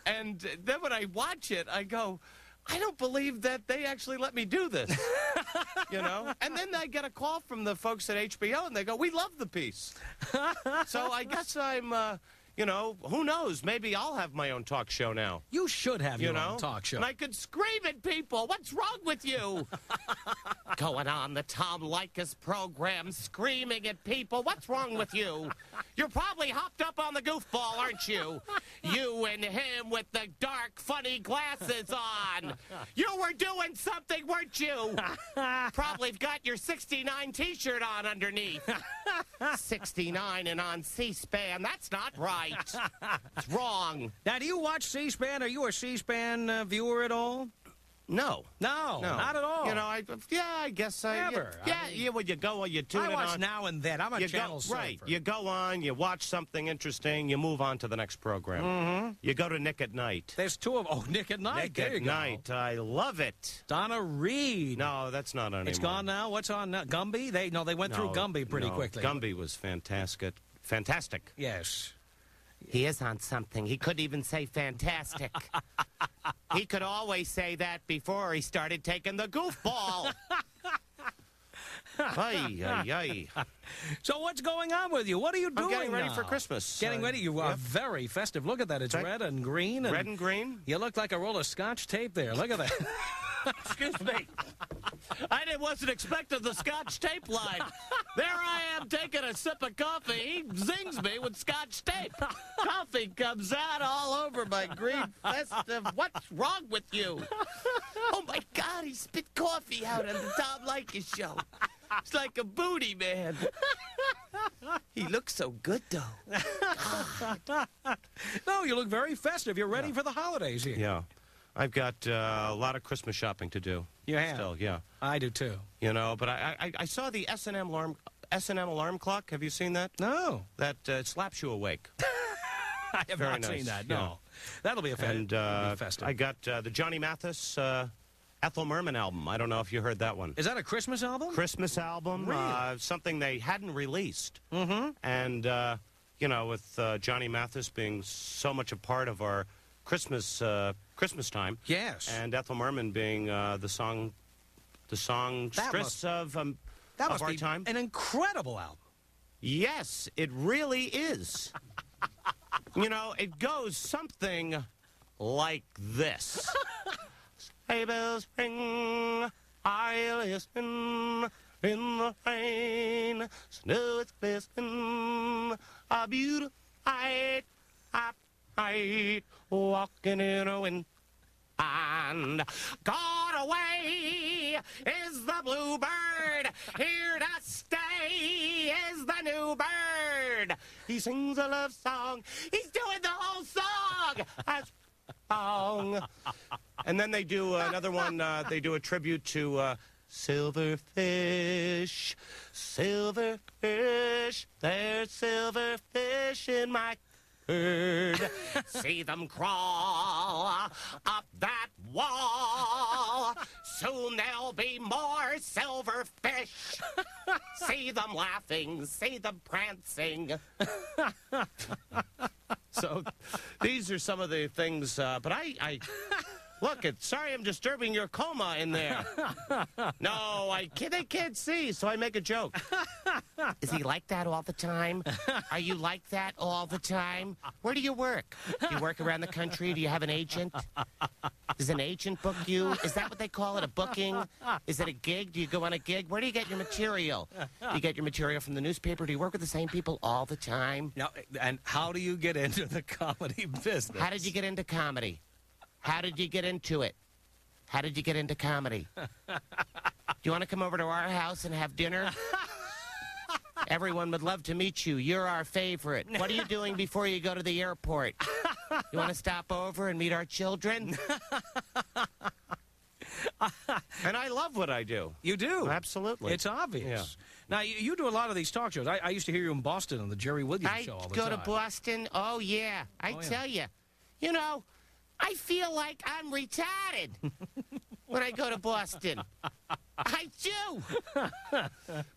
S2: and then when I watch it, I go, I don't believe that they actually let me do this, you know? And then I get a call from the folks at HBO, and they go, we love the piece. So I guess I'm... you know, who knows? Maybe I'll have my own talk show now.
S7: You should have your own talk show.
S2: And I could scream at people. What's wrong with you? Going on the Tom Leykis program, screaming at people. What's wrong with you? You're probably hopped up on the goofball, aren't you? You and him with the dark, funny glasses on. You were doing something, weren't you? Probably got your 69 T-shirt on underneath. 69 and on C-SPAN. That's not right. It's wrong.
S7: Now, do you watch C-SPAN? Are you a C-SPAN viewer at all?
S2: No.
S7: No, not at all.
S2: You know, I guess I...
S7: Never.
S2: Yeah, when you go, you tune it on.
S7: I watch now and then. I'm a channel surfer.
S2: Right. You go on, you watch something interesting, you move on to the next program.
S7: Mm-hmm.
S2: You go to Nick at Night.
S7: There's two of them. Oh, Nick at Night.
S2: Nick
S7: there
S2: at
S7: you
S2: Night.
S7: go.
S2: I love it.
S7: Donna Reed.
S2: No, that's not on anymore.
S7: It's gone now? What's on now? Gumby? They went through Gumby pretty quickly.
S2: Gumby was fantastic. Fantastic.
S7: Yes.
S2: He is on something. He couldn't even say fantastic. He could always say that before he started taking the goofball. Ay, ay, ay.
S7: So what's going on with you? What are you doing
S2: I'm getting ready
S7: now?
S2: for Christmas.
S7: Getting ready? You are very festive. Look at that. It's red and green.
S2: Red and green?
S7: You look like a roll of Scotch tape there. Look at that.
S2: Excuse me. wasn't expecting the Scotch tape line. There I am taking a sip of coffee. He zings me with Scotch tape. Coffee comes out all over my green festive. What's wrong with you? Oh, my God, he spit coffee out on the Tom Leykis show. It's like a booty man. He looks so good, though.
S7: No, you look very festive. You're ready for the holidays here.
S2: Yeah. I've got a lot of Christmas shopping to do.
S7: You have?
S2: Still, yeah.
S7: I do, too.
S2: You know, but I saw the S&M alarm clock. Have you seen that?
S7: No.
S2: That slaps you awake.
S7: I have
S2: Very
S7: not
S2: nice.
S7: seen that, no.
S2: Yeah.
S7: That'll be a
S2: festive. I got the Johnny Mathis Ethel Merman album. I don't know if you heard that one.
S7: Is that a Christmas album?
S2: Christmas album.
S7: Really?
S2: Something they hadn't released.
S7: Mm-hmm.
S2: And, you know, with Johnny Mathis being so much a part of our Christmas time.
S7: Yes.
S2: And Ethel Merman being the songstress of our time.
S7: An incredible album.
S2: Yes, it really is. You know, it goes something like this. Sleigh bells ring, are you listening? In the rain, snow is glistening, a beautiful night, walking in a wind. And gone away is the bluebird, here to stay is the new bird. He sings a love song, he's doing the whole song. And then they do another one, they do a tribute to silverfish, silverfish, there's silverfish in my herd. See them crawl up that wall. Soon there'll be more silverfish. See them laughing, see them prancing. So these are some of the things, but I look, sorry I'm disturbing your coma in there. No, they can't see, so I make a joke. Is he like that all the time? Are you like that all the time? Where do you work? Do you work around the country? Do you have an agent? Does an agent book you? Is that what they call it, a booking? Is it a gig? Do you go on a gig? Where do you get your material? Do you get your material from the newspaper? Do you work with the same people all the time?
S7: Now, and how do you get into the comedy business?
S2: How did you get into comedy? How did you get into it? How did you get into comedy? Do you want to come over to our house and have dinner? Everyone would love to meet you. You're our favorite. What are you doing before you go to the airport? You want to stop over and meet our children? And I love what I do.
S7: You do?
S2: Absolutely.
S7: It's obvious.
S2: Yeah.
S7: Now, you do a lot of these talk shows. I used to hear you in Boston on the Jerry Williams show all the time.
S2: I go to Boston? Oh, yeah. I tell you. You know, I feel like I'm retarded when I go to Boston. I do.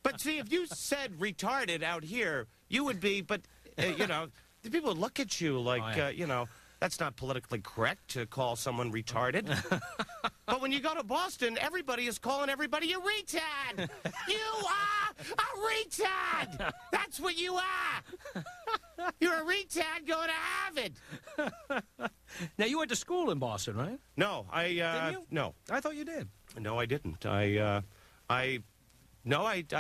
S2: But see, if you said retarded out here, you would be, but, you know, the people would look at you like, you know, that's not politically correct to call someone retarded. But when you go to Boston, everybody is calling everybody a retard. You are a retard. That's what you are. You're a retard going to Harvard.
S7: Now, you went to school in Boston, right?
S2: No,
S7: Didn't you?
S2: No.
S7: I thought you did.
S2: No, I didn't. I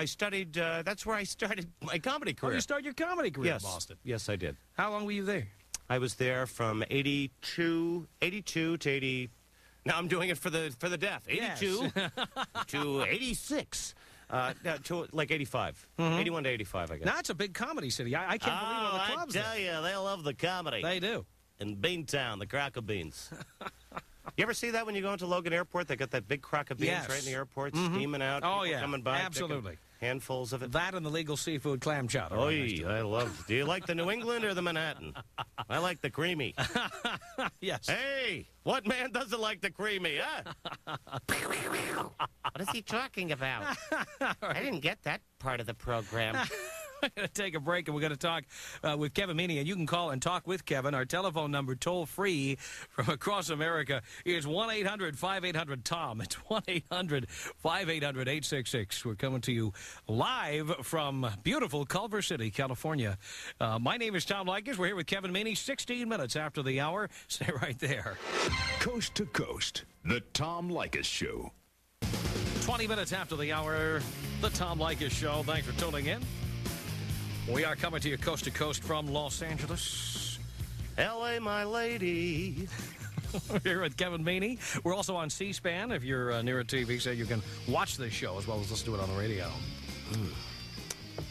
S2: studied, that's where I started my comedy career.
S7: Oh, you started your comedy career
S2: Yes.
S7: in Boston?
S2: Yes, I did.
S7: How long were you there?
S2: I was there from 82 to 80. Now I'm doing it for the deaf. 82 to 86. To like 85. 81 to 85, I guess.
S7: Now, it's a big comedy city. I can't believe all the clubs
S2: I tell you, they love the comedy.
S7: They do.
S2: In Beantown, the crock of beans. You ever see that when you go into Logan Airport? They got that big crock of beans right in the airport, steaming out.
S7: Oh,
S2: people
S7: yeah.
S2: coming by,
S7: Absolutely.
S2: Handfuls of it.
S7: That and the legal seafood clam chowder.
S2: Oh, I love. Do you like the New England or the Manhattan? I like the creamy.
S7: Yes.
S2: Hey, what man doesn't like the creamy, huh? What is he talking about? I didn't get that part of the program.
S7: We're going to take a break, and we're going to talk with Kevin Meaney. And you can call and talk with Kevin. Our telephone number, toll-free from across America, is 1-800-5800-TOM. It's 1-800-5800-866. We're coming to you live from beautiful Culver City, California. My name is Tom Leykis. We're here with Kevin Meaney, 16 minutes after the hour. Stay right there.
S5: Coast to Coast, the Tom Leykis Show.
S7: 20 minutes after the hour, the Tom Leykis Show. Thanks for tuning in. We are coming to you coast to coast from Los Angeles.
S3: L.A., my lady.
S7: Here with Kevin Meaney. We're also on C-SPAN. If you're near a TV, so you can watch this show as well as listen to it on the radio.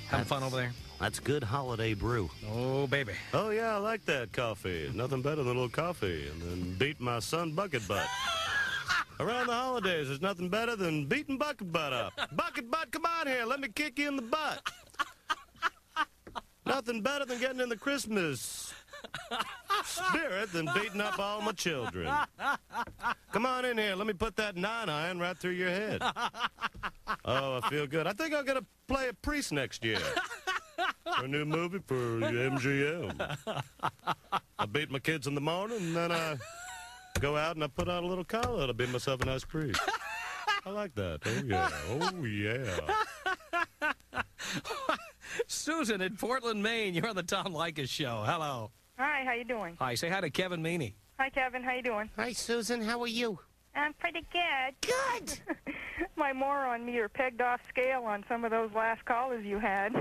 S7: Having fun over there?
S3: That's good holiday brew.
S7: Oh, baby.
S3: Oh, yeah, I like that coffee. Nothing better than a little coffee and then beat my son bucket butt. Around the holidays, there's nothing better than beating bucket butt up. Bucket butt, come on here. Let me kick you in the butt. Nothing better than getting in the Christmas spirit than beating up all my children. Come on in here. Let me put that 9-iron right through your head. Oh, I feel good. I think I'm going to play a priest next year. For a new movie for MGM. I beat my kids in the morning, and then I go out and I put on a little collar and I beat myself a nice priest. I like that. Oh, yeah. Oh, yeah.
S7: Susan in Portland, Maine. You're on the Tom Leykis Show. Hello.
S18: Hi, how you doing?
S7: Hi, say hi to Kevin Meaney.
S18: Hi, Kevin. How you doing?
S3: Hi, Susan. How are you?
S18: I'm pretty good. Good. My moron meter pegged off scale on some of those last callers you had.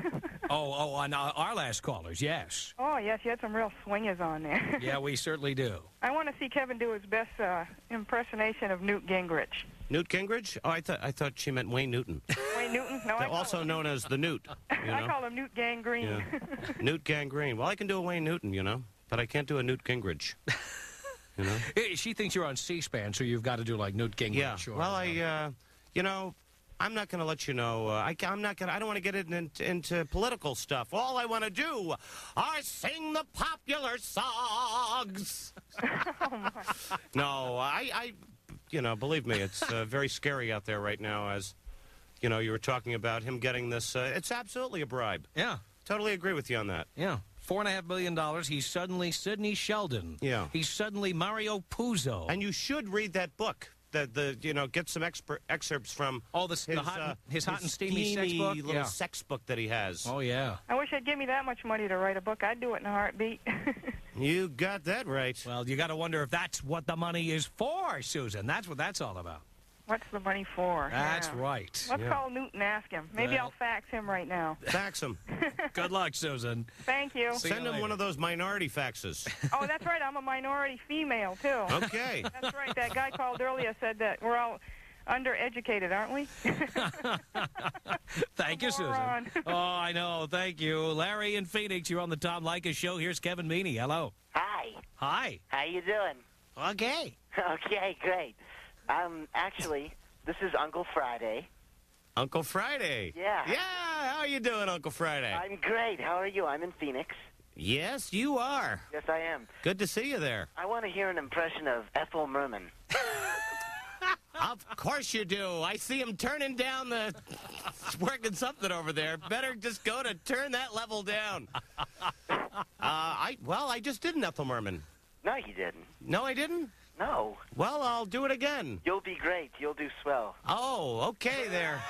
S7: on our last callers, yes.
S18: Oh, yes, you had some real swingers on there.
S7: Yeah, we certainly do.
S18: I want to see Kevin do his best impersonation of Newt Gingrich.
S3: Newt Gingrich? Oh, I thought she meant Wayne Newton.
S18: Wayne Newton? No,
S3: also known as the Newt. You know?
S18: I call him Newt Gangrene.
S3: Yeah. Newt Gangrene. Well, I can do a Wayne Newton, you know, but I can't do a Newt Gingrich. You know?
S7: She thinks you're on C-SPAN, so you've got to do like Newt Gingrich.
S3: Yeah.
S7: Sure.
S3: Well, you know, I'm not going to let you know. I don't want to get into political stuff. All I want to do are sing the popular songs. No, you know, believe me, it's very scary out there right now. As you know, you were talking about him getting this. It's absolutely a bribe.
S7: Yeah.
S3: Totally agree with you on that.
S7: Yeah. $4.5 million. He's suddenly Sidney Sheldon.
S3: Yeah.
S7: He's suddenly Mario Puzo.
S3: And you should read that book. Get some excerpts from
S7: his hot and steamy sex book.
S3: Little sex book that he has.
S7: Oh, yeah.
S18: I wish I'd give me that much money to write a book. I'd do it in a heartbeat.
S3: You got that right.
S7: Well, you got to wonder if that's what the money is for, Susan. That's what that's all about.
S18: What's the money for?
S7: That's right.
S18: Let's call Newt and ask him. Maybe I'll fax him right now.
S3: Fax him.
S7: Good luck, Susan.
S18: Thank you.
S3: Send him one of those minority faxes.
S18: Oh, that's right. I'm a minority female, too.
S3: Okay.
S18: That's right. That guy called earlier said that we're all undereducated, aren't we?
S7: Thank you, Susan. Oh, I know. Thank you. Larry in Phoenix, you're on the Tom Leykis Show. Here's Kevin Meaney. Hello.
S4: Hi.
S7: Hi.
S4: How you doing?
S7: Okay.
S4: Okay, great. Actually, this is Uncle Friday.
S3: Uncle Friday?
S4: Yeah.
S3: Yeah, how are you doing, Uncle Friday?
S4: I'm great. How are you? I'm in Phoenix.
S3: Yes, you are.
S4: Yes, I am.
S3: Good to see you there.
S4: I want to hear an impression of Ethel Merman.
S3: Of course you do. I see him turning down the... working something over there. Better just go to turn that level down. I just did an Ethel Merman.
S4: No, you didn't.
S3: No, I didn't?
S4: No.
S3: Well, I'll do it again.
S4: You'll be great. You'll do swell.
S3: Oh, okay there.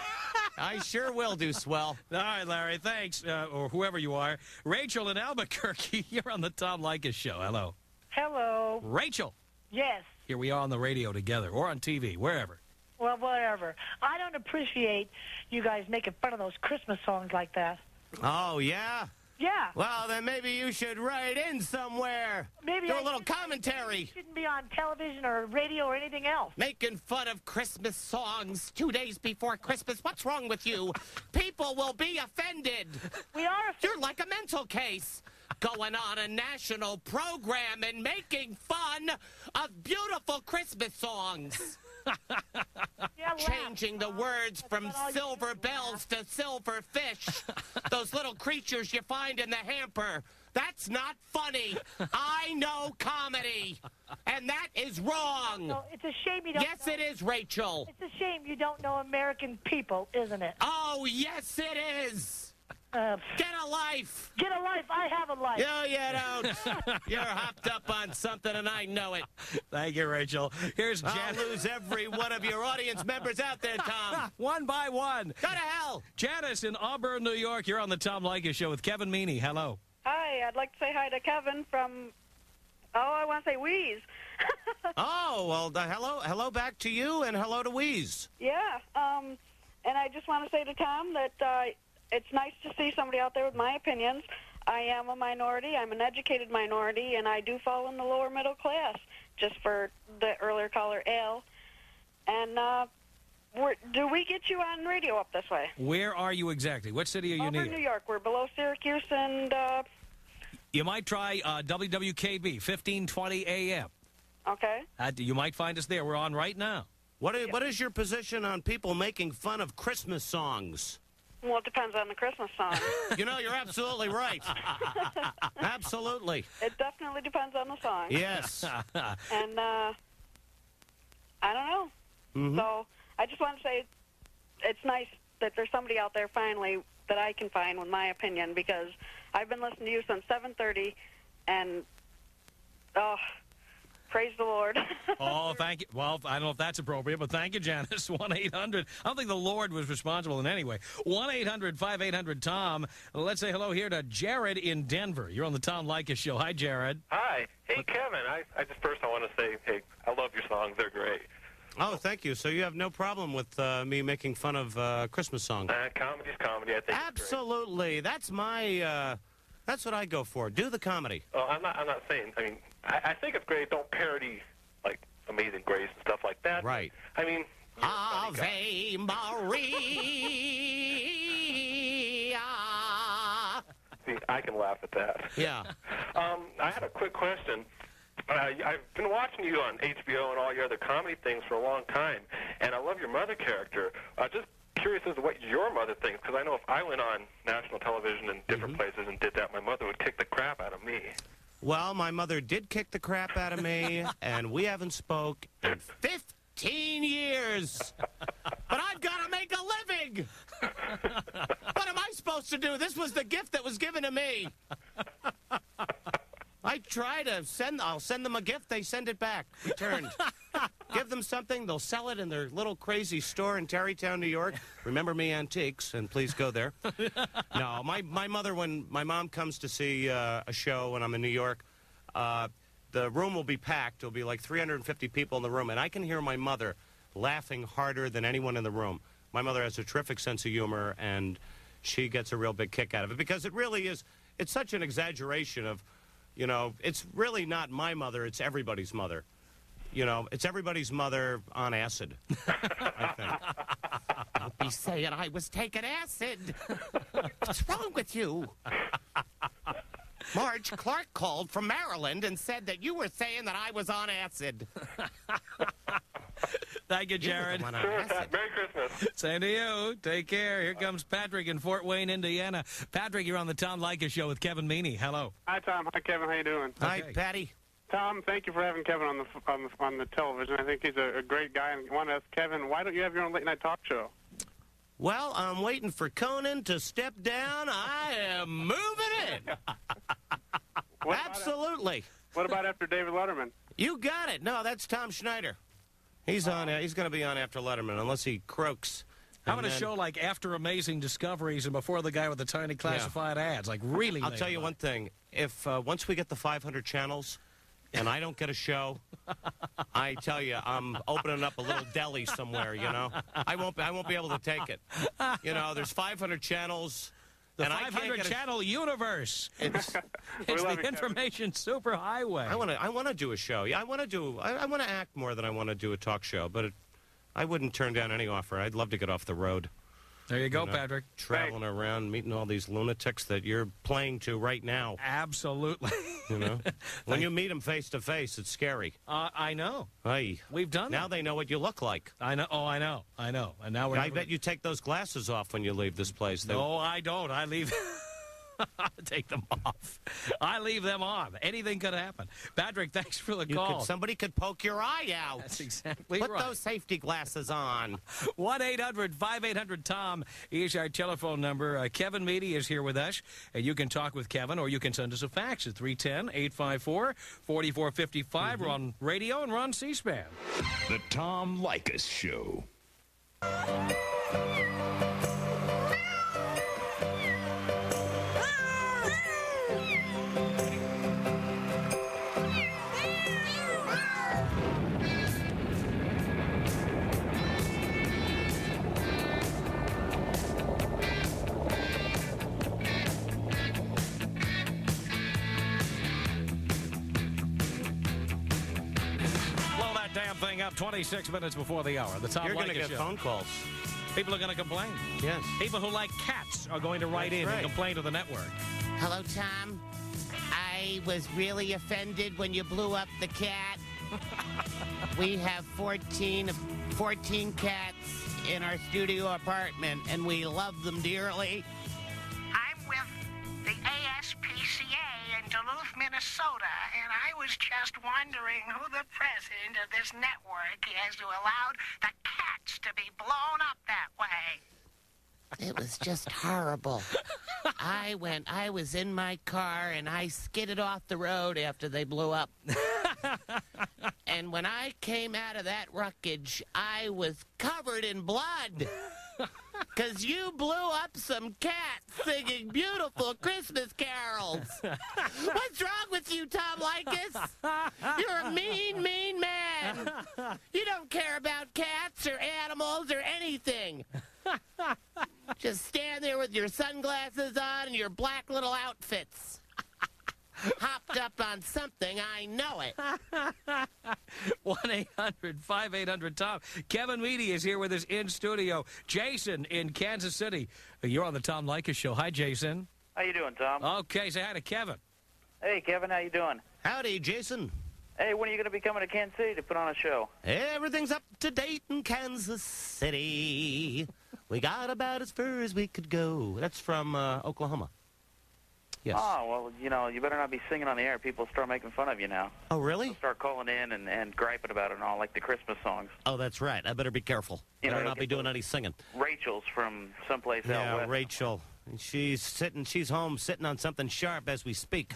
S3: I sure will do swell.
S7: All right, Larry, thanks, or whoever you are. Rachel in Albuquerque, you're on the Tom Leykis Show. Hello.
S6: Hello.
S7: Rachel.
S6: Yes.
S7: Here we are on the radio together, or on TV, wherever.
S6: Well, whatever. I don't appreciate you guys making fun of those Christmas songs like that.
S3: Oh, yeah?
S6: Yeah.
S3: Well, then maybe you should write in somewhere.
S6: Maybe
S3: do a little commentary.
S6: Shouldn't be on television or radio or anything else.
S3: Making fun of Christmas songs 2 days before Christmas. What's wrong with you? People will be offended.
S6: We are offended.
S3: You're like a mental case. Going on a national program and making fun of beautiful Christmas songs. Changing the words from silver bells to silver fish. Those little creatures you find in the hamper. That's not funny. I know comedy. And that is wrong.
S6: No, it's a shame you don't
S3: Yes, it is, Rachel.
S6: It's a shame you don't know American people, isn't it?
S3: Oh, yes, it is. Get a life.
S6: Get a life. I have a life.
S3: No, you don't. You're hopped up on something, and I know it.
S7: Thank you, Rachel. Here's Jan.
S3: I'll lose every one of your audience members out there, Tom.
S7: One by one.
S3: Go to hell.
S7: Janice in Auburn, New York. You're on the Tom Leykis Show with Kevin Meaney. Hello.
S23: Hi. I'd like to say hi to Kevin from
S8: Oh, I want to say wheeze.
S2: Oh, well, hello back to you, and hello to Wheeze.
S8: Yeah, and I just want to say to Tom that it's nice to see somebody out there with my opinions. I am a minority. I'm an educated minority, and I do fall in the lower middle class, just for the earlier caller, Al. And do we get you on radio up this way?
S7: Where are you exactly? What city are you near?
S8: Over in New York. We're below Syracuse, and...
S7: You might try WWKB, 1520 AM.
S8: Okay.
S7: You might find us there. We're on right now.
S2: What is your position on people making fun of Christmas songs?
S8: Well, it depends on the Christmas song.
S2: You know, you're absolutely right. Absolutely.
S8: It definitely depends on the song.
S2: Yes.
S8: And, I don't know.
S2: Mm-hmm.
S8: So, I just want to say it's nice that there's somebody out there finally that I can find with my opinion, because I've been listening to you since 7:30, and, praise the Lord.
S7: Oh, thank you. Well, I don't know if that's appropriate, but thank you, Janice. 1-800. I don't think the Lord was responsible in any way. 1-800-5800-TOM. Let's say hello here to Jared in Denver. You're on the Tom Leykis Show. Hi, Jared.
S9: Hi. Hey, Kevin. I want to say, hey, I love your songs. They're great.
S2: Oh, thank you. So you have no problem with me making fun of Christmas songs?
S9: Comedy's comedy, I think.
S2: Absolutely. That's my... That's what I go for. Do the comedy.
S9: Oh, I'm not saying. I mean, I think it's great. Don't parody like Amazing Grace and stuff like that.
S2: Right.
S9: I mean,
S2: Ave Maria.
S9: See, I can laugh at that.
S2: Yeah.
S9: I had a quick question. I've been watching you on HBO and all your other comedy things for a long time, and I love your mother character. Just curious as to what your mother thinks, because I know if I went on national television in different places and did that, my mother would kick the crap out of me.
S2: Well, my mother did kick the crap out of me, and we haven't spoke in 15 years. But I've got to make a living. What am I supposed to do? This was the gift that was given to me. I try to I'll send them a gift, they send it back, returned. Give them something, they'll sell it in their little crazy store in Tarrytown, New York. Remember Me Antiques, and please go there. No, my mother, when my mom comes to see a show when I'm in New York, the room will be packed. There'll be like 350 people in the room, and I can hear my mother laughing harder than anyone in the room. My mother has a terrific sense of humor, and she gets a real big kick out of it, because it really is, it's such an exaggeration of, you know, it's really not my mother, it's everybody's mother. You know, it's everybody's mother on acid, I think. Don't be saying I was taking acid. What's wrong with you? Marge, Clark called from Maryland and said that you were saying that I was on acid.
S7: Thank you, Jared.
S9: Merry Christmas.
S7: Same to you. Take care. Here comes Patrick in Fort Wayne, Indiana. Patrick, you're on the Tom Leykis Show with Kevin Meaney. Hello.
S23: Hi, Tom. Hi, Kevin. How you doing?
S2: Hi, Patty.
S23: Tom, thank you for having Kevin on the television. I think he's a great guy. And I want to ask Kevin, why don't you have your own late-night talk show?
S2: Well, I'm waiting for Conan to step down. I am moving in. Absolutely.
S23: What about after David Letterman?
S2: You got it. No, that's Tom Schneider. He's on. He's going to be on after Letterman, unless he croaks.
S7: How about a show like After Amazing Discoveries and before the guy with the tiny classified ads? Like, really?
S2: I'll tell you one thing. If once we get the 500 channels and I don't get a show, I tell you, I'm opening up a little deli somewhere, you know? I won't be able to take it. You know, there's 500 channels.
S7: The 500-channel universe. It's the information superhighway.
S2: I want to do a show. Yeah, I want to act more than I want to do a talk show, but I wouldn't turn down any offer. I'd love to get off the road.
S7: There you go, Patrick.
S2: Traveling around, meeting all these lunatics that you're playing to right now.
S7: Absolutely.
S2: You know? When you meet them face to face, it's scary.
S7: I know.
S2: Hey.
S7: We've done
S2: Now they know what you look like.
S7: I know. Oh, I know. And now
S2: I bet you take those glasses off when you leave this place.
S7: No, I don't. I leave... Take them off. I leave them on. Anything could happen. Patrick, thanks for the call.
S2: Somebody could poke your eye out.
S7: That's exactly
S2: right.
S7: Put
S2: those safety glasses on.
S7: 1-800-5800-TOM is our telephone number. Kevin Meaney is here with us, and you can talk with Kevin, or you can send us a fax at 310-854-4455. We're on radio and we're on C-SPAN.
S5: The Tom Leykis Show.
S7: thing up 26 minutes before the hour. The Tom
S3: You're going to
S7: Leykis
S3: get
S7: Show.
S3: phone calls.
S7: People are going to complain.
S3: Yes.
S7: People who like cats are going to write
S3: That's
S7: in
S3: right.
S7: and complain to the network.
S2: Hello, Tom. I was really offended when you blew up the cat. We have 14 cats in our studio apartment, and we love them dearly.
S10: I'm with the ASPCA in Duluth, Minnesota, and I was just wondering who the president of this network is who allowed the cats to be blown up that way.
S2: It was just horrible. I was in my car, and I skidded off the road after they blew up. And when I came out of that wreckage, I was covered in blood. Because you blew up some cats singing beautiful Christmas carols. What's wrong with you, Tom Leykis? You're a mean, mean man. You don't care about cats or animals or anything. Just stand there with your sunglasses on and your black little outfits. Hopped up on something, I know it.
S7: 1-800-5800-TOM. Kevin Meaney is here with us in studio. Jason in Kansas City. You're on the Tom Leykis Show. Hi, Jason.
S12: How you doing, Tom?
S7: Okay, say hi to Kevin.
S12: Hey, Kevin, how you doing?
S3: Howdy, Jason.
S12: Hey, when are you going to be coming to Kansas City to put on a show?
S3: Everything's up to date in Kansas City. We got about as far as we could go. That's from Oklahoma. Yes.
S12: Oh, well, you better not be singing on the air. People start making fun of you now.
S3: Oh, really?
S12: They'll start calling in and griping about it and all, like the Christmas songs.
S3: Oh, that's right. I better be careful. Better not be doing any singing.
S12: Rachel's from someplace out
S3: Yeah,
S12: west.
S3: Rachel. She's home sitting on something sharp as we speak.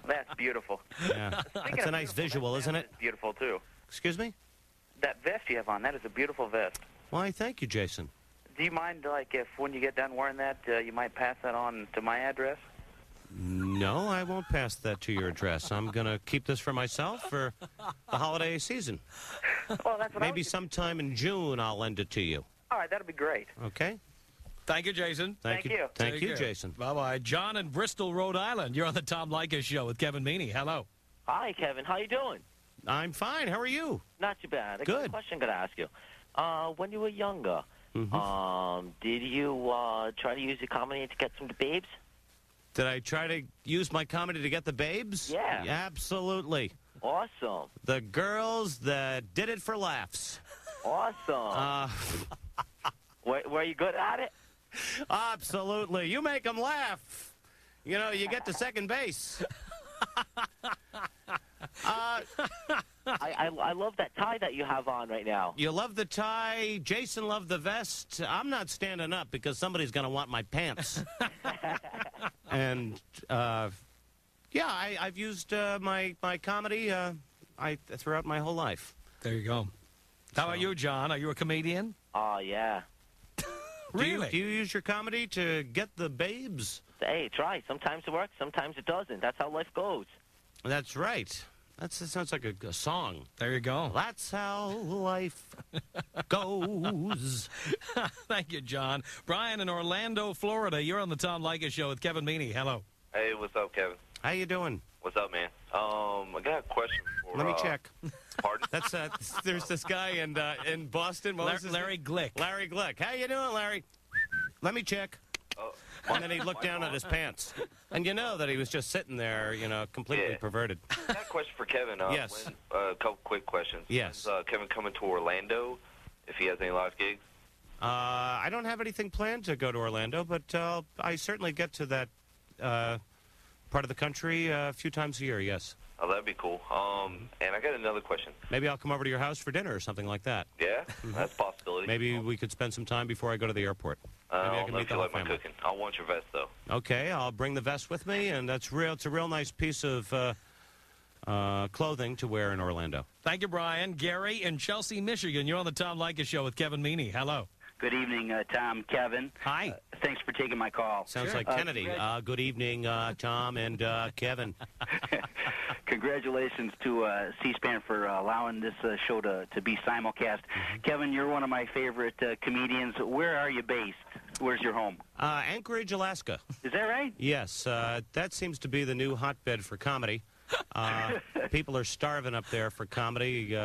S12: That's beautiful.
S3: Yeah. That's a nice visual, isn't it?
S12: It's beautiful, too.
S3: Excuse me?
S12: That vest you have on, that is a beautiful vest.
S3: Why, thank you, Jason.
S12: Do you mind, like, if when you get done wearing that, you might pass that on to my address?
S3: No, I won't pass that to your address. I'm going to keep this for myself for the holiday season.
S12: Well, that's what
S3: Maybe sometime in June I'll lend it to you.
S12: All right, that'll be great.
S3: Okay?
S7: Thank you, Jason.
S3: Thank you. Thank
S7: Take
S3: you,
S7: care.
S3: Jason.
S7: Bye-bye. John in Bristol, Rhode Island. You're on the Tom Leykis Show with Kevin Meaney. Hello.
S11: Hi, Kevin. How you doing?
S3: I'm fine. How are you?
S11: Not too bad. I got
S3: Good.
S11: a question I got to ask you. When you were younger, did you try to use your comedy to get some babes?
S3: Did I try to use my comedy to get the babes?
S11: Yeah.
S3: Absolutely.
S11: Awesome.
S3: The girls that did it for laughs.
S11: Awesome. Were you good at it?
S3: Absolutely. You make them laugh. You know, you get to second base.
S11: I love that tie that you have on right now.
S3: You love the tie. Jason loved the vest. I'm not standing up because somebody's going to want my pants. And, yeah, I've used my comedy throughout my whole life.
S7: There you go. How about you, John? Are you a comedian?
S11: Oh, yeah.
S7: Really?
S3: Do you use your comedy to get the babes?
S11: Hey, try. Sometimes it works, sometimes it doesn't. That's how life goes.
S3: That's right. That sounds like a song.
S7: There you go.
S3: That's how life goes.
S7: Thank you, John. Brian in Orlando, Florida. You're on the Tom Leykis Show with Kevin Meaney. Hello.
S13: Hey, what's up, Kevin?
S3: How you doing?
S13: What's up, man? I got a question for...
S3: Let me check.
S13: Pardon?
S3: That's there's this guy in Boston. What was his
S7: Larry
S3: name?
S7: Glick.
S3: Larry Glick. How you doing, Larry? Let me check. And then he looked down at his pants. And you know that he was just sitting there, completely perverted.
S13: I got a question for Kevin.
S3: Yes.
S13: A couple quick questions.
S3: Yes.
S13: When's Kevin coming to Orlando, if he has any live gigs?
S3: I don't have anything planned to go to Orlando, but I certainly get to that part of the country a few times a year, yes.
S13: Oh, that'd be cool. And I got another question.
S3: Maybe I'll come over to your house for dinner or something like that.
S13: Yeah? That's a possibility.
S3: Maybe we could spend some time before I go to the airport. Maybe
S13: I
S3: I
S13: don't
S3: can
S13: know
S3: meet
S13: if
S3: the
S13: you
S3: whole
S13: like my
S3: family.
S13: cooking. I'll want your vest, though.
S3: Okay, I'll bring the vest with me, and it's a real nice piece of clothing to wear in Orlando.
S7: Thank you, Brian. Gary in Chelsea, Michigan. You're on the Tom Leykis Show with Kevin Meaney. Hello.
S24: Good evening, Tom, Kevin.
S7: Hi.
S24: Thanks for taking my call.
S3: Sounds like Kennedy. Good evening, Tom and Kevin.
S24: Congratulations to C-SPAN for allowing this show to be simulcast. Kevin, you're one of my favorite comedians. Where are you based? Where's your home?
S3: Anchorage, Alaska.
S24: Is that right?
S3: Yes, that seems to be the new hotbed for comedy.
S2: People are starving up there for comedy.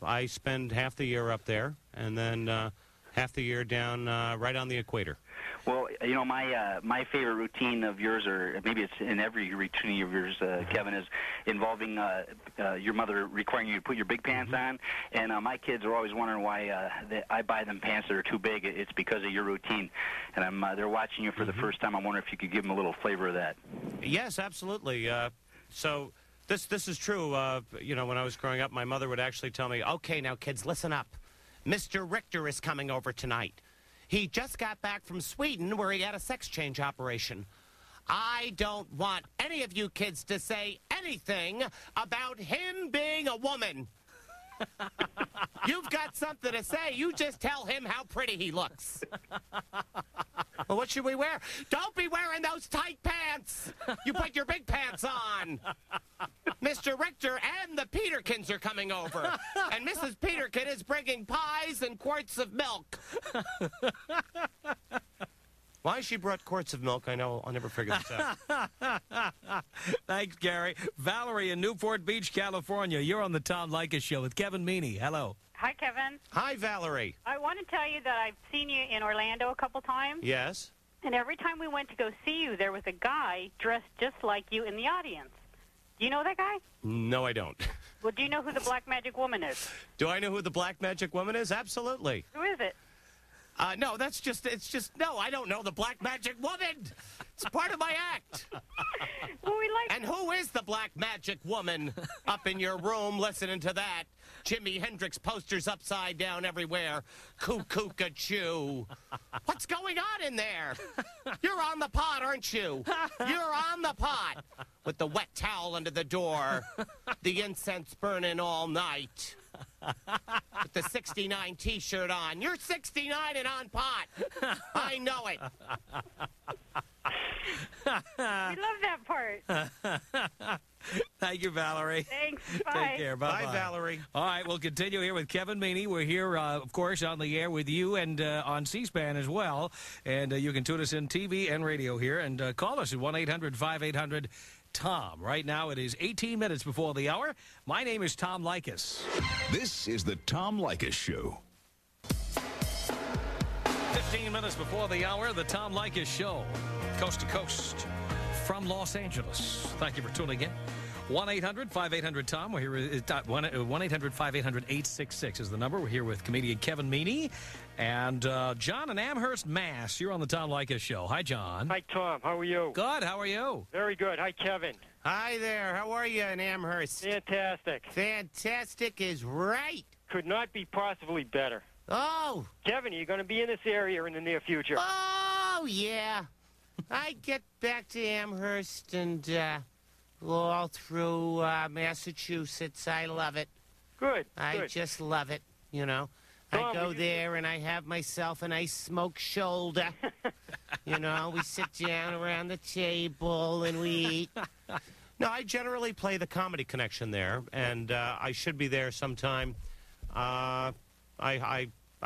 S2: I spend half the year up there, and then half the year down right on the equator.
S24: Well, you know, my favorite routine of yours, or maybe it's in every routine of yours, Kevin, is involving your mother requiring you to put your big pants on. And my kids are always wondering why I buy them pants that are too big. It's because of your routine. And they're watching you for the first time. I'm wondering if you could give them a little flavor of that.
S2: Yes, absolutely. So this is true. You know, when I was growing up, my mother would actually tell me, okay, now, kids, listen up. Mr. Richter is coming over tonight. He just got back from Sweden where he had a sex change operation. I don't want any of you kids to say anything about him being a woman. You've got something to say. You just tell him how pretty he looks. Well, what should we wear? Don't be wearing those tight pants. You put your big pants on. Mr. Richter and the Peterkins are coming over. And Mrs. Peterkin is bringing pies and quarts of milk. Why she brought quarts of milk, I know. I'll never figure this out.
S7: Thanks, Gary. Valerie in Newport Beach, California. You're on the Tom Leykis Show with Kevin Meaney. Hello.
S14: Hi, Kevin.
S2: Hi, Valerie.
S14: I want to tell you that I've seen you in Orlando a couple times.
S2: Yes?
S14: And every time we went to go see you, there was a guy dressed just like you in the audience. Do you know that guy?
S2: No, I don't.
S14: Well, do you know who the Black Magic Woman is?
S2: Do I know who the Black Magic Woman is? Absolutely.
S14: Who is it?
S2: No, no, I don't know the Black Magic Woman. It's part of my act.
S14: Well, we like.
S2: And who is the Black Magic Woman up in your room listening to that? Jimi Hendrix posters upside down everywhere. Coo-coo-ca-choo. What's going on in there? You're on the pot, aren't you? You're on the pot. With the wet towel under the door. The incense burning all night. With the 69 T-shirt on. You're 69 and on pot. I know it.
S14: We love that part.
S7: Thank you, Valerie.
S14: Thanks. Bye.
S7: Take care. Bye-bye.
S2: Bye, Valerie.
S7: All right, we'll continue here with Kevin Meaney. We're here, of course, on the air with you and on C-SPAN as well. And you can tune us in TV and radio here. And call us at 1-800-5800-TOM. Right now, it is 18 minutes before the hour. My name is Tom Leykis.
S5: This is the Tom Leykis Show.
S7: 15 minutes before the hour, the Tom Leykis Show, coast to coast from Los Angeles. Thank you for tuning in. 1-800-5800-TOM. We're here with 1-800-5800-866 is the number. We're here with comedian Kevin Meaney and John in Amherst, Mass. You're on the Tom Leykis Show. Hi, John.
S15: Hi, Tom. How are you?
S7: Good. How are you?
S15: Very good. Hi, Kevin.
S2: Hi there. How are you in Amherst?
S15: Fantastic.
S2: Fantastic is right.
S15: Could not be possibly better.
S2: Oh.
S15: Kevin, are you going to be in this area in the near future?
S2: Oh, yeah. I get back to Amherst and all through Massachusetts. I love it.
S15: Good.
S2: I just love it, you know.
S15: Tom,
S2: I go there and I have myself a nice smoked shoulder. You know, we sit down around the table and we eat. No, I generally play the Comedy Connection there, and I should be there sometime. I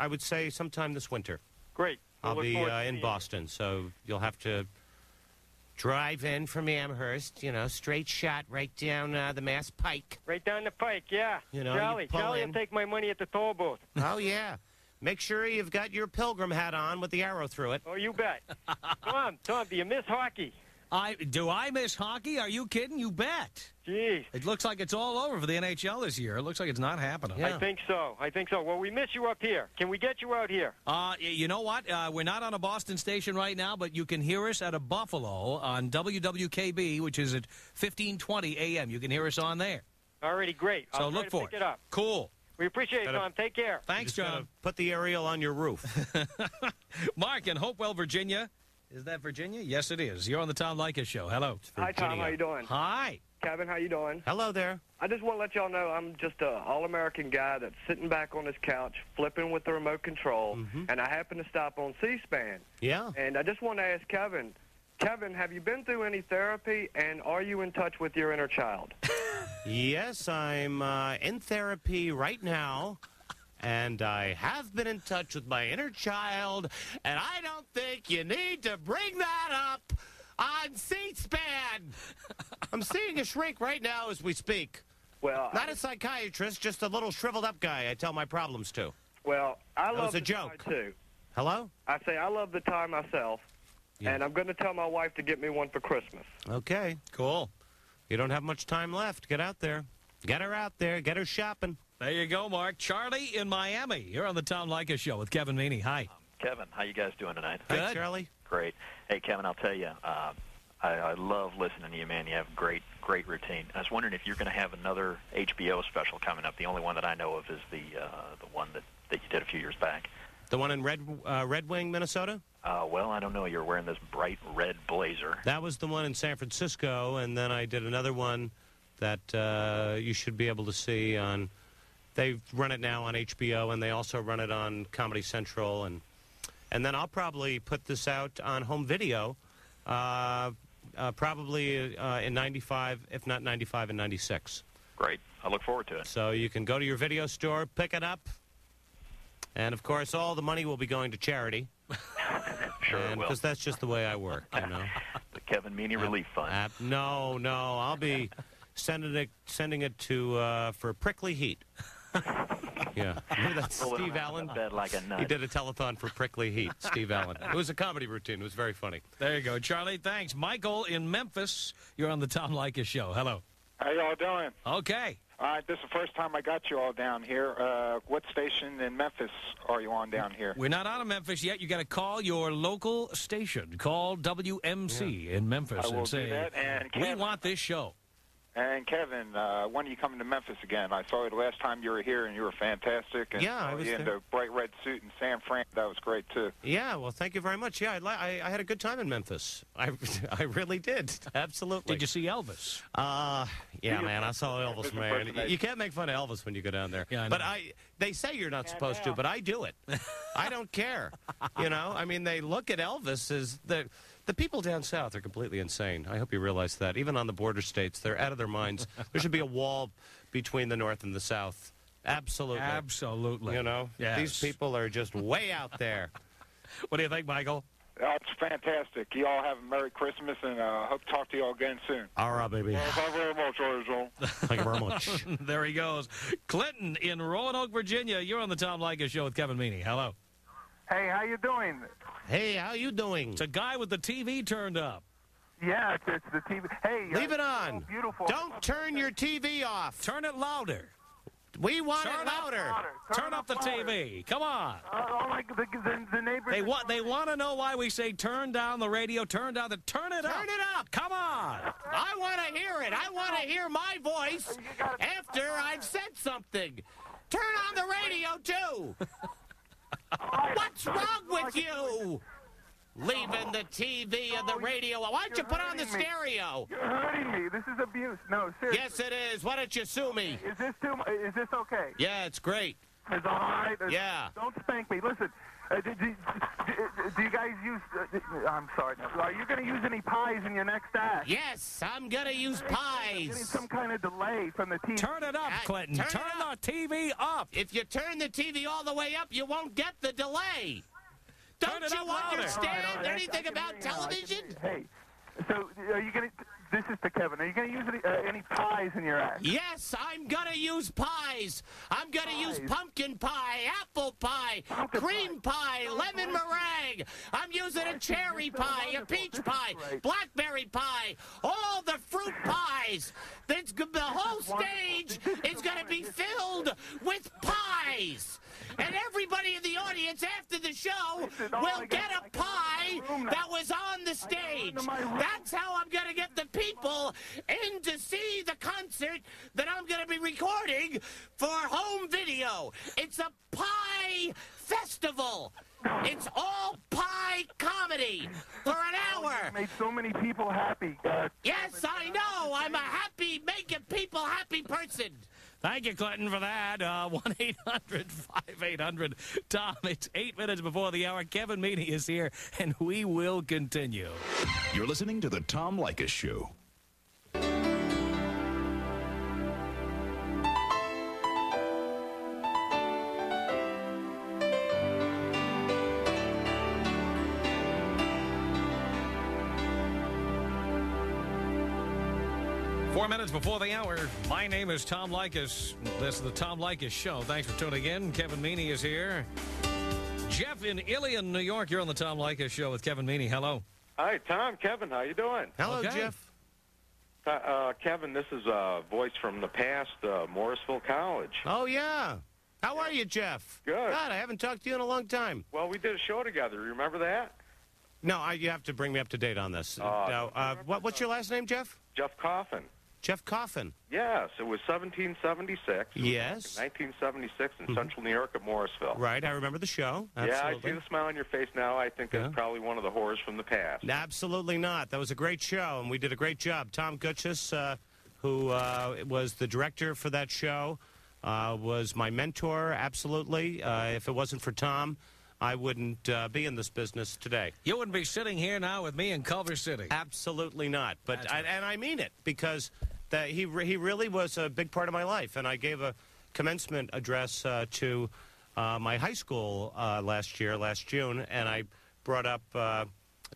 S2: would say sometime this winter.
S15: Great.
S2: I'll be in Boston, so you'll have to drive in from Amherst, you know, straight shot right down the Mass Pike.
S15: Right down the pike, yeah.
S2: You know,
S15: Charlie will take my money at the toll booth.
S2: Oh, yeah. Make sure you've got your pilgrim hat on with the arrow through it.
S15: Oh, you bet. Tom, do you miss hockey?
S7: Do I miss hockey? Are you kidding? You bet.
S15: Jeez.
S7: It looks like it's all over for the NHL this year. It looks like it's not happening.
S15: Yeah. I think so. Well, we miss you up here. Can we get you out here?
S7: You know what? We're not on a Boston station right now, but you can hear us at a Buffalo on WWKB, which is at 1520 a.m. You can hear us on there.
S15: Already great.
S7: So
S15: I'll
S7: look
S15: try to
S7: for
S15: pick it up.
S7: Cool.
S15: We appreciate it, Tom. Take care.
S7: Thanks, John.
S2: Put the aerial on your roof.
S7: Mark in Hopewell, Virginia. Is that Virginia? Yes, it is. You're on the Tom Leykis Show. Hello.
S16: Hi, Tom. How you doing?
S7: Hi.
S16: Kevin, how you doing?
S2: Hello there.
S16: I just want to let y'all know I'm just an all-American guy that's sitting back on his couch, flipping with the remote control, and I happen to stop on C-SPAN.
S2: Yeah.
S16: And I just want to ask Kevin, have you been through any therapy, and are you in touch with your inner child?
S2: Yes, I'm in therapy right now. And I have been in touch with my inner child, and I don't think you need to bring that up on C-SPAN. I'm seeing a shrink right now as we speak.
S16: Well,
S2: not a psychiatrist, just a little shriveled up guy I tell my problems to.
S16: Well, I
S2: That
S16: love
S2: was a
S16: the
S2: joke.
S16: tie, too.
S2: Hello?
S16: I say I love the tie myself, and I'm going to tell my wife to get me one for Christmas.
S2: Okay, cool. You don't have much time left. Get out there. Get her out there. Get her shopping.
S7: There you go, Mark. Charlie in Miami. You're on the Tom Leykis Show with Kevin Meaney. Hi.
S17: Kevin, how you guys doing tonight?
S2: Thanks, Charlie.
S17: Great. Hey, Kevin, I'll tell you, I love listening to you, man. You have great routine. I was wondering if you're going to have another HBO special coming up. The only one that I know of is the one that you did a few years back.
S2: The one in Red Wing, Minnesota?
S17: Well, I don't know. You're wearing this bright red blazer.
S2: That was the one in San Francisco, and then I did another one that you should be able to see on... They run it now on HBO, and they also run it on Comedy Central, and then I'll probably put this out on home video, probably in 95, if not 95 and 96.
S17: Great. I look forward to it.
S2: So you can go to your video store, pick it up, and, of course, all the money will be going to charity.
S17: Sure it will.
S2: Because that's just the way I work, you know.
S17: The Kevin Meaney Relief Fund.
S2: No, I'll be sending it to for Prickly Heat. Yeah. Remember that Steve Allen?
S17: Bed like a nut.
S2: He did a telethon for Prickly Heat, Steve Allen. It was a comedy routine. It was very funny.
S7: There you go, Charlie. Thanks. Michael in Memphis. You're on the Tom Leykis Show. Hello.
S19: How y'all doing?
S7: Okay.
S19: All right, this is the first time I got you all down here. What station in Memphis are you on down here?
S7: We're not out of Memphis yet. You got to call your local station. Call WMC in Memphis
S19: I will
S7: and say,
S19: do that. And
S7: we
S19: Kevin,
S7: want this show.
S19: And Kevin, when are you coming to Memphis again? I saw you the last time you were here, and you were fantastic. And
S2: Yeah, I was
S19: in
S2: there.
S19: the bright red suit in San Fran. That was great, too.
S2: Yeah, well, thank you very much. Yeah, I had a good time in Memphis. I really did. Absolutely.
S7: Did you see Elvis?
S2: Yeah, man, I saw Elvis, man. You can't make fun of Elvis when you go down there.
S7: Yeah, I know.
S2: But they say you're not supposed to, but I do it. I don't care. You know, I mean, they look at Elvis as the people down south are completely insane. I hope you realize that. Even on the border states, they're out of their minds. There should be a wall between the north and the south. Absolutely.
S7: Absolutely.
S2: You know,
S7: Yes.
S2: these people are just way out there.
S7: What do you think, Michael?
S19: It's fantastic. You all have a Merry Christmas, and hope to talk to you all again soon.
S2: All right, baby.
S19: Well, thank you very much, Arizona.
S2: Thank you very much.
S7: There he goes. Clinton in Roanoke, Virginia. You're on the Tom Leykis Show with Kevin Meaney. Hello.
S20: Hey, how you doing?
S2: Hey, how you doing?
S7: It's a guy with the TV turned up.
S20: Yeah, it's the TV. Hey,
S2: Leave it on.
S20: beautiful.
S2: Don't turn your TV off.
S7: Turn it louder.
S2: We want
S7: Turn
S2: it louder.
S7: Turn up the TV. Come on.
S20: Like the neighbors.
S7: They want to know why we say turn down the radio, turn it up.
S2: Turn it up.
S7: Come on.
S2: I want to hear it. I want to hear my voice after I've said something. Turn on the radio, too. What's wrong with you? Leaving the TV and the radio. Why don't you put on the stereo?
S20: You're hurting me. This is abuse. No, seriously.
S2: Yes, it is. Why don't you sue me?
S20: Is this okay?
S2: Yeah, it's great.
S20: It's all right.
S2: Yeah.
S20: Don't spank me. Listen, do you guys use... I'm sorry. Are you going to use any pies in your next act?
S2: Yes, I'm going to use pies.
S20: Getting some kind of delay from the TV.
S7: Turn it up, Clinton. Turn the TV up.
S2: If you turn the TV all the way up, you won't get the delay. Don't
S7: it
S2: you
S7: up louder.
S2: understand
S20: All right.
S2: anything about television?
S20: Hey, so are you going to... This is to Kevin. Are you going to use any pies in your act?
S2: Yes, I'm going to use pies. I'm going to use pumpkin pie, apple pie, cream pie, lemon meringue. I'm using a cherry pie, a peach pie, blackberry pie, all the fruit pies. The whole stage is going to be filled with pies. And everybody in the audience after the show will get a pie that was on the stage. That's how I'm going to get the people in to see the concert that I'm going to be recording for home video. It's a pie festival. It's all pie comedy for an hour.
S20: Made so many people happy.
S2: Yes, I know. I'm a happy, making people happy person.
S7: Thank you, Clinton, for that. 1-800-5800-TOM. It's 8 minutes before the hour. Kevin Meaney is here, and we will continue.
S5: You're listening to the Tom Leykis Show.
S7: 4 minutes before the hour. My name is Tom Leykis. This is the Tom Leykis Show. Thanks for tuning in. Kevin Meaney is here. Jeff in Ilion, New York. You're on the Tom Leykis Show with Kevin Meaney. Hello.
S1: Hi, Tom. Kevin, how you doing?
S2: Hello, Jeff.
S1: Kevin, this is a voice from the past, Morrisville College.
S2: Oh, yeah. How are you, Jeff?
S1: Good.
S2: God, I haven't talked to you in a long time.
S1: Well, we did a show together. Remember that?
S2: No, you have to bring me up to date on this. What's your last name, Jeff?
S1: Jeff Coffin.
S2: Jeff Coffin.
S1: Yes, it was 1776.
S2: Yes.
S1: 1976 in Central New York at Morrisville.
S2: Right, I remember the show. Absolutely.
S1: Yeah, I see the smile on your face now. I think that's probably one of the horrors from the past.
S2: Absolutely not. That was a great show, and we did a great job. Tom Gutchis, who was the director for that show, was my mentor, absolutely. If it wasn't for Tom, I wouldn't be in this business today.
S7: You wouldn't be sitting here now with me in Culver City.
S2: Absolutely not. But and I mean it, because he really was a big part of my life. And I gave a commencement address to my high school last June, and I brought up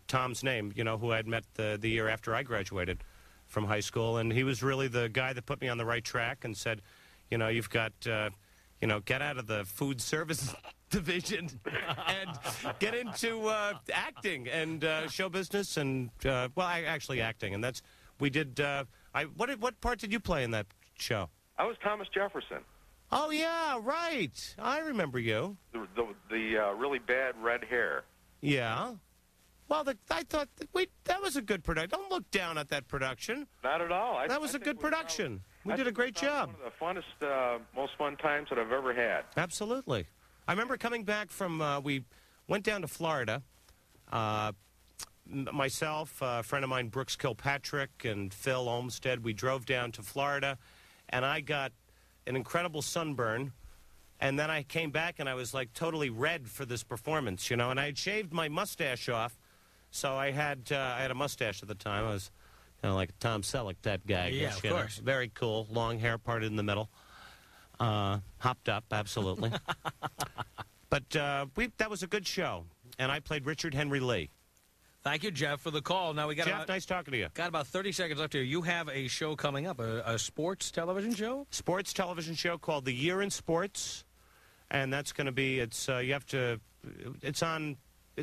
S2: Tom's name, who I had met the year after I graduated from high school. And he was really the guy that put me on the right track and said, you've got, get out of the food service division and get into acting and show business and actually acting. And we did. What part did you play in that show?
S1: I was Thomas Jefferson.
S2: Oh yeah, right. I remember you.
S1: The really bad red hair.
S2: Yeah. Well, I thought that was a good production. Don't look down at that production.
S1: Not at all.
S2: That was a good production. We did a great job.
S1: One of the funnest, most fun times that I've ever had.
S2: Absolutely. I remember coming back from, we went down to Florida. Myself, a friend of mine, Brooks Kilpatrick, and Phil Olmstead, we drove down to Florida, and I got an incredible sunburn. And then I came back, and I was, like, totally red for this performance, and I had shaved my mustache off. So I had a mustache at the time. I was like a Tom Selleck type guy.
S7: Yeah, of course.
S2: Very cool. Long hair parted in the middle. Hopped up, absolutely. But that was a good show. And I played Richard Henry Lee.
S7: Thank you, Jeff, for the call. Now we got
S2: Jeff, nice talking to you.
S7: Got about 30 seconds left here. You have a show coming up, a sports television show?
S2: Sports television show called The Year in Sports. And that's going to be, it's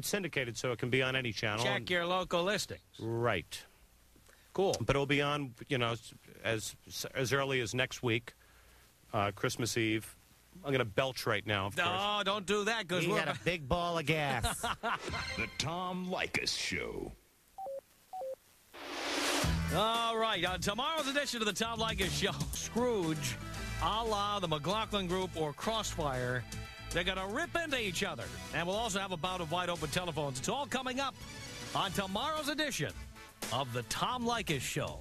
S2: syndicated, so it can be on any channel.
S7: Check your local listings.
S2: Right.
S7: Cool.
S2: But it'll be on, as early as next week, Christmas Eve. I'm going to belch right now, of course.
S7: No, don't do that, because
S2: we got a big ball of gas.
S5: The Tom Leykis Show.
S7: All right, on tomorrow's edition of the Tom Leykis Show, Scrooge, a la the McLaughlin Group or Crossfire, they're going to rip into each other. And we'll also have a bout of wide-open telephones. It's all coming up on tomorrow's edition of the Tom Leykis Show.